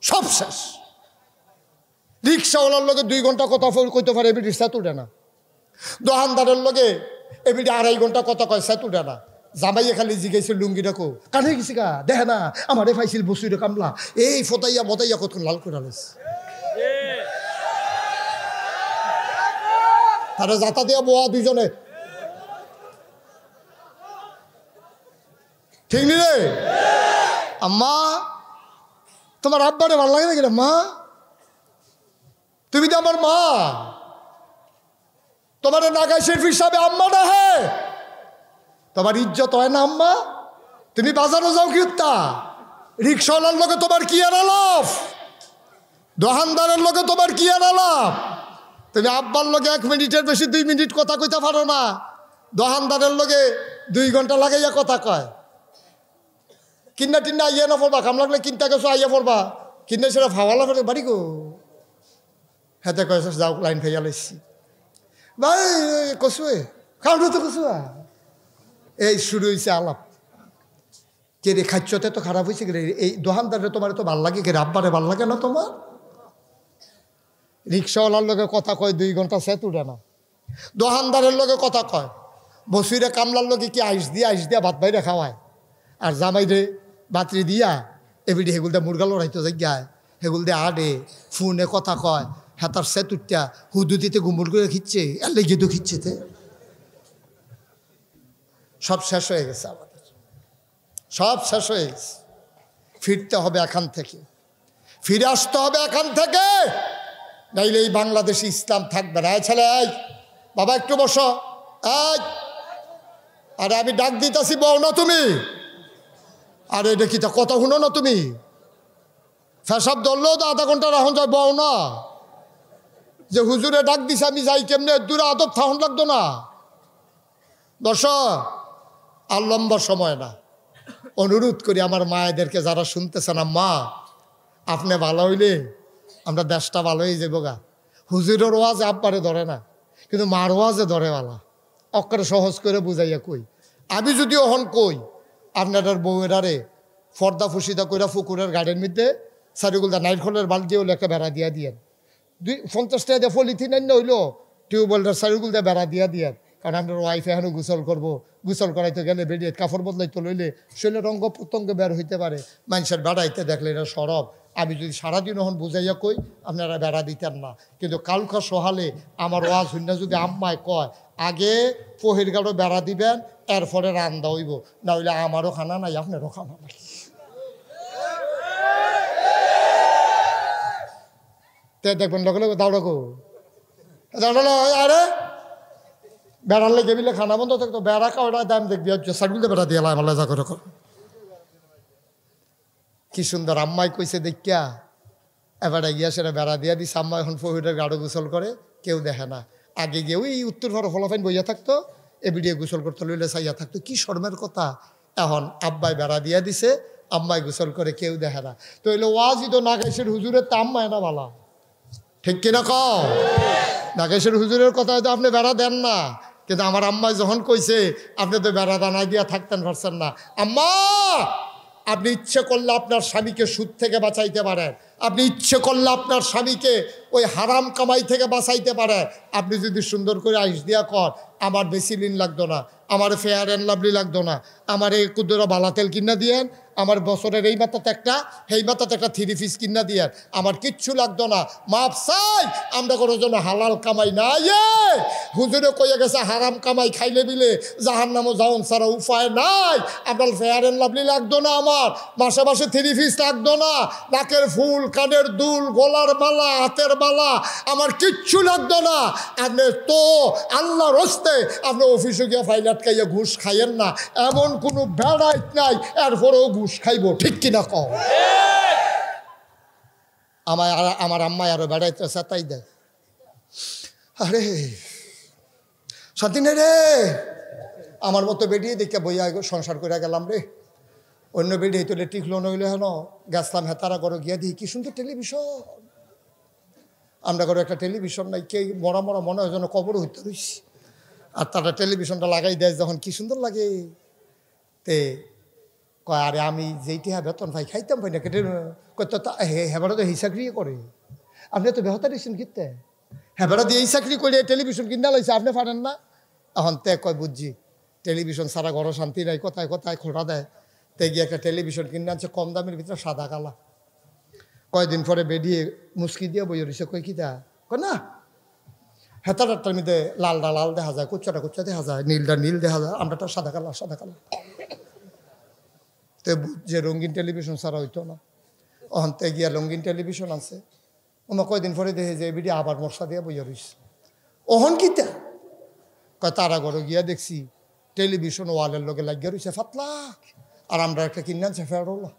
সব শেষ। রিক্সাওয়ালার লগে 2 ঘন্টা কথা কইতে পারে, এবিডি সেত উঠে না। দোকানদারের লগে এবিডি 2.5 ঘন্টা কথা কয়, সেত উঠে না। জামাইয়ে খালি জিগাইছে লুঙ্গিটা কো কানে গেছি গা, দেখে না আমারে ফাইছিল বসুরে কামলা, এই ফতাইয়া বতাইয়া কত লাল করে আলাইছে। তারা যাতা দিয়া বোয়া দুইজনে, ঠিক নি রে? আম্মা তোমার আব্বারে ভালো লাগে নাকি? মা তুমি তো আমার মা, তোমার নাগা শেরফ হিসাবে আম্মা না হে, তোমার ইজ্জত হয় না আম্মা? তুমি বাজারে যাও কি উত্তা, রিক্সাওয়ালার লোকে তোমার কি আর আলাপ, দোকানদারের লোকে তোমার কি আর আলাপ? তুমি আব্বার লোকে 1 মিনিটের বেশি 2 মিনিট কথা কইতে পারো না, দোকানদারের লোকে 2 ঘন্টা লাগাইয়া কথা কয়। কিন্না টিন্না আইয়া না পড়বা, কাম লাগলে কিনতে গেছো আইয়া পড়বা, কিনে সেটা ভাওয়ালা ফেলে বাড়ি গো হাতে কয়েছে যাও লাইন খাইয়া লাইছি ভাই কসুয়ে খাওয়া তো কসুয়া। এই শুরু হয়েছে আলাপ, কে রে খাচ্ছতে তো খারাপ হয়েছে রে, এই দোকানদারে তোমার তো ভাল লাগে, কে আব্বারে ভাল লাগে না তোমার? রিক্সাওয়ালার লগে কথা কয় 2 ঘন্টা সেত উঠে না, দোকানদারের লগে কথা কয়, বসুরে কামলার লগে কি আইস দিয়া ভাত বাইরে খাওয়ায়, আর জামাইরে বাতরি দিয়া এবিডি হেগুল দিয়ে মুরগা লড়াইতে যাই, হেগুল দিয়ে আডে ফোনে কথা কয়, হেতার সেত উঠা হুদুতিতে গুমুর করে খিচ্ছে, এর লেগে তো খিচ্ছেতে। সব শেষ হয়ে গেছে আমাদের, সব শেষ হয়ে গেছে। ফিরতে হবে এখান থেকে, ফিরে আসতে হবে এখান থেকে, নাইলে এই বাংলাদেশে ইসলাম থাকবে না। ছেলে এই বাবা একটু বসো, এই আরে আমি ডাক দিতেছি বউ না তুমি, আরে এটা কি তা কথা শুনো না তুমি? ফেসাব ধরলেও তো আধা ঘন্টা রাখুন যায়, বউ না যে হুজুরে ডাক দিছে আমি যাই কেমনে, দূরে আদব থাকুন লাগতো না। দর্শক আর লম্বা সময় না, অনুরোধ করি আমার মায়েদেরকে যারা শুনতেছেন, মা আপনি ভালো হইলে আমরা দেশটা ভালো হয়ে যাবো গা। হুজুরের ওয়াজে আব্বারে ধরে না, কিন্তু মার ওয়াজে ধরে বালা, অক্ষরে সহজ করে বুঝাইয়া কই। আমি যদি ওহন কই আপনার বউয়েরারে ফর্দা ফুসিদা কইরা পুকুরের গাড়ির মধ্যে সারিগুলদা নাইটখলের বালতিও লেখা বেড়া দিয়া দিয়েন, 50 টাকা দিয়ে পলিথিন আন্য হইলো টিউবওয়েলটার সারিগুলদা বেড়া দিয়া দিয়েন, কারণ আপনার ওয়াইফে এখনও গোসল করবো, গোসল করাইতে গেলে বেরিয়ে কাপড় বদলাইতে লইলে শরীরের রঙ্গ প্রত্যঙ্গ বের হইতে পারে, মানুষের বেড়াইতে দেখলে এটা সরব। আমি যদি সারাদিন এখন বুঝাইয়া কই আপনারা বেড়া দিতেন না, কিন্তু কালকা সহালে আমার ওয়াজ হইনা যদি আম্মায় কয় আগে পহির গাড়ো বেড়া দিবেন, এরপরে রান্দা হইব, না হইলে আমারও খানা নাই আপনারও খানা নাই। তে দেখবেন লগে লগে দাউড়াকো দাউড়ালো, আরে বেড়ার লেগে বিলে খানা বন্ধ থাকতো, বেড়া কাউটা দাম দেখবি সার্গুলতে বেড়া দিয়ে আমার যা করে। কি সুন্দর আম্মাই কইছে দেখিয়া এবার গিয়া সেটা বেড়া দিয়া দিস। আম্মা এখন ফহিরের গাঢ় গোসল করে, কেউ দেখে না। আগে গিয়ে ওই উত্তর ফর ফলাফাইন বইয়া থাকতো, এবিডিয়ে গোসল করতে লইলে চাইয়া থাকতো। কি শর্মের কথা! এখন আব্বাই বেড়া দিয়া দিছে, আম্মাই গোসল করে, কেউ দেখে না। তো এলো ওয়াজি তো নাগেশের হুজুরের তা আম্মায় না বালা, ঠিক কিনা কও? নাগেশের হুজুরের কথা হয়তো আপনি বেড়া দেন না, কিন্তু আমার আম্মাই যখন কইছে আপনি তো বেড়া দানাই দিয়া থাকতেন পারছেন না। আম্মা, আপনি ইচ্ছে করলে আপনার স্বামীকে সুদ থেকে বাঁচাইতে পারেন, আপনি ইচ্ছে করলে আপনার স্বামীকে ওই হারাম কামাই থেকে বাঁচাইতে পারেন। আপনি যদি সুন্দর করে আইস দিয়া কর, আমার বেসিলিন লাগতো না, আমার ফেয়ার অ্যান্ড লাভলি লাগতো না, আমার এই কুদরা বালা তেল কিনা দিয়েন, আমার বছরের এই মাথাতে একটা সেই মাথাতে একটা 3 পিস কিনা দিয়েন, আমার কিচ্ছু লাগতো না। মাপ চাই, আমরা কোনো জন্য হালাল কামাই না। হুজুরে কইয়া গেছে হারাম কামাই খাইলে বিলে জাহান্নামও যাওন ছাড়া উপায় নাই। আপনার ফেয়ার অ্যান্ড লাভলি লাগতো না, আমার মাসে মাসে 3 পিস লাগতো না, নাকের ফুল, কানের দুল, গলার মালা, হাতের মালা, আমার কিচ্ছু লাগতো না। আপনি তো আল্লাহর হস্তে আপনি অফিসে গিয়ে ফাইল আটকাইয়া ঘুষ খাইয়েন না, এমন কোনো বেড়াইত নাই এরপরেও ঘুষ খাইব, ঠিক কিনা কও? আমার আম্মাই আরো বেড়াইতে তাই দেয়। আরে শান্তি নেই রে, আমার মতো বেরিয়ে দেখে বইয়া সংসার করে গেলাম রে। অন্য বেরিয়ে তোলে টিকলো নইলে হেন গেছলাম হেতারা করো গিয়া দিই কি সুন্দর টেলিভিশন। আমরা করে একটা টেলিভিশন নাই, কে মরা মরা মনে হয় যেন কবর হইতে রইছি। আর তারা টেলিভিশনটা লাগাই দেয় যখন, কি সুন্দর লাগে। তে কয় আরে আমি যেইটি হ্যাঁ বেতন ভাই খাইতাম ভাই না কেটে হেবারা তো এই চাকরি করে, আপনি তো বেহতা দিচ্ছেন কিনতে, হেবারা দিয়ে এই চাকরি করে টেলিভিশন কিনা লাইছে, আপনি পারেন না। এখন তে কয় বুঝছি টেলিভিশন সারা ঘর শান্তি নাই, কোথায় কোথায় খোঁড়া দেয়। তে গিয়ে একটা টেলিভিশন কিনে আনছে কম দামের ভিতরে, সাদা কালা। কয়দিন পরে বেরিয়ে মুস্কি দিয়ে বই রয়েছে, কই কি দা কয় না হেতাটার মধ্যে লালটা লাল দেখা যায়, কুচ্চাটা কুচ্চা দেখা যায়, নীলটা নীল দেখা যায়, আমরাটা সাদা কালা সাদা কালা। তো যে রঙিন টেলিভিশন ছাড়া হইতো না। অহন্তে গিয়া রঙিন টেলিভিশন আছে, ওমা কয়দিন পরে দেখে যে বিডি আবার মশা দিয়া বইয়া রইছে। ওহন কিতা কয় তারা ঘরে গিয়া দেখছি টেলিভিশন ওয়ালের লগে লাগিয়া রইছে ফাতলা, আর আমরা একটা কিনে আনছে ফেরোলা।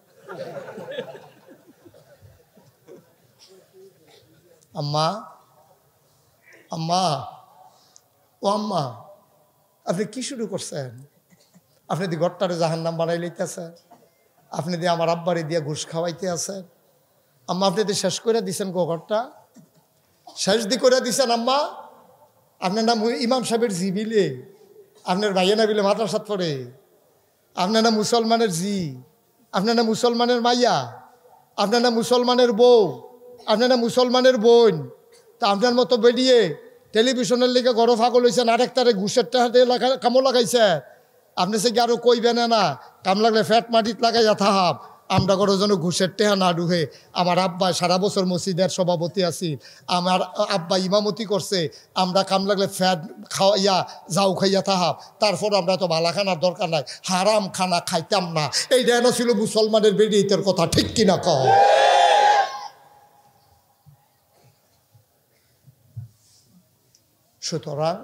আম্মা আম্মা ও আম্মা, আপনি কি শুরু করছেন? আপনি দি ঘরটারে জাহান্নাম বানাই লইতেছেন, আপনি দিয়ে আমার আব্বারে দিয়ে ঘুষ খাওয়াইতে আছেন। আম্মা আপনি তো শেষ করে দিছেন গো, ঘরটা শেষ দি করে দিছেন। আম্মা আপনার নাম ইমাম সাহেবের জি বিলে, আপনার ভাইয়া না বিলে মাদ্রাসাত পড়ে, আপনার নাম মুসলমানের জি, আপনার নাম মুসলমানের মাইয়া, আপনার নাম মুসলমানের বউ, আপনার নাম মুসলমানের বোন। তা আপনার মতো বেরিয়ে টেলিভিশনের লিগে গড় ফাগল হয়েছেন, আরেকটারে ঘুষের টাহাতে কামো লাগাইছে। আপনি সে কি আরো কইবেন না, কাম লাগলে ফ্যাট মাটিত লাগাইয়া থাহাব, আমরা কোনো যেন ঘুষের টেহা না ঢুহে। আমার আব্বা সারা বছর মসজিদের সভাপতি আছি, আমার আব্বা ইমামতি করছে, আমরা কাম লাগলে ফ্যাট খাওয়াইয়া যাও খাইয়া থাহাব, তারপর আমরা তো ভালা খানার দরকার নাই, হারাম খানা খাইতাম না। এইটা না ছিল মুসলমানের বেরিয়েতের কথা, ঠিক কিনা কও? সুতরাং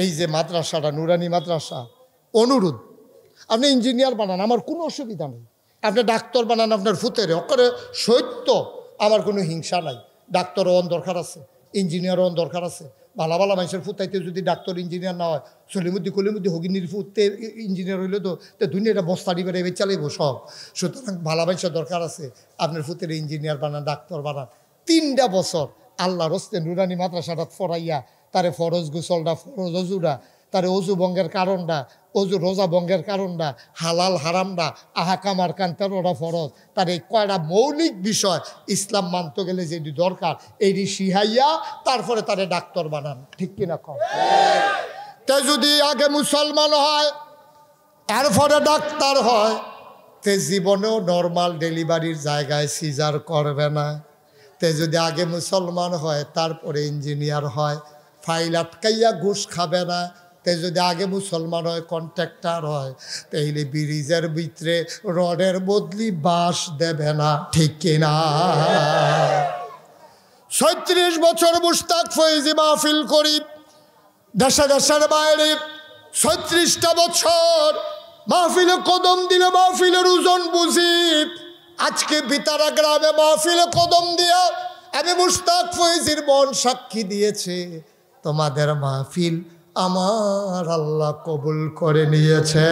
এই যে মাদ্রাসাটা নুরানি মাদ্রাসা, অনুরোধ আপনি ইঞ্জিনিয়ার বানান, আমার কোনো অসুবিধা নেই। আপনি ডাক্তার বানান আপনার ফুতেরে, অকরে সত্য, আমার কোনো হিংসা নাই। ডাক্তারও অন দরকার আছে, ইঞ্জিনিয়ারও অন দরকার আছে। ভালো ভালো মানুষের ফুতাইতে যদি ডাক্তার ইঞ্জিনিয়ার না হয়, সলিমুদ্দি কলিমুদ্দি হগিনির ফুটতে ইঞ্জিনিয়ার হইলে তো দুনিয়াটা বস্তা দিবে এবার চালাইব সব। সুতরাং ভালো মানুষের দরকার আছে, আপনার ফুতের ইঞ্জিনিয়ার বানান, ডাক্তার বানান। 3টা বছর আল্লাহর হস্তে নুরানি মাদ্রাসাটা ফরাইয়া তারে ফরজ গোসলটা, ফরজ অজুরা, তারে অজু বঙ্গের কারণটা, অজু রোজা বঙ্গের কারণটা, হালাল হারামটা, আহাকামার কান্তারোটা ফরজ, তার এই কয়টা মৌলিক বিষয় ইসলাম মানতে গেলে যেটি দরকার এইটি শিহাইয়া তারপরে তারে ডাক্তার বানান, ঠিক কিনা কম? তে যদি আগে মুসলমান হয় এরপরে ডাক্তার হয়, তে জীবনেও নর্মাল ডেলিভারির জায়গায় সিজার করবে না। তে যদি আগে মুসলমান হয় তারপরে ইঞ্জিনিয়ার হয়, ফাইল আটকাইয়া ঘুষ খাবে না। তে যদি আগে মুসলমান হয় কন্ট্রাক্টর হয়, তাইলে ব্রিজের ভিতরে রডের বদলি বাঁশ দেবে না, ঠিক কিনা? ৩৬ বছর মুশতাক ফয়েজি মাহফিল করি দেশে দেশের বাইরে, ৩৬টা বছর মাহফিলে কদম দিলে মাহফিলের ওজন বুঝি। আজকে বিতারা গ্রামে মাহফিলে কদম দিয়া আমি মুশতাক ফয়েজির মন সাক্ষী দিয়েছে, তোমাদের মাহফিল আমার আল্লাহ কবুল করে নিয়েছে।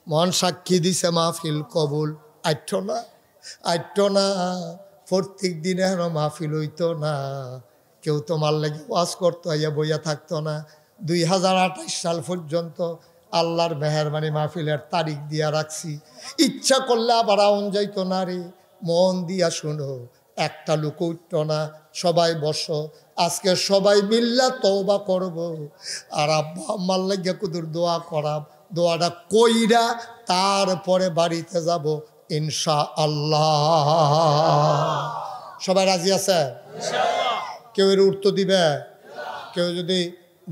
মন সাক্ষী দিছে মাহফিল কবুল। আইটো না প্রত্যেক দিনে হেন মাহফিল হইতো না, কেউ তোমার লাগে ওয়াজ করতো, আইয়া বইয়া থাকতো না। 2028 সাল পর্যন্ত আল্লাহর মেহেরবানি মাহফিলের তারিখ দিয়া রাখছি। ইচ্ছা করলে আবার আউন যাইতো না রে। মন দিয়া শুনো, একটা লোক উঠতো না, সবাই বসো, আজকে সবাই মিল্লা তওবা করব। আর আব্বা আম্মার লাগিয়া কুদুর দোয়া করাম, দোয়াটা কইরা তারপরে বাড়িতে যাব ইনশাআল্লাহ। সবাই রাজি আছে? কেউ এর উঠতে দিবে? কেউ যদি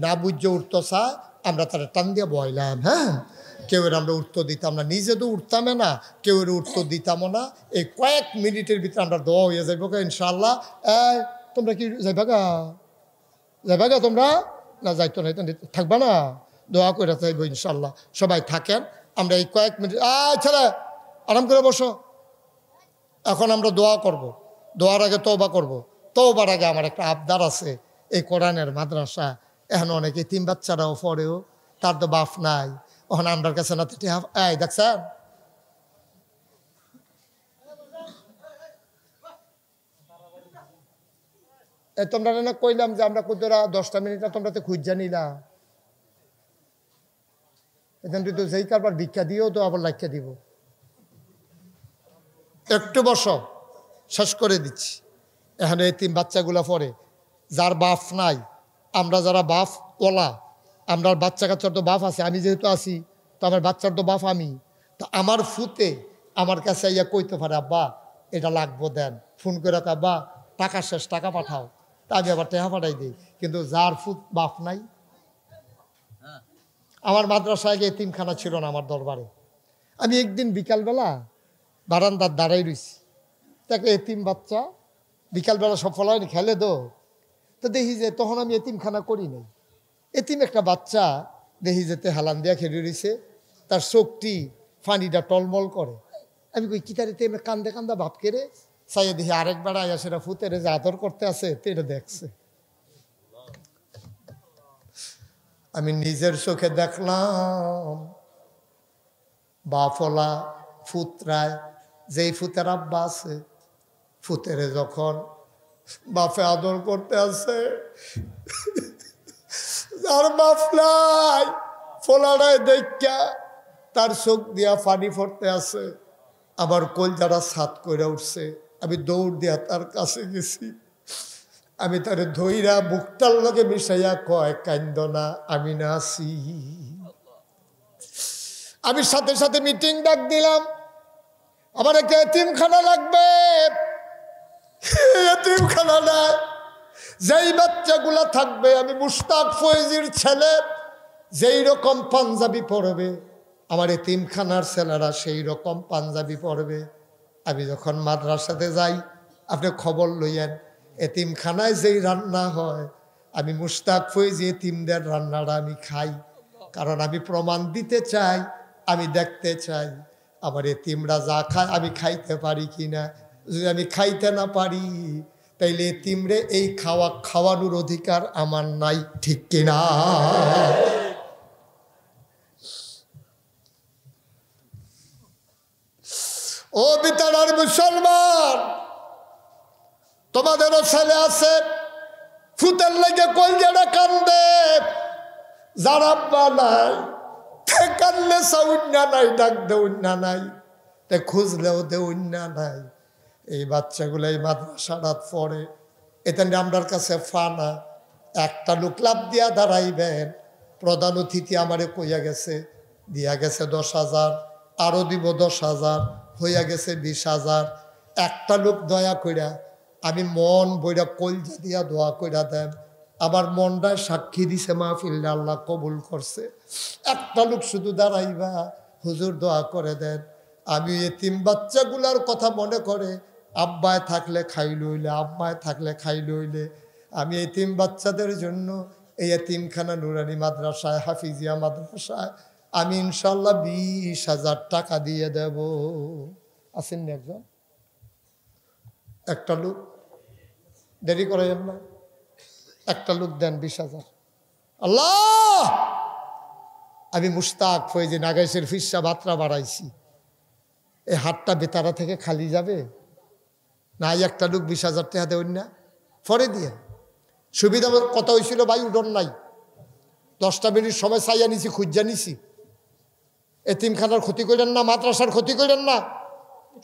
না বুঝে উঠতো চায় আমরা তারা টান দিয়ে বইলাম, হ্যাঁ। কেউ এর আমরা উঠতে দিতাম না, নিজে তো উঠতামে না, কেউ এর উঠতে দিতামও না। এই কয়েক মিনিটের ভিতরে আমরা দোয়া হয়ে যাইব ইনশাআল্লাহ। তোমরা কি যাইবা গা তোমরা? না যাইতো না, থাকবা না, দোয়া করে যাইব ইনশাআল্লাহ। সবাই থাকেন, আমরা এই কয়েক মিনিট ছেলে আরাম করে বসো। এখন আমরা দোয়া করব, দোয়ার আগে তওবা করব। তওবার আগে আমার একটা আবদার আছে। এই কোরআনের মাদ্রাসা এখন অনেকে তিন বাচ্চারাও পড়েও, তার তো বাপ নাই, ওখানে আমার কাছে না। দেখছেন তোমরা না কইলাম যে আমরা কুদরা 10টা মিনিট তোমরা তো খুঁজা নিলা, এখান তো যেই কারবার ভিক্ষা দিয়েও তো আবার লাইক্ষা দিব। একটু বসো, শেষ করে দিচ্ছি। এখানে এই তিন বাচ্চাগুলা পড়ে, যার বাপ নাই, আমরা যারা বাপ ওলা, আমরা বাচ্চা কাচ্চার তো বাপ আছে, আমি যেহেতু আছি তো আমার বাচ্চার তো বাপ আমি। তো আমার ফুতে আমার কাছে ইয়া কইতে পারে, আব্বা এটা লাগবো দেন, ফোন করে আব্বা টাকা শেষ, টাকা পাঠাও, তা আমি আবার টাকা পাঠাই দিই। কিন্তু যার ফুত বাপ নাই, আমার মাদ্রাসায় গিয়ে এতিমখানা ছিল না আমার দরবারে। আমি একদিন বিকালবেলা বারান্দার দাঁড়াই রইছি, তাকে এতিম বাচ্চা বিকালবেলা সব ফলায়নি খেলে তো দেখি যে তখন আমি এতিমখানা করি নাই। এতিম একটা বাচ্চা দেখি যেতে হালান দিয়া খেলে রয়েছে, তার চোখটি ফানিটা টলমল করে। আমি কই কি তারিতে কান্দে কান্দা ভাব কেড়ে চাইয়ে দেখি আরেকবার আয়া সেটা ফুতেরে যে আদর করতে আছে এটা দেখছে। আমি নিজের চোখে দেখলাম বাফলা ফুতরায়, যেই ফুতের আব্বা আছে, ফুতেরে যখন বাপে আদর করতে আছে, যার বাপ নাই ফোলারায় দেখা তার চোখ দিয়া পানি পড়তে আছে, আবার কলজারা ছাদ করে উঠছে। আমি দৌড় দিয়া তার কাছে গেছি, আমি তারে ধইরা বুকটার লগে মিশাইয়া কয় কান্দ না, আমি না আছি। আমি সাথে সাথে মিটিং ডাক দিলাম, আমার একটা এতিমখানা লাগবে। এতিমখানা নাই, যেই বাচ্চাগুলা থাকবে, আমি মুশতাক ফয়েজির ছেলে যেই রকম পাঞ্জাবি পরবে, আমার এতিমখানার ছেলেরা সেই রকম পাঞ্জাবি পরবে। আমি যখন মাদ্রাসাতে যাই, আপনি খবর লইয়েন, এতিমখানায় যেই রান্না হয়, আমি মুশতাক ফয়েজি এতিমদের রান্নাটা আমি খাই। কারণ আমি প্রমাণ দিতে চাই, আমি দেখতে চাই আমার এতিমরা যা খায় আমি খাইতে পারি কিনা। যদি আমি খাইতে না পারি, তাইলে এতিমরে এই খাওয়ানোর অধিকার আমার নাই, ঠিক কিনা? ও বিতারার মুসলমান, তোমাদেরও ছেলে আছে, ফুতের লেগে কলজাটা কান্দে, যার আব্বা নাই কান্দলে সাউন্না নাই, ডাক দেউন্না নাই, তে খুঁজলেও দেউন্না নাই। এই বাচ্চাগুলো এই মাদ্রাসাটা পড়ে, এটা আমরার কাছে ফানা, একটা লোক লাভ দিয়া দাঁড়াইবেন, প্রধান অতিথি আমারে কইয়া গেছে, দিয়া গেছে 10,000, আরো দিব 10,000, হইয়া গেছে 20,000। একটা লোক দয়া কইরা, আমি মন বইরা কলজা দিয়া দোয়া কইরা দেন, আমার মনটায় সাক্ষী দিছে মাহফিলটা আল্লাহ কবুল করছে। একটা লোক শুধু দাঁড়াইবা, হুজুর দোয়া করে দেন। আমি এতিম বাচ্চাগুলার কথা মনে করে, আব্বায় থাকলে খাই লইলে, আম্মায় থাকলে খাই লইলে, আমি এতিম বাচ্চাদের জন্য এই এতিমখানা নুরানি মাদ্রাসায়, হাফিজিয়া মাদ্রাসায় আমি ইনশাল্লাহ 20,000 টাকা দিয়ে দেব। আসেননি একজন? একটা লোক, দেরি করেন না, একটা লোক দেন 20,000। আল্লাহ, আমি মুশতাক ফয়জিন আগাইশের ফিসা বাত্রা বাড়াইছি, এই হাতটা বেতারা থেকে খালি যাবে না? একটা লোক 20,000 টাকা দেবেন না, ফরে দিয়ে সুবিধা কথা হয়েছিল ভাই, উডন নাই, 10টা মিনিট সময় চাইয়া নিছি, খুঁজা নিছি। এতিমখানার ক্ষতি করেন না, মাদ্রাসার ক্ষতি করেন না,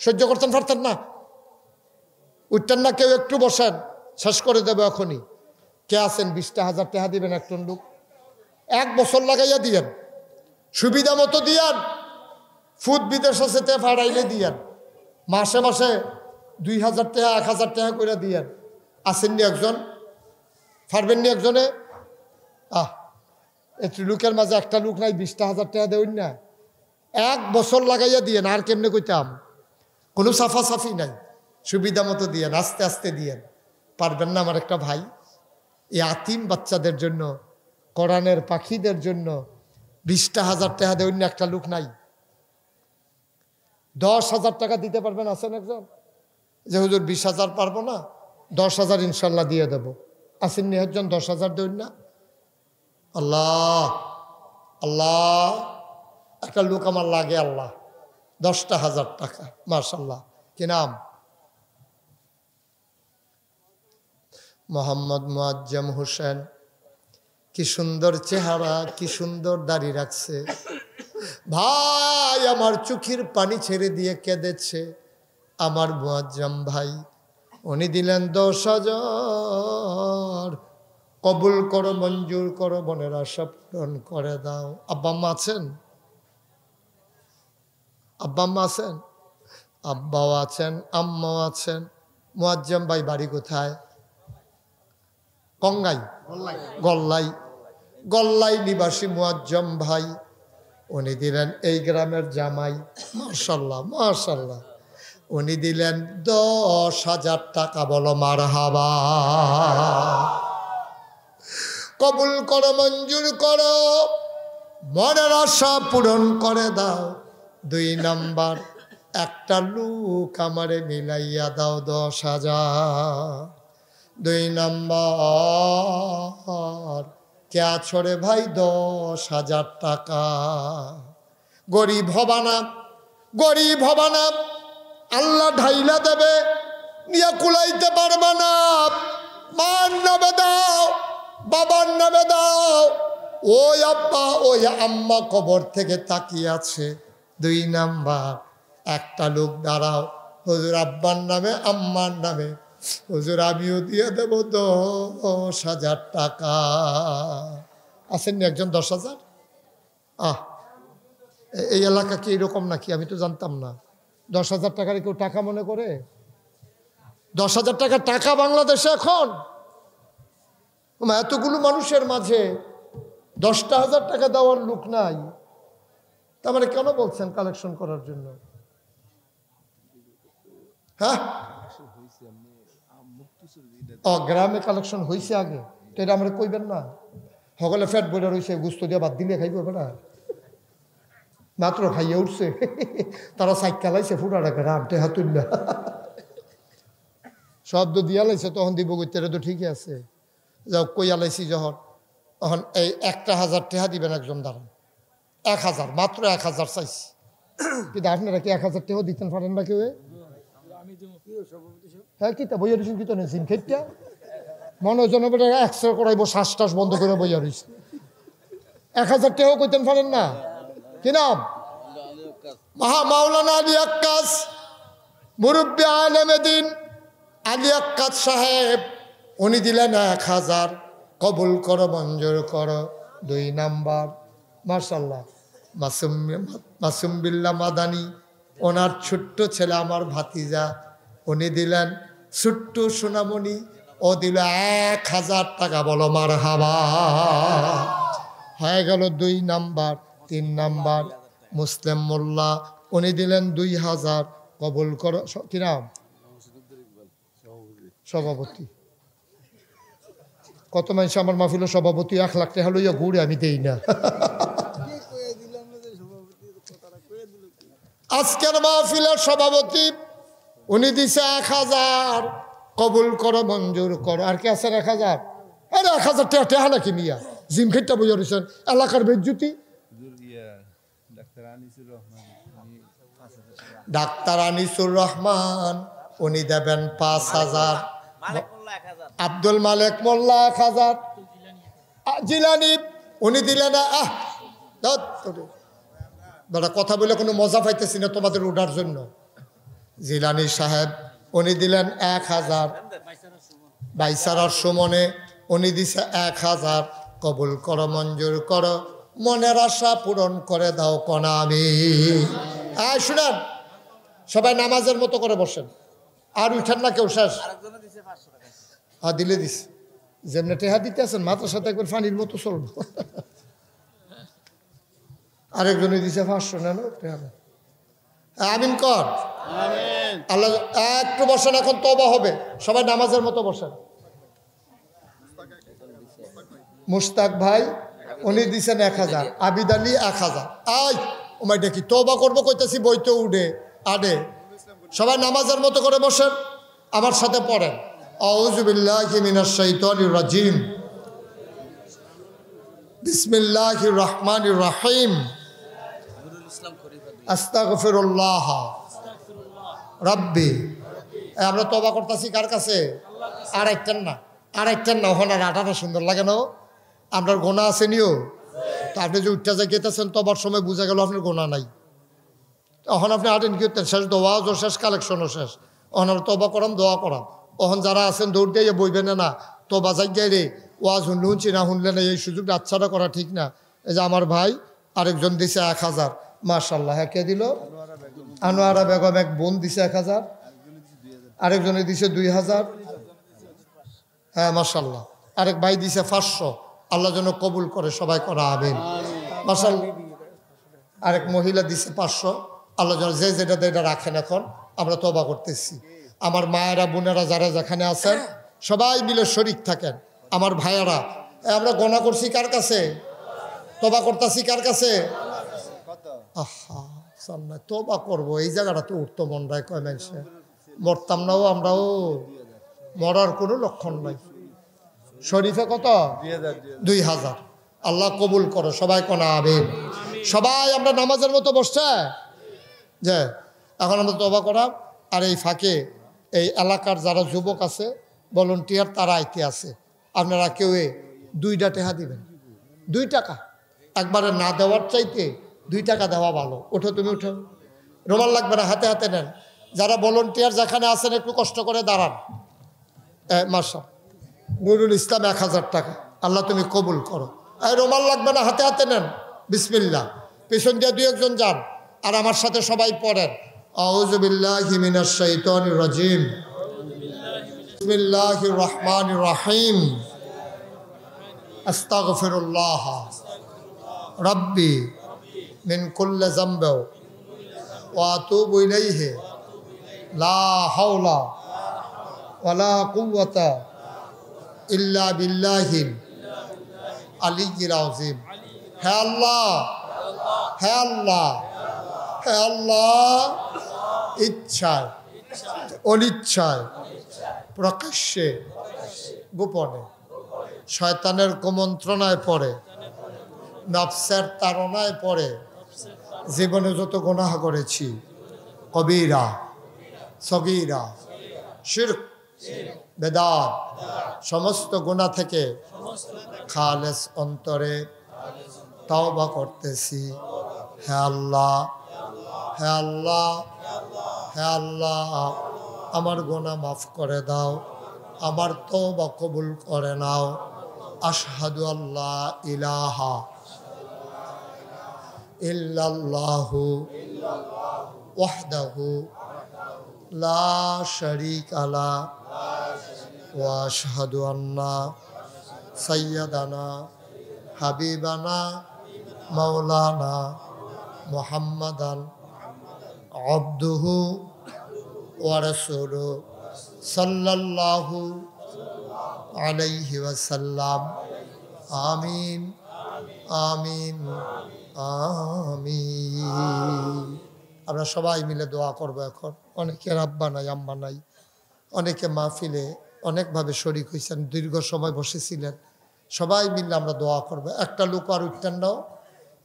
সহ্য করতেন পারতেন না, উঠতেন না কেউ, একটু বসেন, শেষ করে দেবে এখনই। কে আছেন 20,000 টাকা দিবেন? একজন লোক 1 বছর লাগাইয়া দিয়েন, সুবিধা মতো দিয়েন, ফুদ বিদেশ আছে তে ফাড়াইলে দিয়েন, মাসে মাসে 2,000 টাকা 1,000 টাকা করে দিয়েন। আসেননি একজন? পারবেননি একজনে? একটু লোকের মাঝে একটা লোক নাই 20,000 টাকা দেবেন না? 1 বছর লাগাইয়া দিয়েন। আর কেমনে কইতাম, কোনো সাফাসাফি নাই, সুবিধা মতো দিয়েন, আস্তে আস্তে দিয়েন। পারবেন না আমার একটা ভাই? এই আতিম বাচ্চাদের জন্য, কোরআনের পাখিদের জন্য 20,000 টাকা দেবেন না? একটা লোক নাই? 10,000 টাকা দিতে পারবেন? আছেন একজন? যে হুজুর 20,000 পারবো না, 10,000 ইনশাল্লাহ দিয়ে দেবো। আসেননি একজন? 10,000 দেবেন না? আল্লাহ আল্লাহ, একটা লোক আমার লাগে আল্লাহ, 10,000 টাকা, মাশাল্লাহ। কি নাম? মোহাম্মদ মুআজ্জম হোসেন। কি সুন্দর চেহারা, কি সুন্দর দাড়ি রাখছে ভাই, আমার চোখের পানি ছেড়ে দিয়ে কেঁদেছে আমার মুআজ্জম ভাই। উনি দিলেন 10,000, কবুল করো, মঞ্জুর করো, মনের আশা পূরণ করে দাও। আব্বা আম্মা আছেন? আব্বা আম্মা আছেন? আব্বাও আছেন, আম্মাও আছেন। মুআজ্জম ভাই বাড়ি কোথায়? কঙ্গাই, গল্লাই। গল্লাই নিবাসী মুআজ্জম ভাই, উনি দিলেন এই গ্রামের জামাই, মাশাল্লাহ মাশাল্লাহ। উনি দিলেন 10,000 টাকা। বলো মারহাবা। কবুল করো, মঞ্জুর করো, মনের আশা পূরণ করে দাও। 2 নাম্বার, একটা লোক আমারে মিলাইয়া দাও 10,000। 2 নাম্বার, কে আছরে ভাই 10,000 টাকা। গরিব হবা না, গরিব হবা না, আল্লাহ ঢাইলা দেবে, নিয়ে কুলাইতে পারবে না। মার নামে দাও, বাবার নামে দাও। ওই আব্বা ওই আম্মা কবর থেকে তাকিয়ে আছে। 2 নাম্বার, একটা লোক দাঁড়াও, হুজুর আব্বার নামে আম্মার নামে, হুজুর আমিও দিয়ে দেব 10,000 টাকা। আসেননি একজন? 10,000? এই এলাকা কি এরকম নাকি? আমি তো জানতাম না। 10,000 টাকার কেউ টাকা মনে করে? 10,000 টাকা টাকা বাংলাদেশে এখন? এতগুলো মানুষের মাঝে 10,000 টাকা দেওয়ার লোক নাই, তার মানে কেন বলছেন কালেকশন করার জন্য? হ্যাঁ, গ্রামে কালেকশন হয়েছে আগে, তো এটা আমরা কইবেন না? সকলে ফ্যাট বইটা রয়েছে, গুস্ত দিয়ে বাদ দিলে খাইব না, মাত্র খাইয়ে উঠছে, তারা সাইকেল আইছে ফুটাটা গ্রাম টেহা তুললা শব্দ দিয়া লাইছে, তখন দিব গইতে তো ঠিকই আছে। যাও কইয়া লাইছি যখন, তখন এই 1,000 টাকা দিবেন একজন দাঁড়ান। 1,000, মাত্র 1,000 চাইছি। কিন্তু আপনারা কি 1,000 টাকাও দিতেন পারেন না কেউ? হ্যাঁ, কিতা বইয়া রয়েছেন? কি তো নেছেন খেটটা মনে হয় জনবেটা 100 করাইব, শ্বাস টাস বন্ধ করে বইয়া রয়েছে। 1,000 টাকাও কইতেন পারেন না? কি নাম? মাওলানা আলী আক্কাস, মুরব্বী আলেম দিন আলী আক্কাস সাহেব। উনি দিলেন 1,000। কবুল করো মঞ্জুর করো। 2 নাম্বার মাশাআল্লাহ মাসুম বিল্লাহ মাদানী, ওনার ছোট্ট ছেলে আমার ভাতিজা, উনি দিলেন ছোট্ট সোনামণি, ও দিল 1000 টাকা। বলো মারহাবা। হয়ে গেল 2 নাম্বার। 3 নাম্বার মুসলিম মোল্লা, উনি দিলেন 2000। কবুল করো। কি নাম? সভাপতি। কত মানুষ আমার মাহফিলের সভাপতি 1 লাখ টাকা লইয়া ঘুরে, আমি দেই না। আজকের মাহফিলের সভাপতি উনি দিছে 1000। কবুল করো মঞ্জুর করো। আর কি আছে 1000? আরে 1000 টাকা টেহা নাকি মিয়া? জিম খেটটা বইয়া রয়েছেন এলাকার বেজ্জুতি। ডাক্তার আনিসুর রহমান উনি দেবেন 5000। আব্দুল মালেক মোল্লা 1000। জিলানি উনি দিলেন দাদা কথা বলে কোনো মজা পাইতেছি না তোমাদের উঠার জন্য। জিলানি সাহেব উনি দিলেন 1000। বাইসারার সুমনে উনি দিছে 1000। কবুল করো মঞ্জুর করো, মনের আশা পূরণ করে দাও কনা আমি। শুনেন, সবাই নামাজের মতো করে বসেন, আর উঠেন না কেউ। শেষ দিলে দিস যেমনি টেহা দিতে আছেন মাথার সাথে একবার পানির মতো চলবো। আরেকজনে দিছে 500। নেন আমিন কর। আল্লাহ একটু বসেন, এখন তওবা হবে। সবাই নামাজের মতো বসেন। মুস্তাক ভাই উনি দিছেন 1000। আবিদ আলী 1000। ওমাই দেখি তওবা করবো কইতেছি, বইতে উঠে আডে। সবাই নামাজের মতো করে বসেন, আমার সাথে পড়েন আউযু বিল্লাহি মিনাশ শাইতানির রাজিম, বিসমিল্লাহির রহমানির রহিম, আস্তাগফিরুল্লাহ রাব্বি। আমরা তওবা করতেছি কার কাছে? আরেকটার না, ওখানে আটাটা সুন্দর লাগে না? আপনার গোনা আছে নিও তো? আপনি যে উঠতে যাই গেতেছেন তবার সময় বুঝা গেল আপনার গোনা নাই, তখন আপনি আটেন কি হতেন? শেষ দোয়াও শেষ, কালেকশনও শেষ। ওখানে তবা করাম, দোয়া করাম। ওখান যারা আছেন দৌড় দিয়ে বইবেন না, তবা যাই গাই রে ওয়াজ শুনছি না, শুনলে না, এই সুযোগটা আচ্ছাটা করা ঠিক না। এই যে আমার ভাই আরেকজন দিছে 1000। মাশাল্লাহ। হ্যাঁ, কে দিল? আনোয়ারা বেগম এক বোন দিছে 1000। আরেকজনে দিছে 2000। হ্যাঁ মাশাল্লাহ। আরেক ভাই দিছে 500। আল্লাহ যেন কবুল করে, সবাই করা আমিন। মাশাল্লাহ। আরেক মহিলা দিছে 500। আল্লাহ যেন যে যেটা এটা রাখেন। এখন আমরা তওবা করতেছি। আমার মায়েরা বোনেরা যারা যেখানে আছেন সবাই মিলে শরীক থাকেন। আমার ভাইয়ারা, আমরা গোনা করছি কার কাছে? তওবা করতেছি কার কাছে? তওবা করবো, এই জায়গাটা তো উঠতো মন রায় কয় মানুষে। মরতাম নাও আমরাও, মরার কোনো লক্ষণ নাই। শরীফে কত? 2000। আল্লাহ কবুল করো, সবাই কোনা আমিন। সবাই আমরা নামাজের মতো বসছে যে এখন আমরা তওবা করা। আর এই ফাঁকে এই এলাকার যারা যুবক আছে ভলান্টিয়ার, তারা আইতে আছে। আপনারা কেউ 2টা টাকা দিবেন। 2 টাকা একবারে না দেওয়ার চাইতে 2 টাকা দেওয়া ভালো। ওঠো, তুমি উঠো, রুমাল লাগবে না, হাতে হাতে নেন। যারা ভলান্টিয়ার যেখানে আছেন একটু কষ্ট করে দাঁড়ান। মাশা নুরুল ইসলাম 1000 টাকা। আল্লাহ তুমি কবুল করো। রুমাল লাগবে না, হাতে হাতে নেন। বিসমিল্লাহ। পেছন দিয়ে 2-1 জন যান, আর আমার সাথে সবাই পড়েন আউযু বিল্লাহি মিনাশ শাইতানির রাজিম, বিসমিল্লাহির রহমানির রহিম, আস্তাগফিরুল্লাহ রাব্বি মিন কুল্লি যামবি ওয়া আতুবু ইলাইহি লা হাওলা ওয়ালা কুওয়াতা ইল্লা বিল্লাহিল আলিয়্যিল আযীম। হে আল্লাহ, হে আল্লাহ, হে আল্লাহ, ইচ্ছায় অনিচ্ছায় প্রকাশ্যে গোপনে শয়তানের কুমন্ত্রণায় পড়ে, নফসের তাড়নায় পড়ে জীবনে যত গুনাহ করেছি, কবিরা সগীরা শিরক বেদাত, সমস্ত গুনাহ থেকে খালেস অন্তরে তওবা করতেছি। হে আল্লাহ, হে আল্লাহ, হে আল্লাহ, আমার গুনাহ মাফ করে দাও, আমার তওবা কবুল করে নাও। আশহাদু আল্লা ইলাহা ইল্লাল্লাহু ওয়াহদাহু লা শারীকা লা ওয়া আশহাদু আন্না সাইয়্যিদানা হাবিবানা মাওলানা মুহাম্মাদান আবদুহু ওয়া রাসূলুহু সাল্লাল্লাহু আলাইহি ওয়াসাল্লাম। আমিন আমিন আমিন। আমরা সবাই মিলে দোয়া করবো। এখন অনেকের আব্বা নাই, আম্মা নাই, অনেকে মাহফিলে অনেকভাবে শরিক হয়েছেন, দীর্ঘ সময় বসেছিলেন। সবাই মিলে আমরা দোয়া করবো। একটা লোক আর উঠতেন নাও,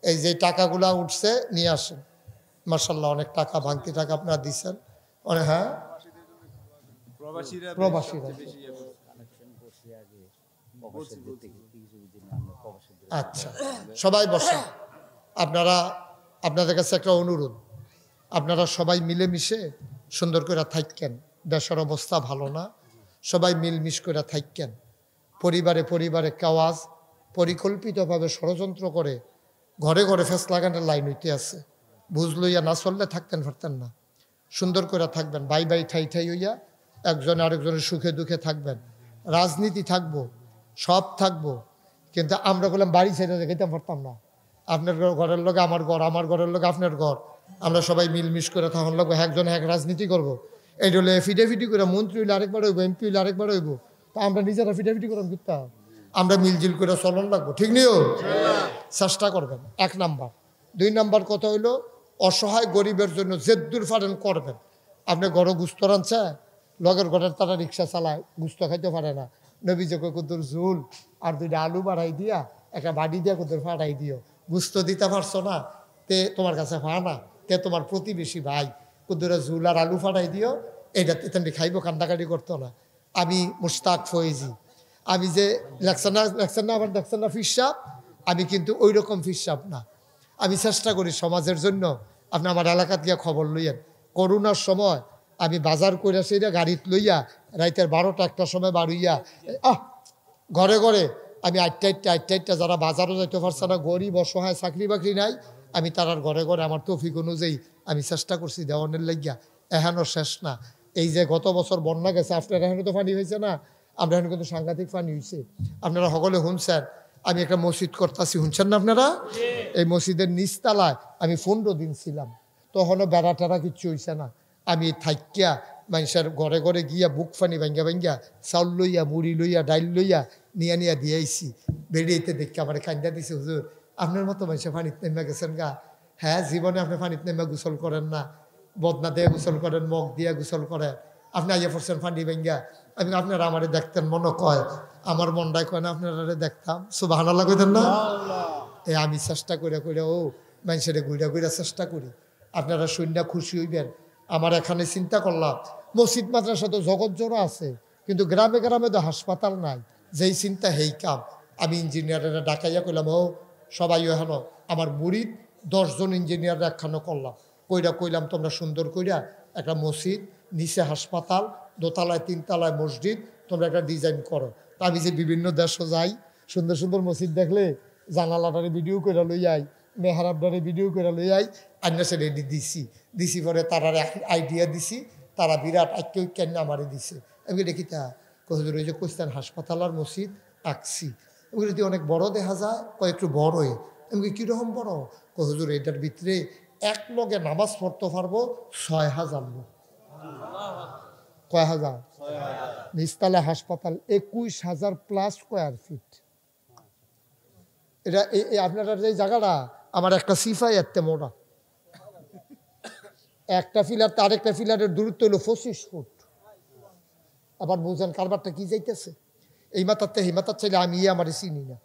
এই যে টাকাগুলা উঠছে নিয়ে আসেন। মাশাআল্লাহ, অনেক টাকা, ভাঙতি টাকা আপনারা দিচ্ছেন অনেক। হ্যাঁ, প্রবাসীরা। আচ্ছা, সবাই বসেন। আপনাদের কাছে একটা অনুরোধ, আপনারা সবাই মিলেমিশে সুন্দর করে থাকেন। দেশের অবস্থা ভালো না, সবাই মিলমিশ করে থাকেন। পরিবারে পরিবারে কাওয়াজ পরিকল্পিতভাবে ষড়যন্ত্র করে ঘরে ঘরে ফেস লাগানোর লাইন হইতে আছে। বুঝ লইয়া না চললে থাকতেন পারতেন না। সুন্দর করে থাকবেন, বাই বাই ঠাই ঠাই হইয়া একজন আরেকজনের সুখে দুঃখে থাকবেন। রাজনীতি থাকবো, সব থাকবো, কিন্তু আমরা বললাম বাড়ি ছেড়ে যেতে পারতাম না। আপনার ঘরের লোক আমার ঘর, আমার ঘরের লোক আপনার ঘর, আমরা সবাই মিলমিশ করে তখন লাগবো। একজন এক রাজনীতি করবো, এই হলে ফিটাফিটি করে মন্ত্রী হইলে আরেকবার হইব, এমপি হইলে আরেকবার হইব। তা আমরা নিজেরা ফিটাফিটি করলাম করতাম, আমরা মিলজিল করে চলন লাগবো। ঠিক নিও, চেষ্টা করবেন। 1 নাম্বার। 2 নাম্বার কথা হইলো, অসহায় গরিবের জন্য জেদ্দুর ফারেন করবেন। আপনি গড় গুস্ত রানছে, লগের ঘরের তারা রিক্সা চালায়, গুস্ত খাইতে পারে না, নবী যে কুদুর ঝুল আর 2টা আলু বাড়াই দিয়া একটা বাড়ি দিয়া কুদুর ফাটাই দিও। গুস্ত দিতে পারছো না, তে তোমার কাছে ফা না, তে তোমার প্রতিবেশী ভাই কুদুরে ঝুল আর আলু ফাটাই দিও, এইটা তেমনি খাইব, কান্দাকাটি করতো না। আমি মুশতাক ফয়েজি, আমি যে লেখছেন না আবার দেখছেন না ফিরসাপ, আমি কিন্তু ওই রকম ফিরসাপ না। আমি চেষ্টা করি সমাজের জন্য। আপনি আমার এলাকাত গিয়া খবর লইয়েন, করোনার সময় আমি বাজার করে সেইটা গাড়িত লইয়া রাইতের 12টা 1টার সময় বাড়ুইয়া ঘরে ঘরে আমি 8টা যারা বাজারও যাইতে পারছে না, গরিব অসহায়, চাকরি বাকরি নাই, আমি তারার ঘরে ঘরে আমার তৌফিক অনুযায়ী আমি চেষ্টা করছি দেওয়ানের লাগিয়া। এখনও শেষ না। এই যে গত বছর বন্যা গেছে, আপনার এখনও তো পানি হয়েছে না, আমরা এখন কিন্তু সাংঘাতিক পানি হয়েছে। আপনারা সকলে শুনছেন, আমি একটা মসজিদ করতেছি, শুনছেন না আপনারা? এই মসজিদের নিচতলায় আমি 15 দিন ছিলাম, তখনও বেড়া টেরা কিচ্ছু হয়েছে না। আমি থাইকিয়া মানুষের ঘরে ঘরে গিয়া বুক ফানি ভাঙ্গা ভাঙ্গা চাউল লইয়া, মুড়ি লইয়া, ডাইল লইয়া নিয়া দিয়েছি। বেরিয়েতে দেখি আমার কান্দা দিছে, হুজুর আপনার মতো মানুষের পানিত নেমে গেছেন গা। হ্যাঁ, জীবনে আপনি পানিত নেমে গোসল করেন না, বদনা দিয়ে গোসল করেন, মগ দিয়ে গোসল করেন, আপনি আইয়া পড়ছেন পানি ভাঙ্গা। আমি আপনারা আমারে দেখতেন, মনে কয় আমার মনটাই কয় না আপনারা দেখতাম। সুবহানাল্লাহ কইতেন না? আমি চেষ্টা করে ও মানুষের ঘুরা ঘুরা চেষ্টা করি। আপনারা শূন্য খুশি হইবেন। আমার এখানে চিন্তা করলাম, মসজিদ মাদ্রাসা তো জগৎ জোড়া আছে, কিন্তু গ্রামে গ্রামে তো হাসপাতাল নাই। যেই চিন্তা হেই কাম। আমি ইঞ্জিনিয়ারেরা ডাকাইয়া কইলাম, সবাই এখনো আমার মুরিদ 10 জন ইঞ্জিনিয়ার একখানো করলাম। কইলাম তোমরা সুন্দর কইরা একটা মসজিদ, নিচে হাসপাতাল, দোতলায় 3 তলায় মসজিদ, তোমরা একটা ডিজাইন করো। তা আমি যে বিভিন্ন দেশও যাই, সুন্দর সুন্দর মসজিদ দেখলে জানালাটারে ভিডিও করে লই আই, মেহরাবটারে ভিডিও করে লই আই, আন্যাসে রেডি দিছি পরে তারার আইডিয়া দিছি, তারা বিরাট কেন আমারে দিছে। আমি দেখি তা হুজুর ওই যে কোস্তান হাসপাতাল আর মসজিদ আঁকছি, ওগুলো যদি অনেক বড় দেখা যায়, একটু বড়ই। আমি কীরকম বড়? হুজুর এটার ভিতরে এক লগে নামাজ পড়তে পারবো 6000 লোক। কয় হাজার? নিচতলা হাসপাতাল 21,000+ স্কোয়ার ফিট। এটা আপনারা যে জায়গাটা, আমার একটা সিফাই এতে মোটা, একটা ফিলার আরেকটা ফিলারের দূরত্ব হলো 25 ফুট। আবার বুঝেন কারবারটা কি যাইতেছে? এই মাথাতে এই মাথার চাইলে আমি আমার চিনি না।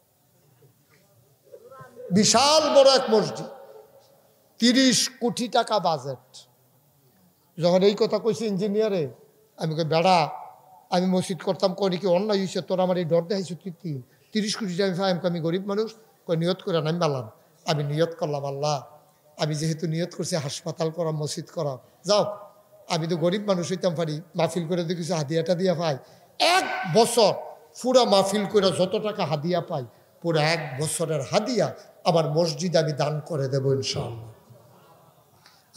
বিশাল বড় এক মসজিদ, 30 কোটি টাকা বাজেট। যখন এই কথা কইছে ইঞ্জিনিয়ারে, আমি কই বেড়া, আমি মসজিদ করতাম, কই কি অন্যায় হয়েছে তোর, আমার এই ডর দেখাইছ তুই 30 কোটি টাকা। আমি গরিব মানুষ, কই নিয়ত করে আমি বালাম। আমি নিয়ত করলাম, আল্লাহ আমি যেহেতু নিয়ত করছি হাসপাতাল করা, মসজিদ করা, যাও আমি তো গরিব মানুষ হইতাম পারি, মাহফিল করে দিয়ে কিছু হাদিয়াটা দিয়া পাই। 1 বছর পুরা মাহফিল করে যত টাকা হাদিয়া পাই পুরো 1 বছরের হাদিয়া আমার মসজিদে আমি দান করে দেবো ইনশাআল্লাহ।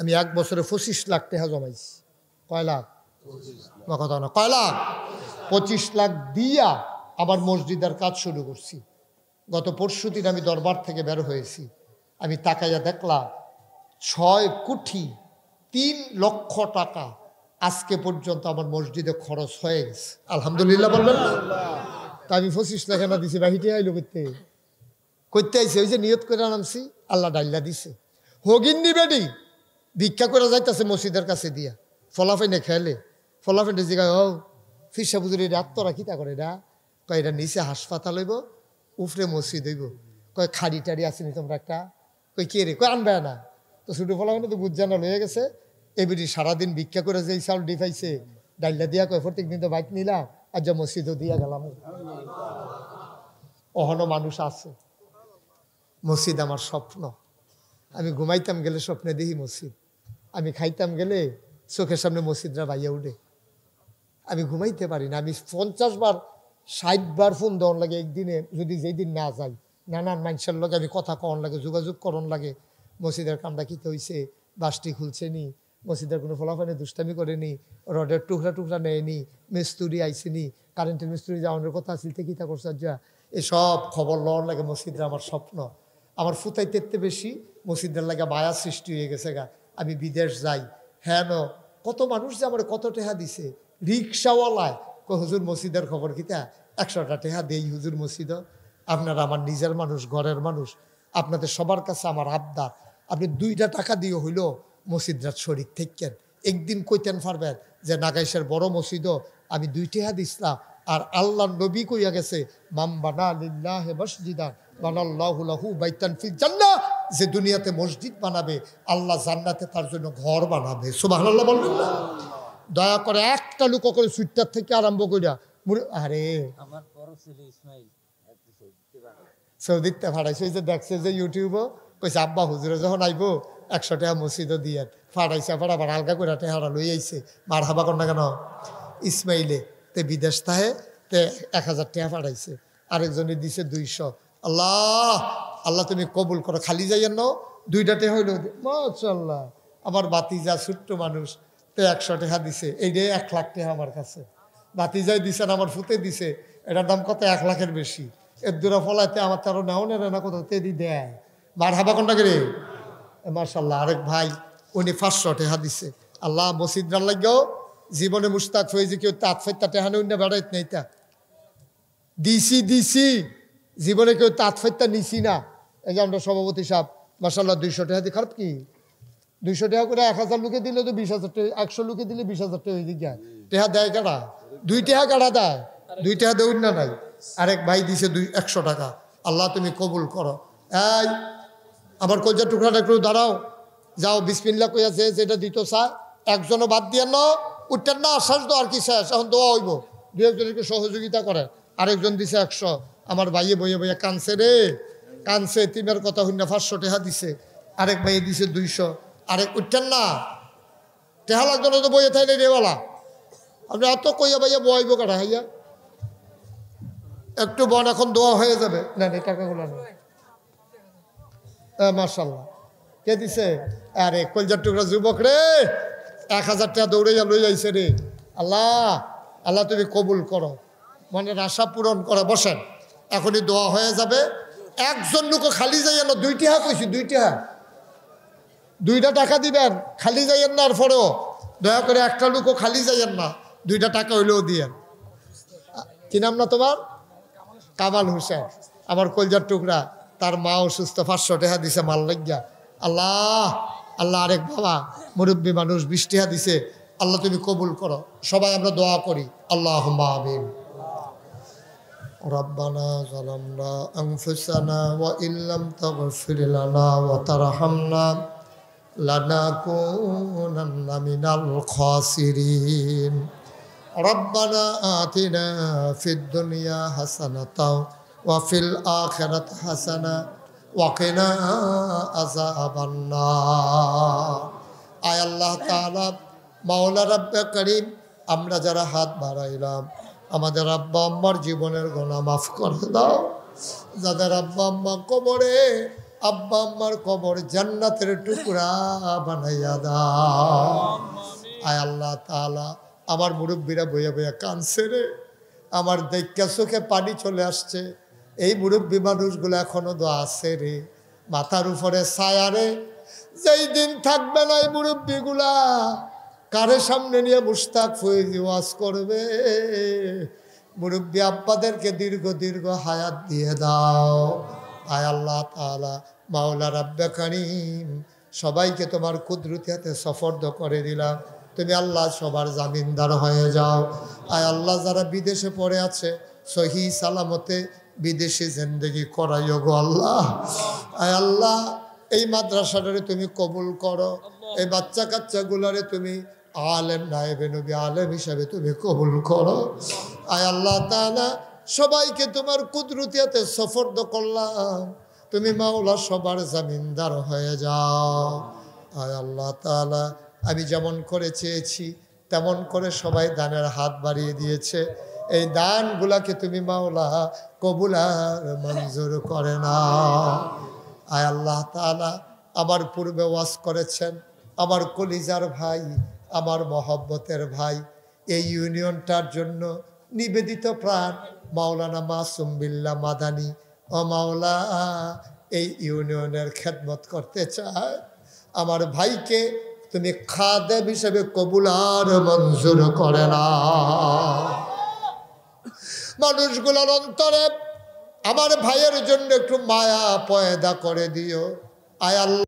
আমি 1 বছরে 25 লাখ টাকা জমাইছি। কয় লাখ? কথা না, কয় লাখ? 25 লাখ দিয়া আমার মসজিদের কাজ শুরু করছি। গত পরশুদিন আমি দরবার থেকে বের হয়েছি, আমি তাকাইয়া দেখলাম 6 কোটি 3 লক্ষ টাকা আজকে পর্যন্ত আমার মসজিদে খরচ হয়ে গেছে। আলহামদুলিল্লাহ বলবেন না? তা আমি 25 লাখ না দিছি, বাহিটে আইলো করতে করতে আইছে। ওই যে নিয়ত করে নামছি, আল্লাহ ডাইল্লা দিছে। হগিন্নি বেডি ভিক্ষা করে যাইতেছে মসজিদের কাছে দিয়া, ফলাফাইনে খেলে ফলাফাইনে জিগায়, ও ফিরসা বুঝুর এটা আত্মরা কিতা করে এটা? কয় এটা নিচে হাসপাতাল হইব, উফরে মসজিদ হইব। কয় খাড়ি টাড়ি আসেনি তোমরা একটা? কই কে রে? কই আনবে না। তো ছোটো ফলাফাইনে তো বুঝজানা লয়ে গেছে। এবিডি সারাদিন ভিক্ষা করে যে চাউল ডিফাইছে ডাইল্লা দিয়া, কয় প্রত্যেক দিন তো বাইক নিলাম, আর যা মসজিদও দিয়া গেলাম। অহনো মানুষ আছে। মসজিদ আমার স্বপ্ন। আমি ঘুমাইতাম গেলে স্বপ্নে দেখি মসজিদ, আমি খাইতাম গেলে চোখের সামনে মসজিদরা বাইয়া উঠে। আমি ঘুমাইতে পারি না। আমি 50 বার 60 বার ফোন দেওয়ার লাগে একদিনে, যদি যেই দিন না যাই। নানান মানুষের লগে আমি কথা কন লাগে, যোগাযোগ করন লাগে। মসজিদের কামটা কিতে হইছে, বাসটি খুলছে নি, মসজিদের কোনো ফলাফানে দুষ্টামি করেনি, রডের টুকরা টুকরা নেয়নি, মিস্ত্রি আইসিনি, কারেন্টের মিস্ত্রি যাওয়ানোর কথা আসিল থেকে কিতা করছে যা, এসব খবর লওয়ার লাগে। মসজিদরা আমার স্বপ্ন। আমার ফুতাইতে বেশি মসজিদের লাগে মায়া সৃষ্টি হয়ে গেছে গা। আমি বিদেশ যাই, হ্যাঁ ন কত মানুষ যে আমার কত টেহা দিছে। রিক্সাওয়ালায় হুজুর মসজিদের খবর কিতা, 100টা টেহা দেই হুজুর মসজিদ। আপনারা আমার নিজের মানুষ, ঘরের মানুষ, আপনাদের সবার কাছে আমার আবদার, আপনি 2টা টাকা দিয়ে হইল মসজিদরা শরীর থেকেন। একদিন কইতেন পারবেন যে নাগাইশের বড় মসজিদ আমি 2 টেহা দিছিলাম, আর আল্লাহ নবী কইয়া গেছে, মাম বানা লিল্লাহি মসজিদান বানাল্লাহু লাহু বাইতান ফিল জান্নাহ, যে দুনিয়াতে মসজিদ বানাবে আল্লাহ জান্নাতে তার জন্য ঘর বানাবে। সুবহানাল্লাহ বলবেন না? দয়া করে একটা লুক করে সুইটার থেকে আরম্ভ করিয়া আরে আমার বড় ছেলে ইসমাইল সৌদিতে ফাড়াইছে, ওই যে দেখছে যে ইউটিউবও কইছে, আব্বা হুজুরে যখন আইব 100 টাকা মসজিদও দিয়ে ফাড়াইছে, ফাড়াবার আলগা করে টেহারা লই আইছে। মার হাবা কর না কেন? ইসমাইলে তে বিদেশ তাহে তে 1000 টাকা ফাড়াইছে, আরেকজনে দিছে 200। আল্লাহ আল্লাহ তুমি কবুল করো, খালি যাইয়েন না। 2টা টাকা হইল মাশাআল্লাহ। আমার বাতিজা ছোট্ট মানুষ, তে 100 টাকা দিছে, এইটাই 1 লাখ টাকা আমার কাছে। বাতিজাই দিছেন, আমার ফুতে দিছে, এটার দাম কত? 1 লাখের বেশি। এর দূরা ফলাইতে আমার তারও নেও না কোথাও তেদি দেয়। মার হাবা কোনটা করে মাশাআল্লাহ। আরেক ভাই উনি 500 টাকা দিছে। আল্লাহ মসজিদরার লাগেও জীবনে মুস্তাক হয়েছে, কেউ তাৎফাইতা টেহানে উন্না বেড়াইত নেই তা দিছি জীবনে কেউ তাৎফাইতা নিছি না। এই যে আমরা সভাপতি সাহেব মাশাআল্লাহ 200 টাকা দিয়ে খারাপ কি? 200 টাকা করে 1000 লোকে দিলে তো 20,000 টাকা, 100 লোকে দিলে 20,000 টাকা হয়ে যায়। টেহা দেয় কারা? 2 টাকা কারা দেয়? 2 টাকা দেউন না নাই। আরেক ভাই দিছে 100 টাকা। আল্লাহ তুমি কবুল করো। এই আমার কলজার টুকরাটা একটু দাঁড়াও, যাও বিসমিল্লাহ কইয়াছে যেটা দিত স্যার, একজনও বাদ দিয়ে না উঠতেন না, আশ্বাস দো আর কি শেষ, এখন দোয়া হইব। 2-একজনকে সহযোগিতা করে। আরেকজন দিছে 100। আমার ভাইয়ে বইয়ে কানছে রে, কানছে, তিমের কথা হইনা 500 টাকা দিছে। আরেক ভাইয়ে দিছে 200। আরেক উঠতেন না, টেহা লাগতো না তো বইয়ে থাইলে রেওয়ালা, আপনি এত কইয়া ভাইয়া বইব কাটা হাইয়া একটু বন, এখন দোয়া হয়ে যাবে। না না টাকাগুলো নেই। মাশাআল্লাহ কে দিছে? আরে কলজার টুকরা যুবক রে, 1000 টাকা দৌড়াইয়া লই আইছে রে। আল্লাহ আল্লাহ তুমি কবুল করো, মনের আশা পূরণ করে। বসেন, এখনই দোয়া হয়ে যাবে। একজন লোক খালি যাইয়েন না। 2 টাকা কইছি, 2 টাকা, 2টা টাকা দিবেন, খালি যাইয়েন না। আর পরেও দয়া করে একটা লোকও খালি যাইয়েন না, 2টা টাকা হইলেও দিয়েন। কি নাম না তোমার? কামাল হোসেন। আমার কলজার টুকরা, তার মা অসুস্থ, 500 টাকা দিছে মাল লাগিয়া। আল্লাহ আল্লাহ আরেক বাবা মুরব্বী মানুষ 20 টাকা দিছে। আল্লাহ তুমি কবুল করো। সবাই আমরা দোয়া করি, আল্লাহুম্মা আমিন। রব্বানা যালামনা আনফুসানা ওয়া ইল্লাম তাগফির লানা ওয়া তারহামনা লানাকুনান্না মিনাল খাসিরিন। রব্বানা আতিনা ফিদ দুনিয়া হাসানাতাও ওয়া ফিল আখিরাতি হাসানা ওয়া কিনা আযাবান নার। আয় আল্লাহ তাআলা, মাওলা রব্বে করিম, আমরা যারা হাত বাড়াইলাম আমাদের আব্বা আম্মার জীবনের গুনাহ মাফ করে দাও। যাদের আব্বা আম্মা কবরে, আব্বা আম্মার কবর জান্নাতের টুকরা বানাইয়া দাও। আয় আল্লাহ তাআলা, আমার মুরব্বীরা বইয়া বইয়া কাঁদছে রে, আমার দেখা চোখে পানি চলে আসছে। এই মুরব্বী মানুষগুলো এখনো তো আছে রে, মাথার উপরে ছায়া রে। যেই দিন থাকবে না এই মুরব্বীগুলা, কারে সামনে নিয়ে মুশতাক ফয়েজি ওয়াজ করবে। মুরব্বী আব্বাদেরকে দীর্ঘ দীর্ঘ হায়াত দিয়ে দাও। আয় আল্লাহ তাআলা, মাওলা রাব্বে কারীম, সবাইকে তোমার কুদরতি হাতে সফর্দ করে দিলাম। তুমি আল্লাহ সবার জামিনদার হয়ে যাও। আয় আল্লাহ, যারা বিদেশে পড়ে আছে সহি সালামতে বিদেশি জিন্দেগি করাইও গো আল্লাহ। আয় আল্লাহ, এই মাদ্রাসাটারে তুমি কবুল করো, এই বাচ্চা কাচ্চাগুলারে তুমি আলেম নায়েবে নবী আলেম হিসাবে তুমি কবুল করো। আয় আল্লাহ তাআলা, সবাইকে তোমার কুদরতিয়াতে সফর্দ করলাম। তুমি মাওলা সবার জামিনদার হয়ে যাও। আয় আল্লাহ তাআলা, আমি যেমন করে চেয়েছি তেমন করে সবাই দানের হাত বাড়িয়ে দিয়েছে। এই দানগুলাকে তুমি মাওলা কবুল আর মঞ্জুর করে নাও। আয় আল্লাহ তাআলা, আমার পূর্বে ওয়াজ করেছেন আমার কলিজার ভাই, আমার মহব্বতের ভাই, এই ইউনিয়নটার জন্য নিবেদিত প্রাণ মাওলানা মাসুম বিল্লাহ মাদানী ও মাওলা এই ইউনিয়নের খেদমত করতে চায়। আমার ভাইকে তুমি খাদেম হিসেবে কবুল আর মঞ্জুর করে না। মানুষগুলোর অন্তরে আমার ভাইয়ের জন্য একটু মায়া পয়দা করে দিও। আয় আল্লাহ।